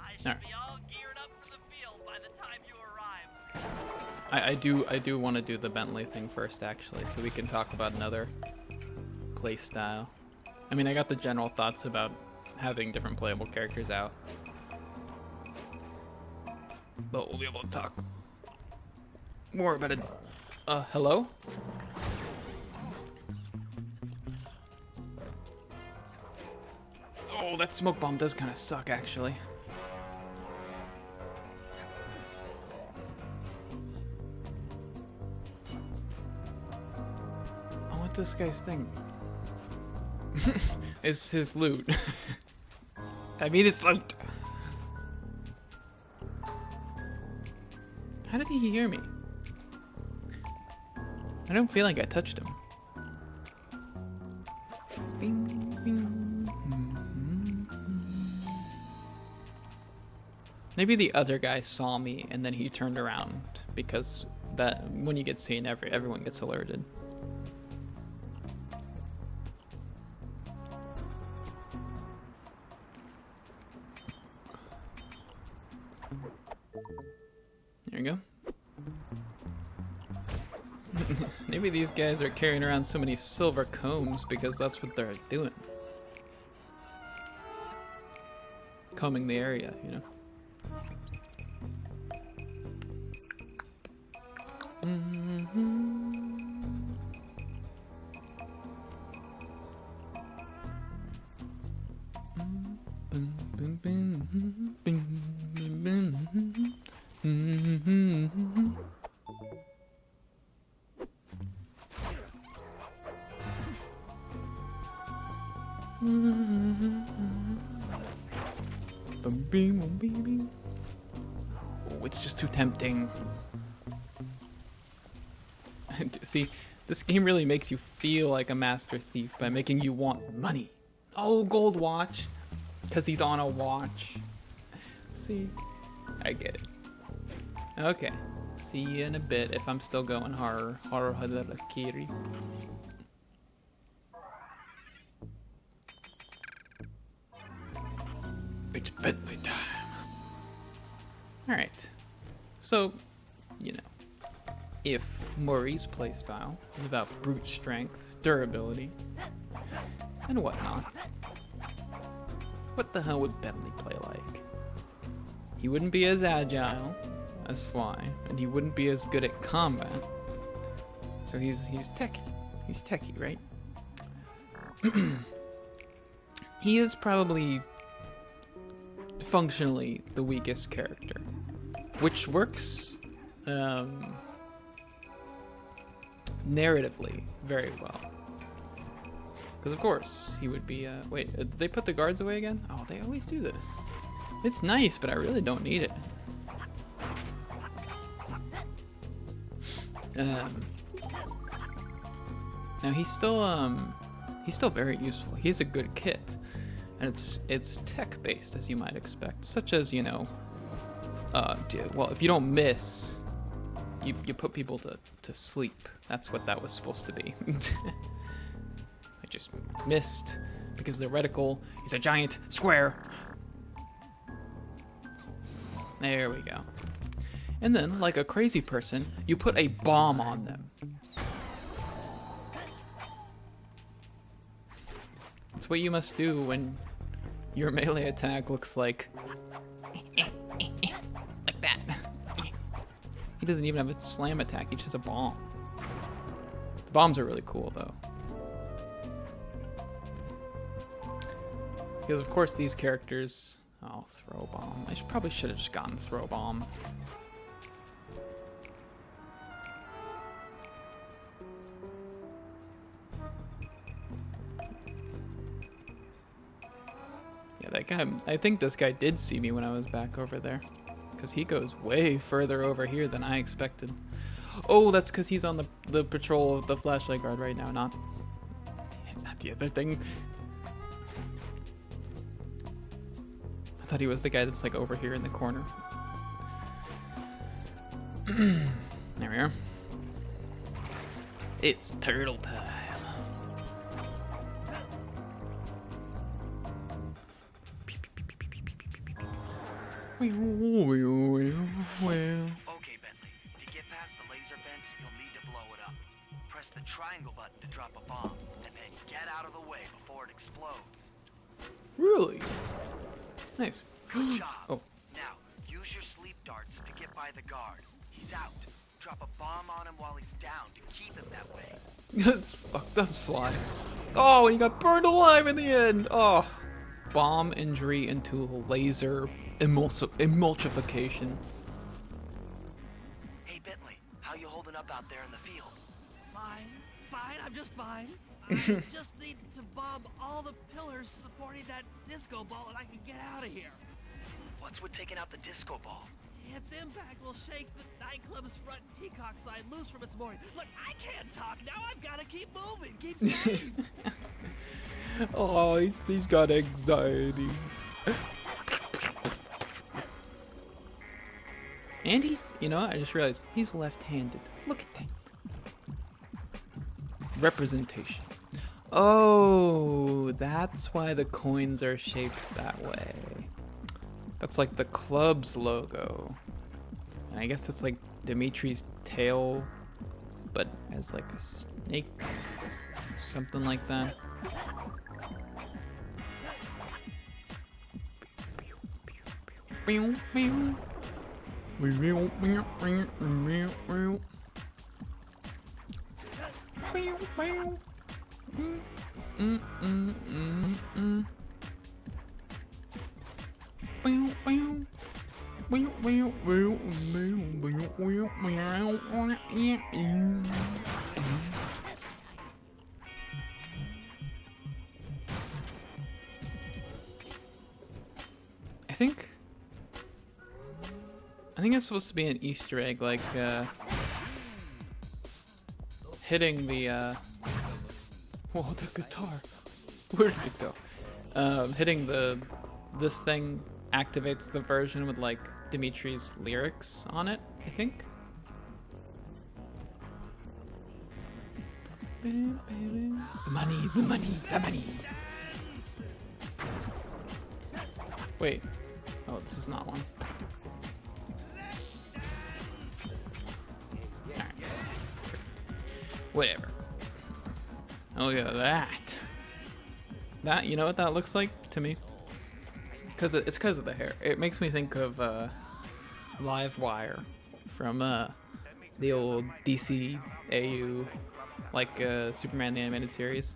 I should Alright. be all geared up for the field by the time you arrive. I do want to do the Bentley thing first, actually, so we can talk about another play style. I mean, I got the general thoughts about having different playable characters out, but we'll be able to talk more about it. Hello? Oh, that smoke bomb does kind of suck, actually. I want this guy's thing. It's his loot. I mean, it's loot. How did he hear me? I don't feel like I touched him. Bing, bing. Maybe the other guy saw me and then he turned around, because that when you get seen, everyone gets alerted. There you go. Maybe these guys are carrying around so many silver combs because that's what they're doing. Combing the area, you know. Oh, it's just too tempting. See, this game really makes you feel like a master thief by making you want money. Oh, gold watch. Because he's on a watch. See, I get it. Okay. See you in a bit if I'm still going horror Harakiri. It's Bentley time. Alright. So, you know, if Maury's playstyle is about brute strength, durability, and whatnot, what the hell would Bentley play like? He wouldn't be as agile as Sly, and he wouldn't be as good at combat. So he's techie. He's techie, right? He is probably functionally the weakest character, which works narratively very well. Because of course he would be. Wait, did they put the guards away again? Oh, they always do this. It's nice, but I really don't need it. Now he's still very useful. He's a good kit, and it's tech based, as you might expect, such as, you know, well, if you don't miss, you put people to sleep. That's what that was supposed to be. I just missed because the reticle is a giant square. There we go. And then, like a crazy person, you put a bomb on them. That's what you must do when your melee attack looks like that. He doesn't even have a slam attack, he just has a bomb. The bombs are really cool, though. Because, of course, these characters... Oh, throw bomb. I probably should have just gotten throw bomb. Yeah, that guy... I think this guy did see me when I was back over there. Because he goes way further over here than I expected. Oh, that's because he's on the patrol of the flashlight guard right now, not the other thing. I thought he was the guy that's like over here in the corner. There we are. It's turtle time. Okay, Bentley. To get past the laser vents, you'll need to blow it up. Press the triangle button to drop a bomb, and then get out of the way before it explodes. Really? Nice. Good job. Oh. Now, use your sleep darts to get by the guard. He's out. Drop a bomb on him while he's down to keep him that way. That's fucked up, Sly. Oh, and he got burned alive in the end. Oh. Bomb injury into laser emulsification. Hey, Bentley, how you holding up out there in the field? Fine, I'm just fine. I just need to bomb all the pillars supporting that disco ball and I can get out of here. What's with taking out the disco ball? Its impact will shake the nightclub's front peacock sign loose from its mooring. Look, I can't talk now. I've got to keep moving. Keep saying. Oh, he's got anxiety. And he's, you know, I just realized he's left-handed. Look at that. Representation. Oh, that's why the coins are shaped that way. That's like the club's logo. And I guess it's like Dimitri's tail, but as like a snake. Something like that. I think it's supposed to be an Easter egg, like hitting the whoa, the guitar. Where did it go? Hitting this thing activates the version with like Dimitri's lyrics on it, I think. The money, the money, the money. Wait. Oh, this is not one. Alright. Whatever. Oh, look at that. That, you know what that looks like to me? It's because of the hair. It makes me think of Live Wire from the old DC AU, like Superman the Animated Series.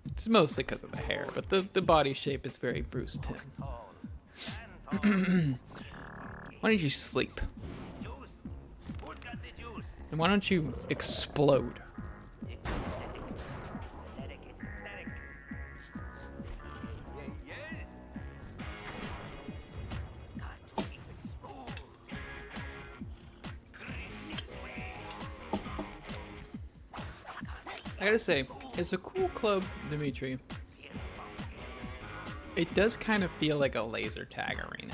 It's mostly because of the hair, but the body shape is very Bruce Timm. Why don't you sleep? And why don't you explode? I gotta say, it's a cool club, Dimitri. It does kind of feel like a laser tag arena.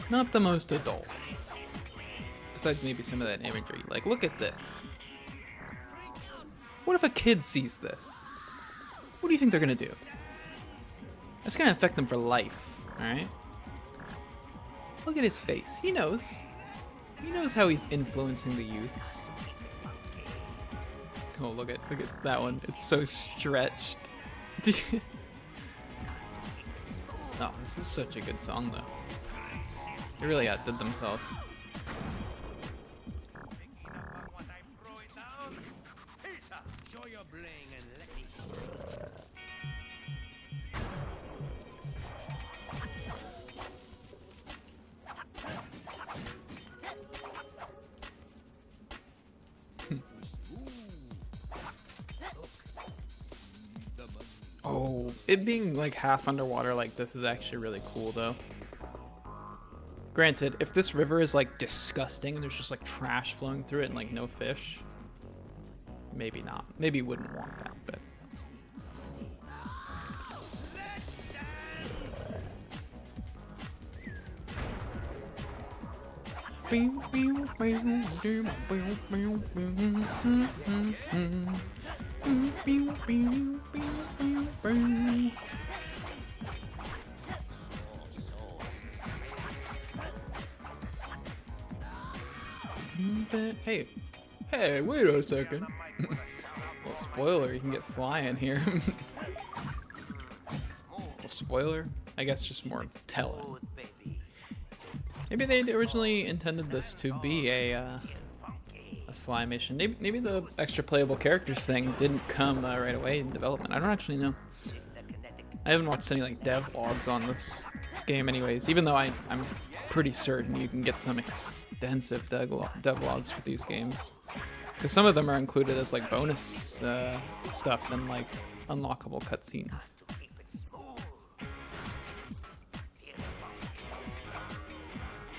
Not the most adult. Besides maybe some of that imagery. Like, look at this. What if a kid sees this? What do you think they're gonna do? That's gonna affect them for life, alright? Look at his face. He knows. He knows how he's influencing the youths. Oh, look at that one. It's so stretched. Oh, this is such a good song, though. They really outdid themselves. Oh, it being like half underwater like this is actually really cool though. Granted, if this river is like disgusting and there's just like trash flowing through it and like no fish, maybe not. Maybe you wouldn't want that, but. Hey, wait a second. Well, spoiler, you can get Sly in here. Well, spoiler, I guess just more telling. Maybe they originally intended this to be a Sly mission. Maybe the extra playable characters thing didn't come right away in development. I don't actually know. I haven't watched any like dev logs on this game anyways, even though I'm pretty certain you can get some extensive dev logs for these games. Because some of them are included as like bonus stuff and like unlockable cutscenes.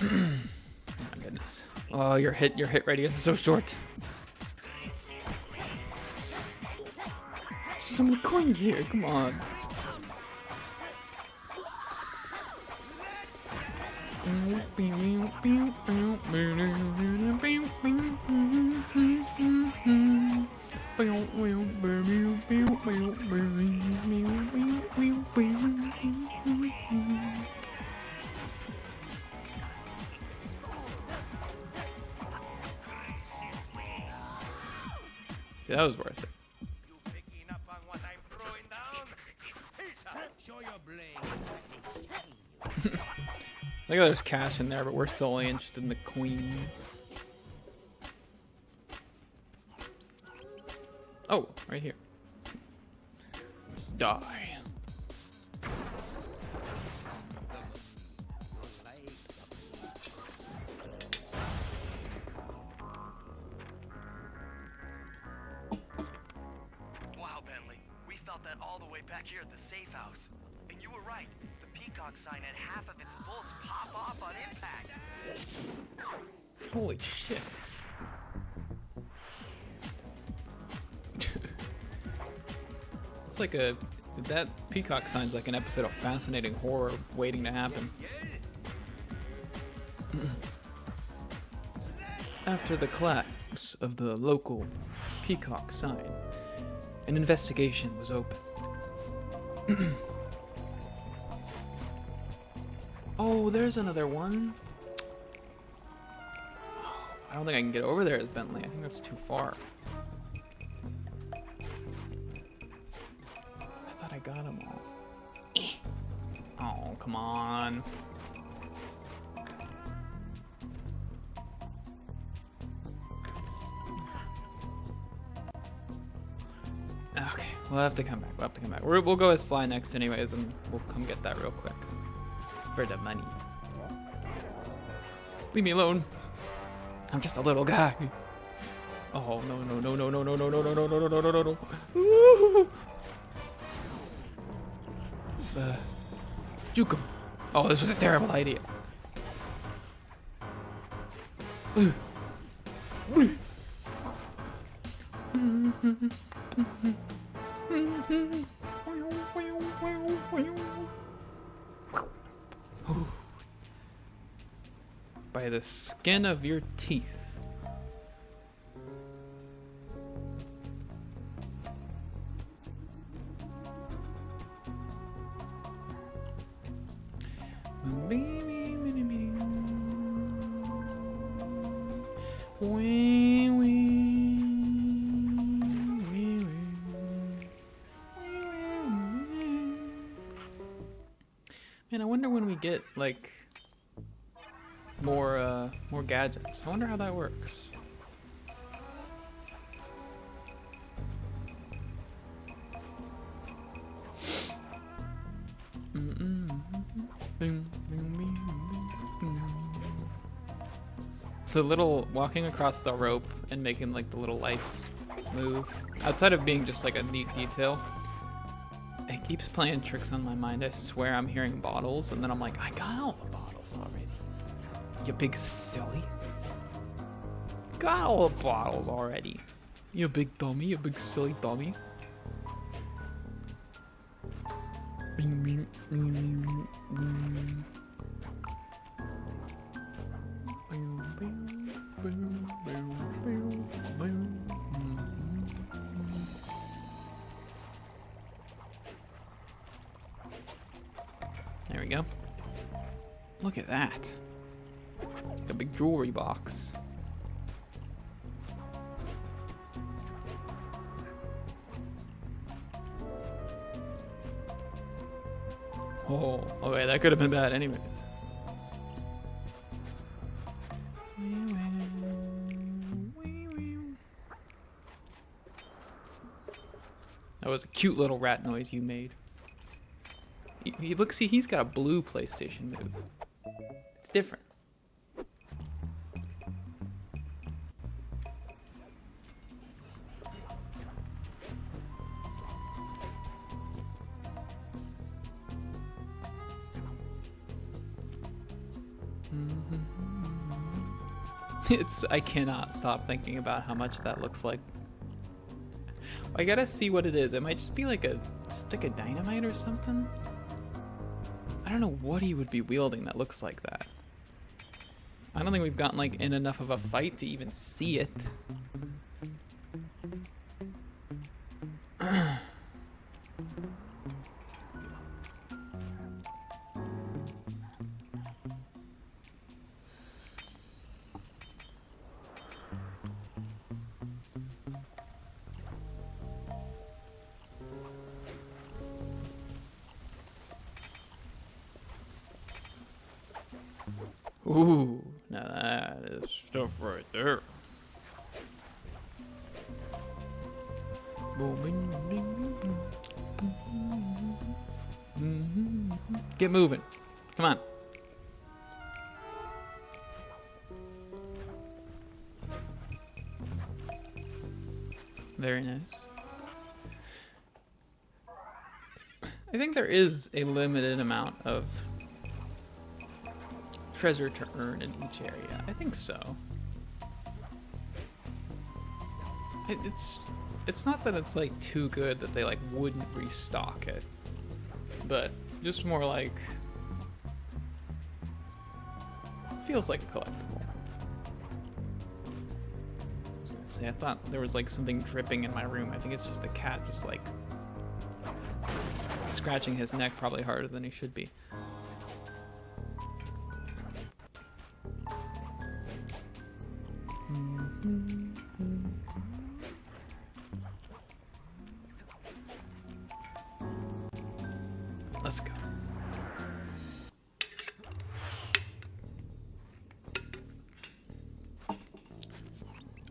Oh my goodness. Oh, your hit radius is so short. There's so many coins here, come on. Yeah, that was worth it. I think there's cash in there, but we're solely interested in the queens. Oh, right here. Die. Wow, Bentley. We felt that all the way back here at the safe house. And you were right. The peacock sign had half of its bolts pop off on impact. Holy shit. It's like that peacock sign's like an episode of fascinating horror waiting to happen. After the glimpse of the local peacock sign, an investigation was opened. Oh, there's another one. Oh, I don't think I can get over there as Bentley. I think that's too far. I thought I got them all. Oh, come on. Okay, we'll have to come back. We'll go with Sly next anyways, and we'll come get that real quick. For the money. Leave me alone. I'm just a little guy. Oh, no. Woo! Juke him. Oh, this was a terrible idea. By the skin of your teeth. Man, I wonder when we get like more gadgets. I wonder how that works. The little walking across the rope and making like the little lights move, outside of being just like a neat detail, it keeps playing tricks on my mind. I swear I'm hearing bottles, and then I'm like, I got all the bottles already. You big silly. Got all the bottles already. You big dummy, you big silly dummy. There we go. Look at that. Like a big jewelry box. Oh, okay, that could have been bad anyways. That was a cute little rat noise you made. Look, see, he's got a blue PlayStation move. It's different. I cannot stop thinking about how much that looks like. I gotta see what it is. It might just be like a stick of dynamite or something. I don't know what he would be wielding that looks like that. I don't think we've gotten like in enough of a fight to even see it. Ooh, now that is stuff right there. Get moving. Come on. Very nice. I think there is a limited amount of treasure to earn in each area. I think so. It's not that it's like too good that they like wouldn't restock it, but just more like feels like a collectible. So Honestly, I thought there was like something dripping in my room. I think it's just a cat just like scratching his neck probably harder than he should be. Let's go.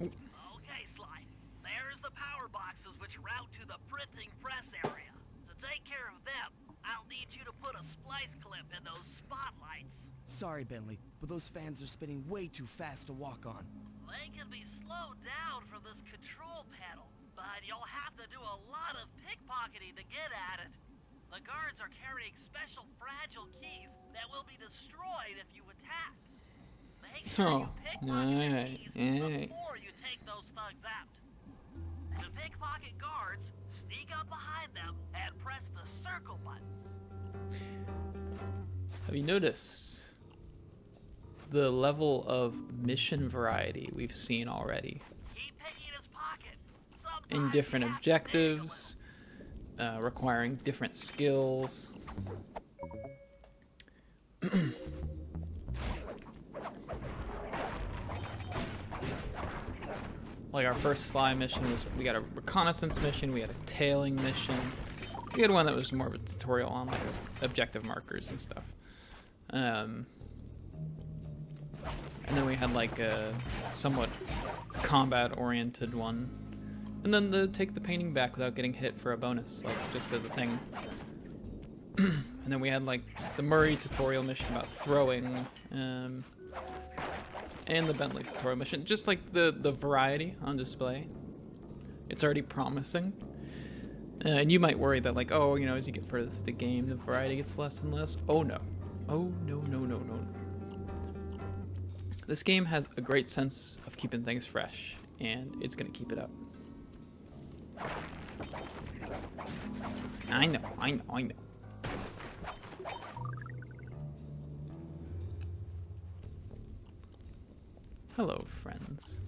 Okay, Sly. There's the power boxes which route to the printing press area. To take care of them, I'll need you to put a splice clip in those spotlights. Sorry, Bentley, but those fans are spinning way too fast to walk on. They can be slowed down from this control panel, but you'll have to do a lot of pickpocketing to get at it. The guards are carrying special fragile keys that will be destroyed if you attack. Make sure you pickpocket the keys before you take those thugs out. To pickpocket guards, sneak up behind them and press the circle button. Have you noticed the level of mission variety we've seen already? Keep picking his pocket. Sometimes In different you have to manually objectives, requiring different skills. Like our first Sly mission was, we got a reconnaissance mission, we had a tailing mission. We had one that was more of a tutorial on like objective markers and stuff. And then we had like a somewhat combat-oriented one. And then the take the painting back without getting hit for a bonus, like just as a thing. And then we had like the Murray tutorial mission about throwing, and the Bentley tutorial mission. Just like the variety on display. It's already promising. And you might worry that like, oh, you know, as you get further through the game, the variety gets less and less. Oh no. Oh no, no, no, no. This game has a great sense of keeping things fresh, and it's gonna keep it up. I know, I know, I know. Hello, friends.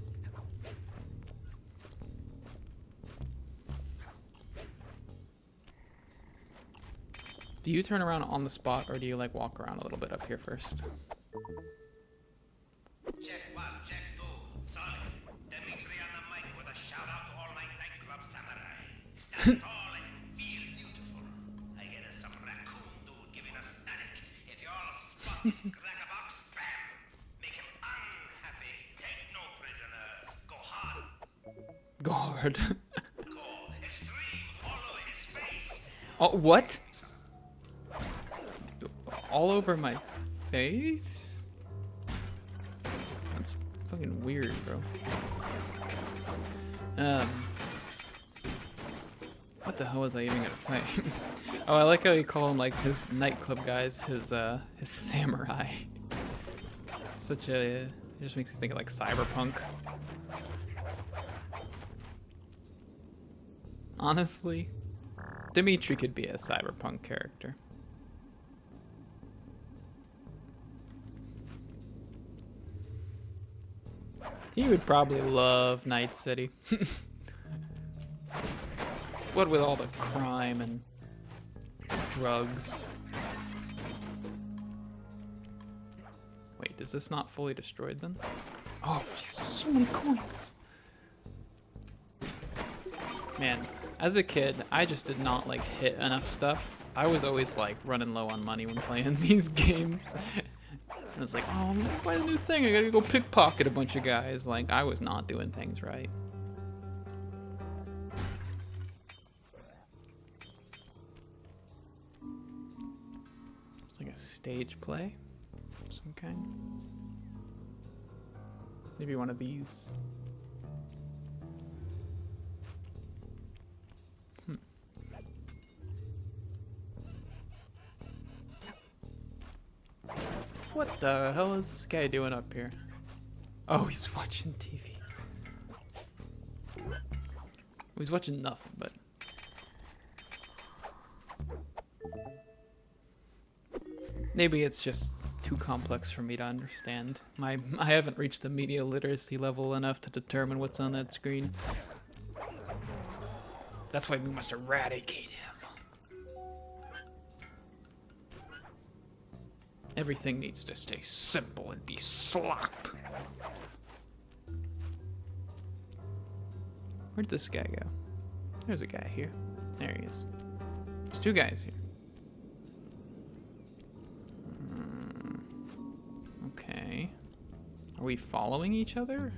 Do you turn around on the spot, or do you like walk around a little bit up here first? Check one, check two. Solid. Dimitri on the mic with a shout out to all my nightclub samurai. Stand tall and feel beautiful. I hear there's some raccoon dude giving us static. If you all spot this crack-a-box, bam! Make him unhappy. Take no prisoners. Go hard. Go hard. Go extreme all over his face. Oh, what? All over my face? That's fucking weird, bro. What the hell was I even gonna say? Oh, I like how you call him like his nightclub guys, his samurai. Such a, it just makes me think of like cyberpunk. Honestly, Dimitri could be a cyberpunk character. He would probably love Night City. What with all the crime and drugs. Wait, is this not fully destroyed then? Oh, yes, so many coins. Man, as a kid, I just did not like hit enough stuff. I was always like running low on money when playing these games. And it's like, oh, I'm gonna buy a new thing. I gotta go pickpocket a bunch of guys. Like, I was not doing things right. It's like a stage play of some kind. Maybe one of these. What the hell is this guy doing up here? Oh, he's watching TV. He's watching nothing, but... Maybe it's just too complex for me to understand. I haven't reached the media literacy level enough to determine what's on that screen. That's why we must eradicate him. Everything needs to stay simple and be slop. Where'd this guy go? There's a guy here. There he is. There's two guys here. Okay. Are we following each other?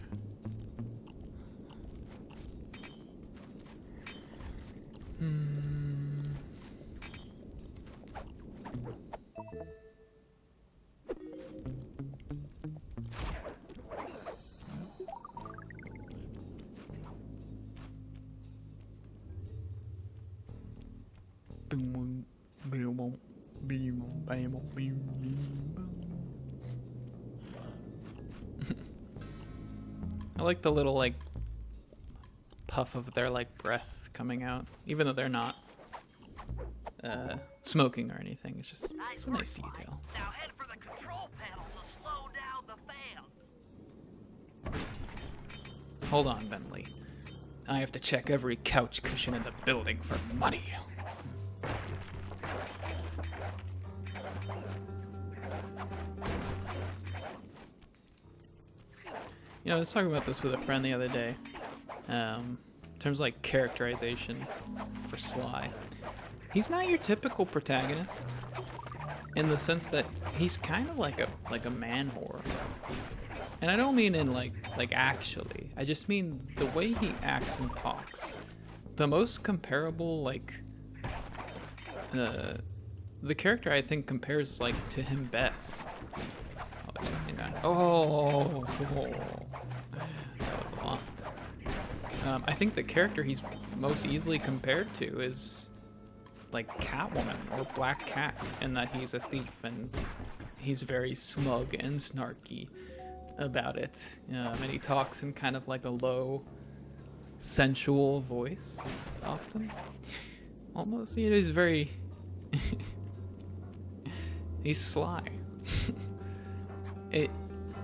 I like the little like puff of their like breath coming out, even though they're not smoking or anything. It's just it's a nice detail. Now head for the control panel to slow down the fans. Hold on, Bentley. I have to check every couch cushion in the building for money. You know, I was talking about this with a friend the other day. In terms of like characterization for Sly. He's not your typical protagonist in the sense that he's kind of like a man whore. And I don't mean in like actually. I just mean the way he acts and talks. The most comparable like the character I think compares like to him best. Oh, there's something down. Oh, that was a lot. I think the character he's most easily compared to is like Catwoman or Black Cat, in that he's a thief and he's very smug and snarky about it. And he talks in kind of like a low, sensual voice often. Almost, you know, he's very... he's sly.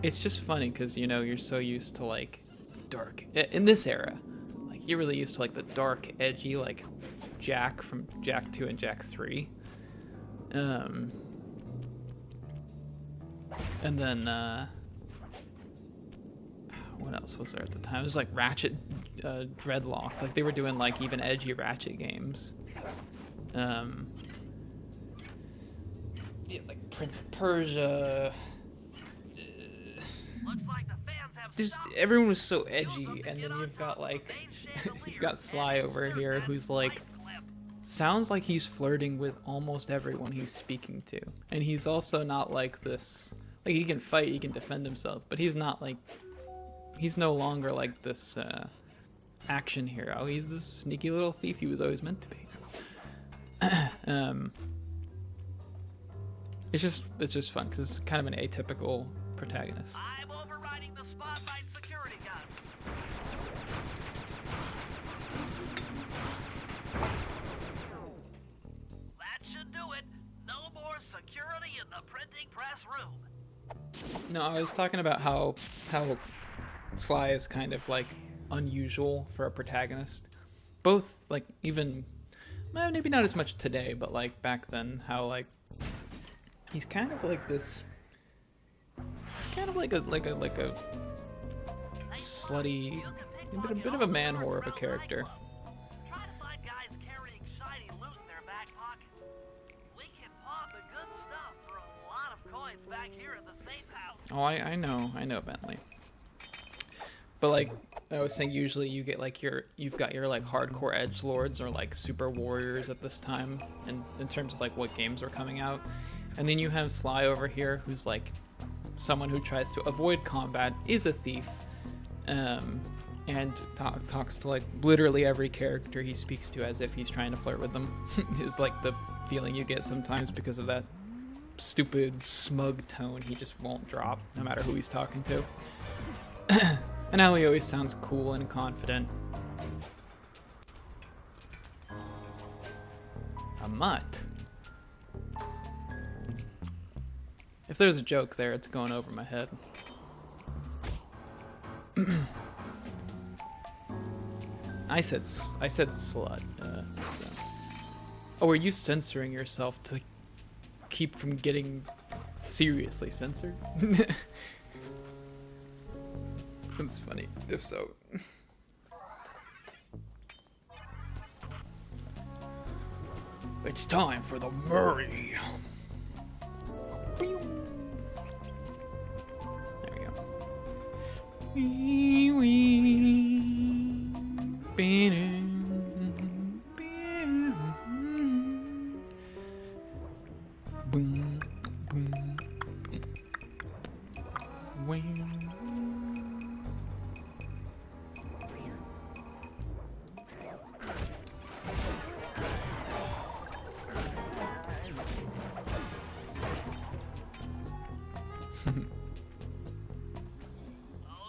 It's just funny because, you know, you're so used to like dark... In this era, like you're really used to like the dark, edgy, like Jack from Jack 2 and Jack 3. And then, what else was there at the time? It was like Ratchet, Dreadlock. Like they were doing like even edgy Ratchet games. Yeah, like Prince of Persia. Looks like the fans have Just stopped. everyone was so edgy, and then you've got like you've got Sly over here who's like sounds like he's flirting with almost everyone he's speaking to, and he's also not like this. Like he can fight, he can defend himself, but he's not like he's no longer like this action hero. He's this sneaky little thief he was always meant to be. It's just fun because it's kind of an atypical protagonist. I'm overriding the spotlight security guns. That should do it. No more security in the printing press room. No, I was talking about how Sly is kind of like unusual for a protagonist. Both like even maybe not as much today, but like back then, how like he's kind of like this. He's kind of like a slutty, a bit of a man whore of a character. Try to find guys carrying shiny loot in their back pocket. We can pawn the good stuff for a lot of coins back here at the safe house. Oh, I know, Bentley. But like I was saying, usually you get like you've got your like hardcore edgelords or like super warriors at this time, in terms of like what games are coming out, and then you have Sly over here, who's like someone who tries to avoid combat, is a thief, and talks to like literally every character he speaks to as if he's trying to flirt with them. Is like the feeling you get sometimes because of that stupid smug tone he just won't drop no matter who he's talking to. And how he always sounds cool and confident. A mutt. If there's a joke there, it's going over my head. I said slut. So. Oh, are you censoring yourself to keep from getting seriously censored? That's funny. If so. It's time for the Murray. There we go. Boom, boom.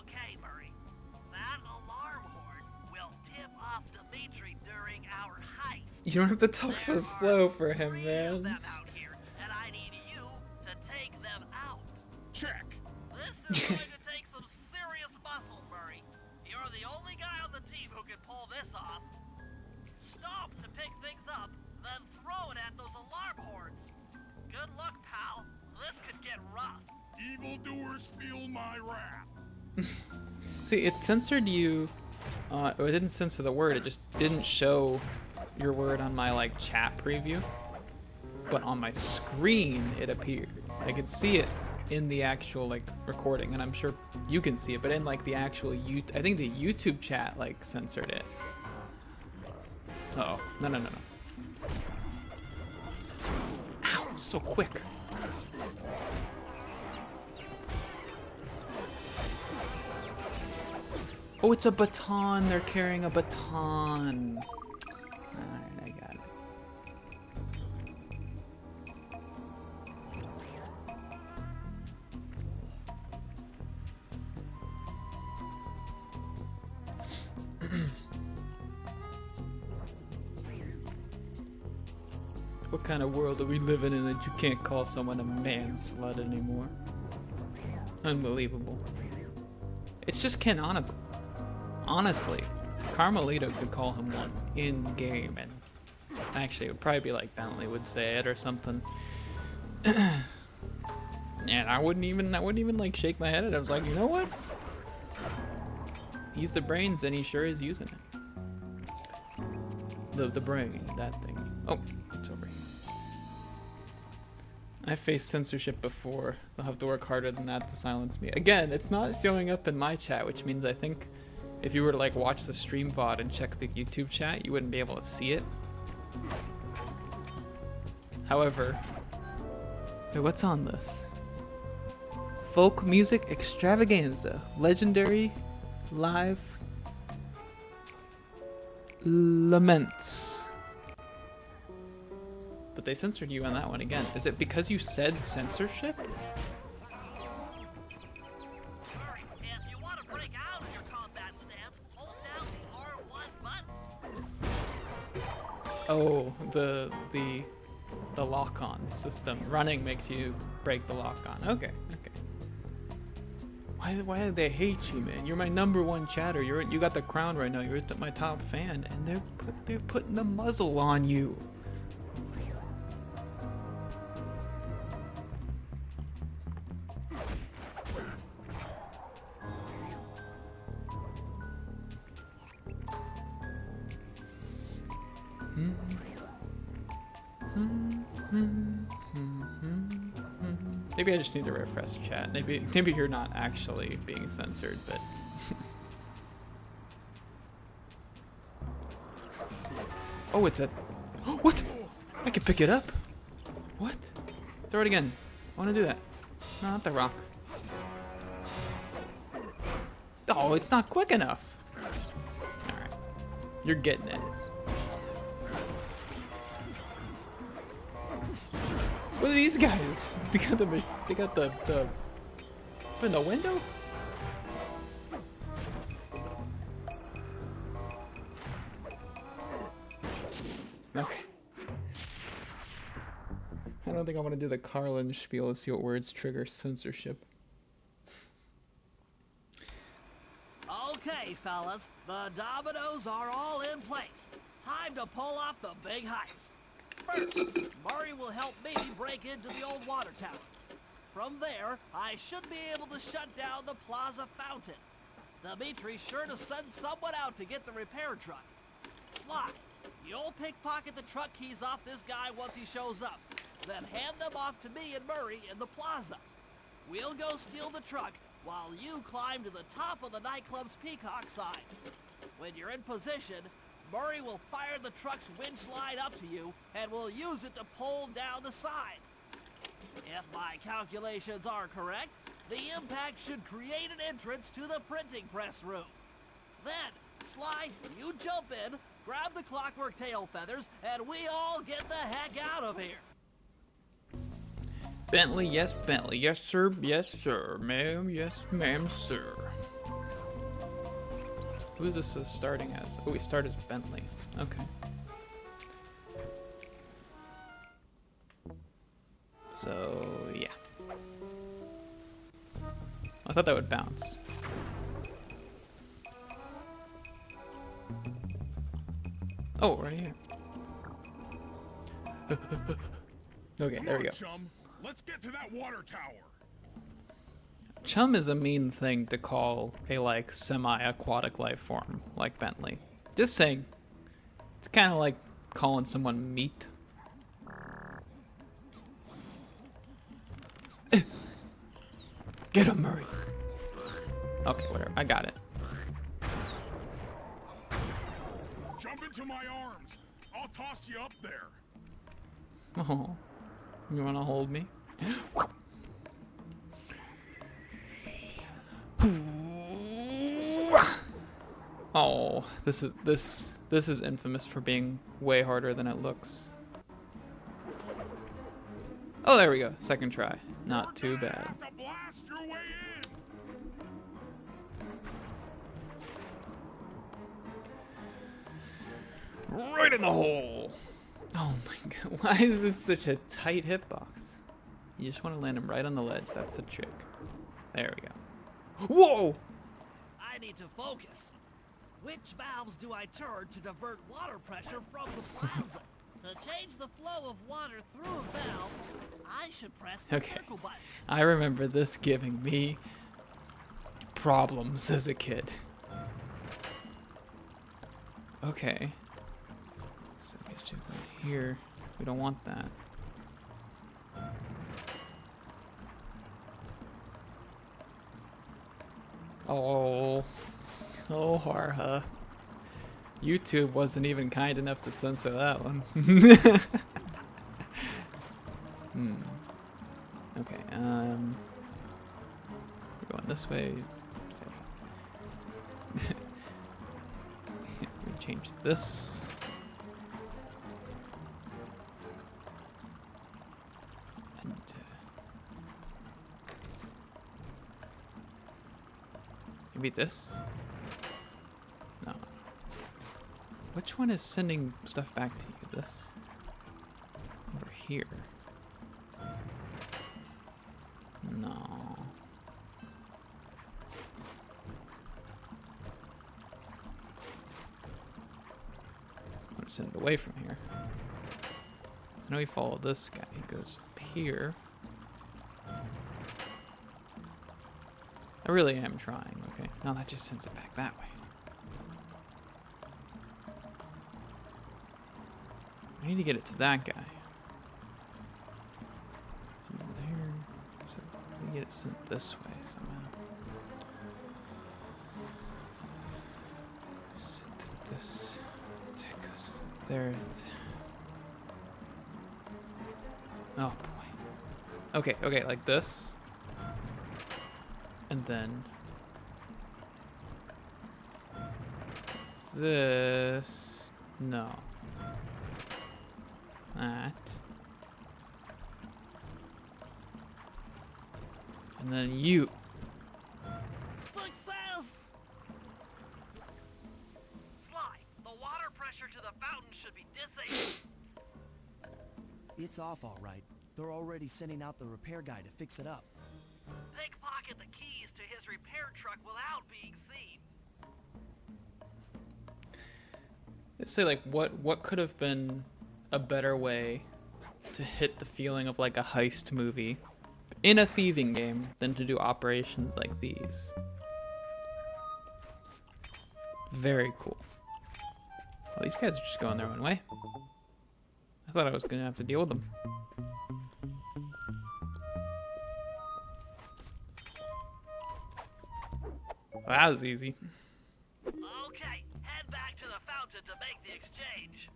Okay, Murray. That alarm horn will tip off Dimitri during our heist. You don't have to talk so There slow are for him, 3 of man. them out here, and I need you to take them out. Check. This is going to take some serious muscle, Murray. You're the only guy on the team who can pull this off. Stop to pick things up, then throw it at those alarm horns. Good luck, pal. This could get rough. Evildoers feel my wrath. See, it censored you, or it didn't censor the word, it just didn't show your word on my, like, chat preview. But on my screen, it appeared. I could see it in the actual, like, recording, and I'm sure you can see it, but in, like, the actual I think the YouTube chat, like, censored it. Uh-oh. No. Ow, so quick. Oh, it's a baton. They're carrying a baton. Alright, I got it. What kind of world are we living in that you can't call someone a man slut anymore? Unbelievable. It's just canonical. Honestly, Carmelita could call him one in game, and actually it would probably be like Bentley would say it or something. And I wouldn't even like shake my head at it. I was like, you know what? He's the brains, and he sure is using it. The brain, that thing. Oh, it's over here. I faced censorship before. They'll have to work harder than that to silence me. Again, it's not showing up in my chat, which means I think if you were to like watch the stream VOD and check the YouTube chat, you wouldn't be able to see it. However, wait, what's on this? Folk music extravaganza, legendary live laments. But they censored you on that one again. Is it because you said censorship? Murray, if you want to break out of your combat stance, hold down the R1 button. Oh, the lock-on system. Running makes you break the lock-on. Okay. Why do they hate you, man? You're my #1 chatter. You got the crown right now. You're my top fan, and they're putting the muzzle on you. Maybe I just need to refresh chat. Maybe you're not actually being censored, but oh, it's a what? I can pick it up. What? Throw it again. I want to do that. No, not the rock. Oh, it's not quick enough. All right, you're getting it. What are these guys? They got the in the window? Okay. I don't think I want to do the Carlin spiel to see what words trigger censorship. Okay, fellas, the dominoes are all in place. Time to pull off the big heist. First, Murray will help me break into the old water tower. From there, I should be able to shut down the plaza fountain. Dimitri's sure to send someone out to get the repair truck. Sly, you'll pickpocket the truck keys off this guy once he shows up, then hand them off to me and Murray in the plaza. We'll go steal the truck while you climb to the top of the nightclub's peacock sign. When you're in position, Murray will fire the truck's winch line up to you and will use it to pull down the sign. If my calculations are correct, the impact should create an entrance to the printing press room. Then, Sly, you jump in, grab the clockwork tail feathers, and we all get the heck out of here. Bentley, yes, sir, ma'am, yes, ma'am, sir. Who is this starting as? Oh, we start as Bentley. Okay. So, yeah. I thought that would bounce. Oh, right here. Okay, there we go. Chum, let's get to that water tower. Chum is a mean thing to call a, like, semi-aquatic life form, like Bentley. Just saying. It's kind of like calling someone meat. Get him, Murray. Okay, whatever. I got it. Jump into my arms. I'll toss you up there. Oh, you want to hold me? Oh, this is infamous for being way harder than it looks. Oh, there we go. Second try. Not too bad. Have to blast your way in. Right in the hole. Oh my god. Why is it such a tight hitbox? You just want to land him right on the ledge. That's the trick. There we go. Whoa! I need to focus. Which valves do I turn to divert water pressure from the plaza? To change the flow of water through a valve, I should press the circle button. I remember this giving me problems as a kid. Okay. So let's check right here. We don't want that. Oh. Oh, Harha. YouTube wasn't even kind enough to censor that one. Okay, we're going this way. Okay. We change this. And maybe this? No. Which one is sending stuff back to you? This? Over here. No. I'm gonna send it away from here. So now we follow this guy. He goes up here. I really am trying, okay? No, that just sends it back that way. I need to get it to that guy. There. So we get it sent this way somehow. Send it this. It goes there. Oh boy. Okay, okay, like this. And then this. No. That. And then you. Success! Sly, the water pressure to the fountain should be disabled. It's off all right. They're already sending out the repair guy to fix it up. Pickpocket the keys to his repair truck without being seen. Let's say, like, what could have been a better way to hit the feeling of like a heist movie in a thieving game than to do operations like these. Very cool. Well, these guys are just going their own way. I thought I was gonna have to deal with them. Well, that was easy. Okay, head back to the fountain to make the exchange.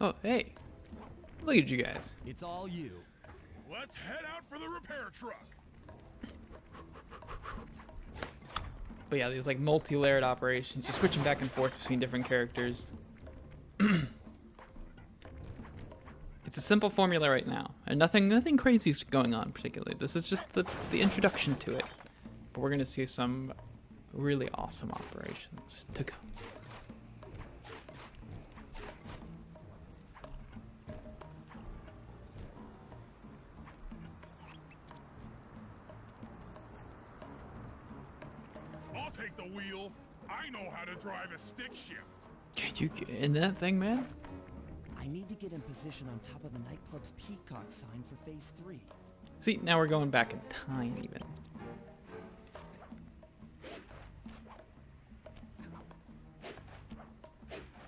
Oh, hey. Look at you guys. It's all you. Let's head out for the repair truck. But yeah, these like multi-layered operations, you're switching back and forth between different characters. It's a simple formula right now, and nothing crazy is going on particularly. This is just the introduction to it. But we're gonna see some really awesome operations to come. I'll take the wheel. I know how to drive a stick shift. Can you get in that thing, man? I need to get in position on top of the nightclub's peacock sign for phase 3. See, now we're going back in time even.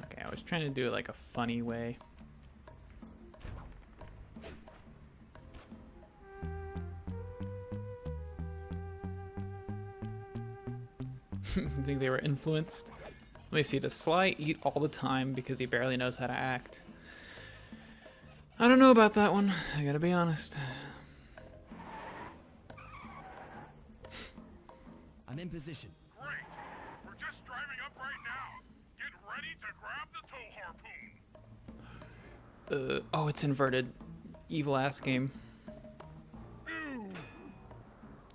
Okay, I was trying to do it like a funny way. I think they were influenced. Let me see, does Sly eat all the time because he barely knows how to act? I don't know about that one, I gotta be honest. I'm in position. Great. We're just driving up right now. Get ready to grab the tow harpoon. Oh, it's inverted. Evil ass game.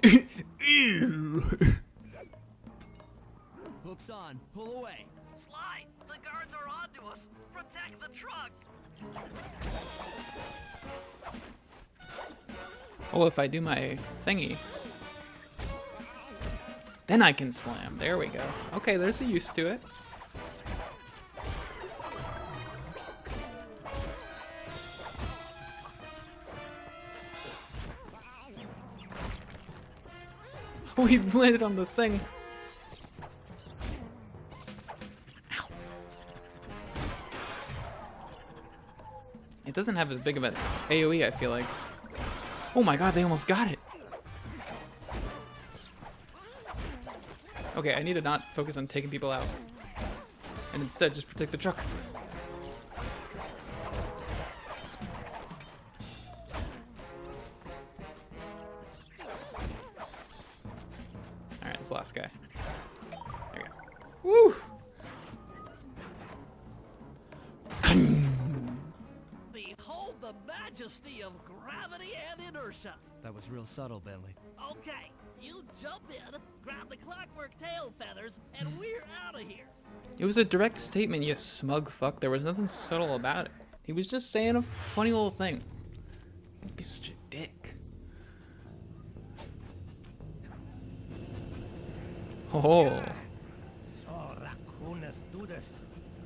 Ew. Ew. Hooks on. Pull away. Sly, the guards are onto us. Protect the truck. Oh, if I do my thingy, then I can slam. There we go. Okay, there's a use to it. Oh, he landed on the thing. Ow. It doesn't have as big of an AoE, I feel like. Oh my god, they almost got it. Okay, I need to not focus on taking people out. And instead just protect the truck. Alright, this last guy. There we go. Woo! Behold the majesty of gravity and inertia. That was real subtle, Bentley. Okay, you jump in, grab the clockwork tail feathers, and we're out of here. It was a direct statement, you smug fuck. There was nothing subtle about it. He was just saying a funny little thing. Don't be such a dick. Oh. So raccooners do this.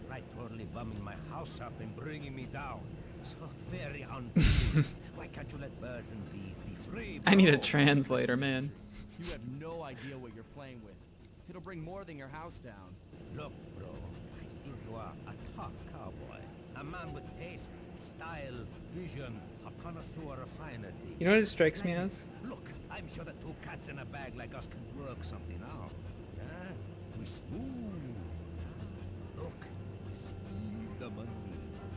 Right totally bumming my house up and bringing me down. So very unpleasant. Why can't you let birds and bees be free? I need a bro? translator, man. You have no idea what you're playing with. It'll bring more than your house down. Look, bro, I see you are a tough cowboy. A man with taste, style, vision, a connoisseur of finer things. You know what it strikes me as? Look, I'm sure that two cats in a bag like us can work something out. Yeah? We smooth. Yeah? Look, see the money.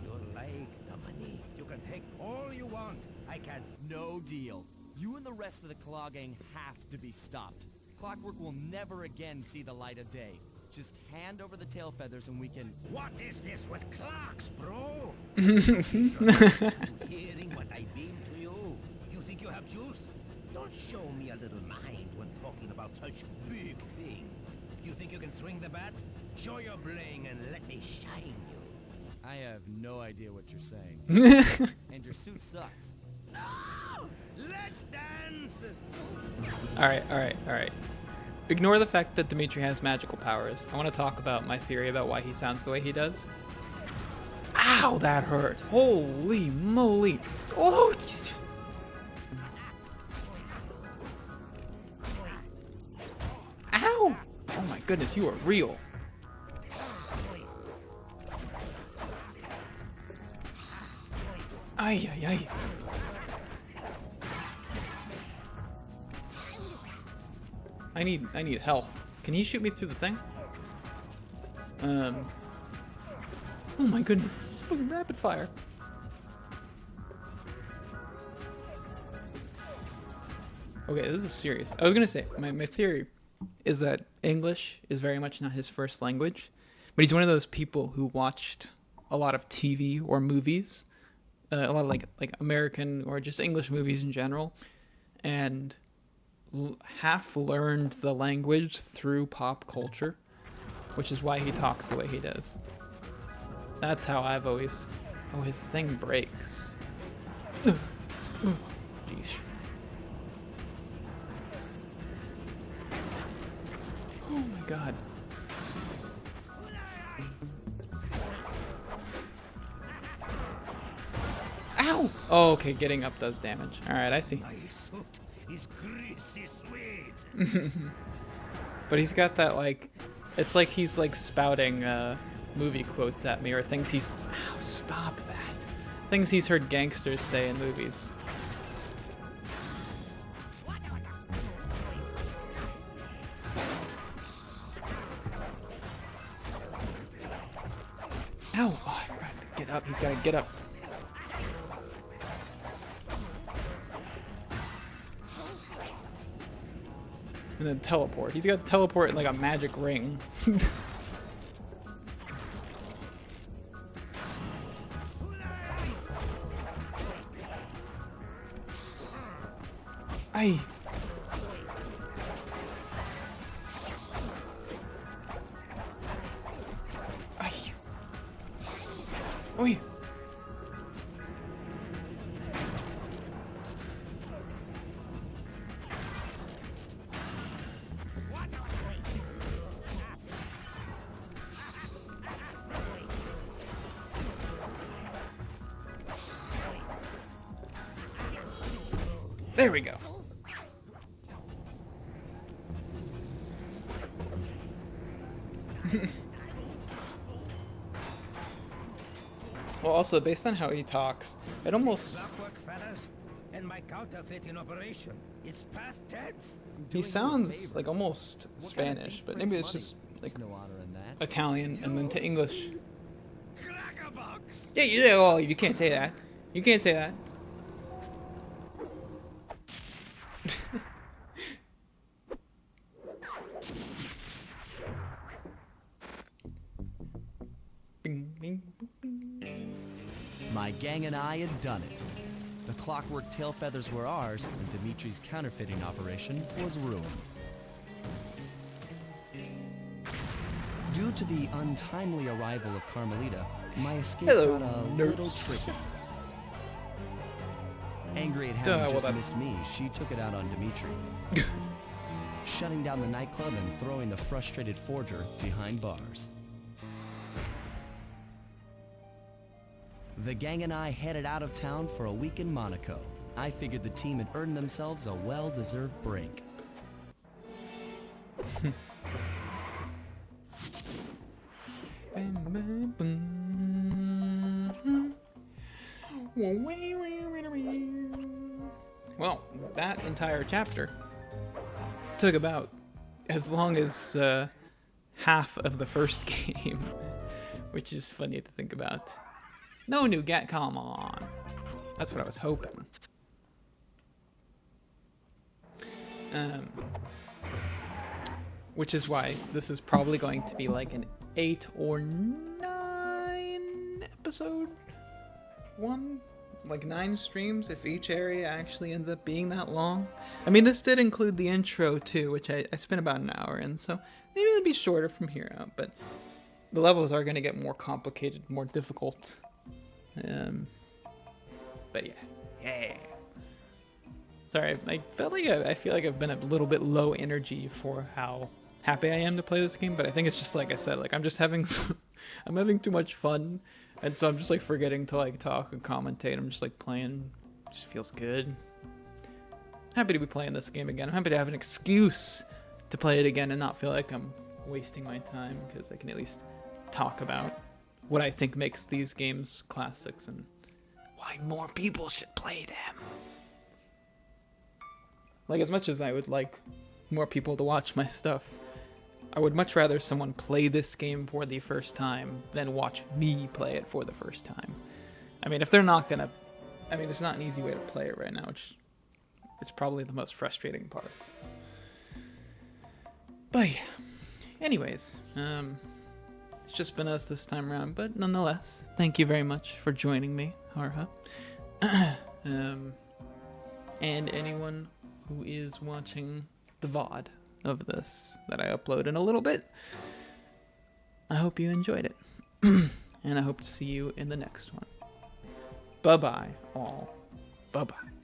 You like the money. You can take all you want. I can. No deal. You and the rest of the Claw Gang have to be stopped. Clockwork will never again see the light of day. Just hand over the tail feathers and we can... What is this with clocks, bro? You hearing what I beam to you? You think you have juice? Don't show me a little mind when talking about such big things. You think you can swing the bat? Show your bling and let me shine you. I have no idea what you're saying. And your suit sucks. No! Let's dance! Alright. Ignore the fact that Dimitri has magical powers. I want to talk about my theory about why he sounds the way he does. Ow, that hurt. Holy moly. Oh, ow! Oh my goodness, you are real. Ay, ay, ay. I need health. Can he shoot me through the thing? Oh my goodness, it's fucking rapid fire. Okay, this is serious. I was gonna say, my theory is that English is very much not his first language, but he's one of those people who watched a lot of TV or movies, a lot of like American or just English movies in general, and half learned the language through pop culture, which is why he talks the way he does. That's how I've always... Oh, his thing breaks. Jeez. Oh my god. Ow! Oh, okay, getting up does damage. Alright, I see. My suit is greasy sweet. But he's got that, like... It's like he's, like, spouting, movie quotes at me, or things he's... Ow, stop that. Things he's heard gangsters say in movies. Ow! Oh, I forgot to get up. He's gotta get up. And then teleport. He's got to teleport in like a magic ring. Aye. Aye. Oi. There we go. Well, also, based on how he talks, it almost... Clockwork fellas, and my counterfeit in operation. It's past tense. He sounds like almost Spanish, but maybe it's just like No honor in that. Italian and then to English. Crackerbox! Yeah, well, you can't say that. You can't say that. Bing, bing, bing, bing. My gang and I had done it. The clockwork tail feathers were ours, and Dimitri's counterfeiting operation was ruined. Due to the untimely arrival of Carmelita, my escape Hello, got a nerds. little tricky. Angry at Duh, having well, just that's- missed me, she took it out on Dimitri. Shutting down the nightclub and throwing the frustrated forger behind bars. The gang and I headed out of town for a week in Monaco. I figured the team had earned themselves a well-deserved break. Well, that entire chapter took about as long as half of the first game, which is funny to think about. No new get, come on. That's what I was hoping. Which is why this is probably going to be like an 8 or 9 episode one. like 9 streams if each area actually ends up being that long. I mean, this did include the intro too, which I spent about an hour in, so maybe it'll be shorter from here out, but the levels are going to get more complicated, more difficult. But yeah. Sorry, I feel like I've been a little bit low energy for how happy I am to play this game, but I think it's just like I said, like I'm just having I'm having too much fun, and so I'm just like forgetting to like talk and commentate. I'm just like playing, just feels good. Happy to be playing this game again. I'm happy to have an excuse to play it again and not feel like I'm wasting my time, because I can at least talk about what I think makes these games classics and why more people should play them. Like, as much as I would like more people to watch my stuff, I would much rather someone play this game for the first time than watch me play it for the first time. I mean, if they're not gonna... I mean, there's not an easy way to play it right now, which is probably the most frustrating part. But yeah. Anyways, it's just been us this time around, but nonetheless, thank you very much for joining me, Harha. And anyone who is watching the VOD of this that I upload in a little bit, I hope you enjoyed it. And I hope to see you in the next one. Bye-bye, all. Bye-bye.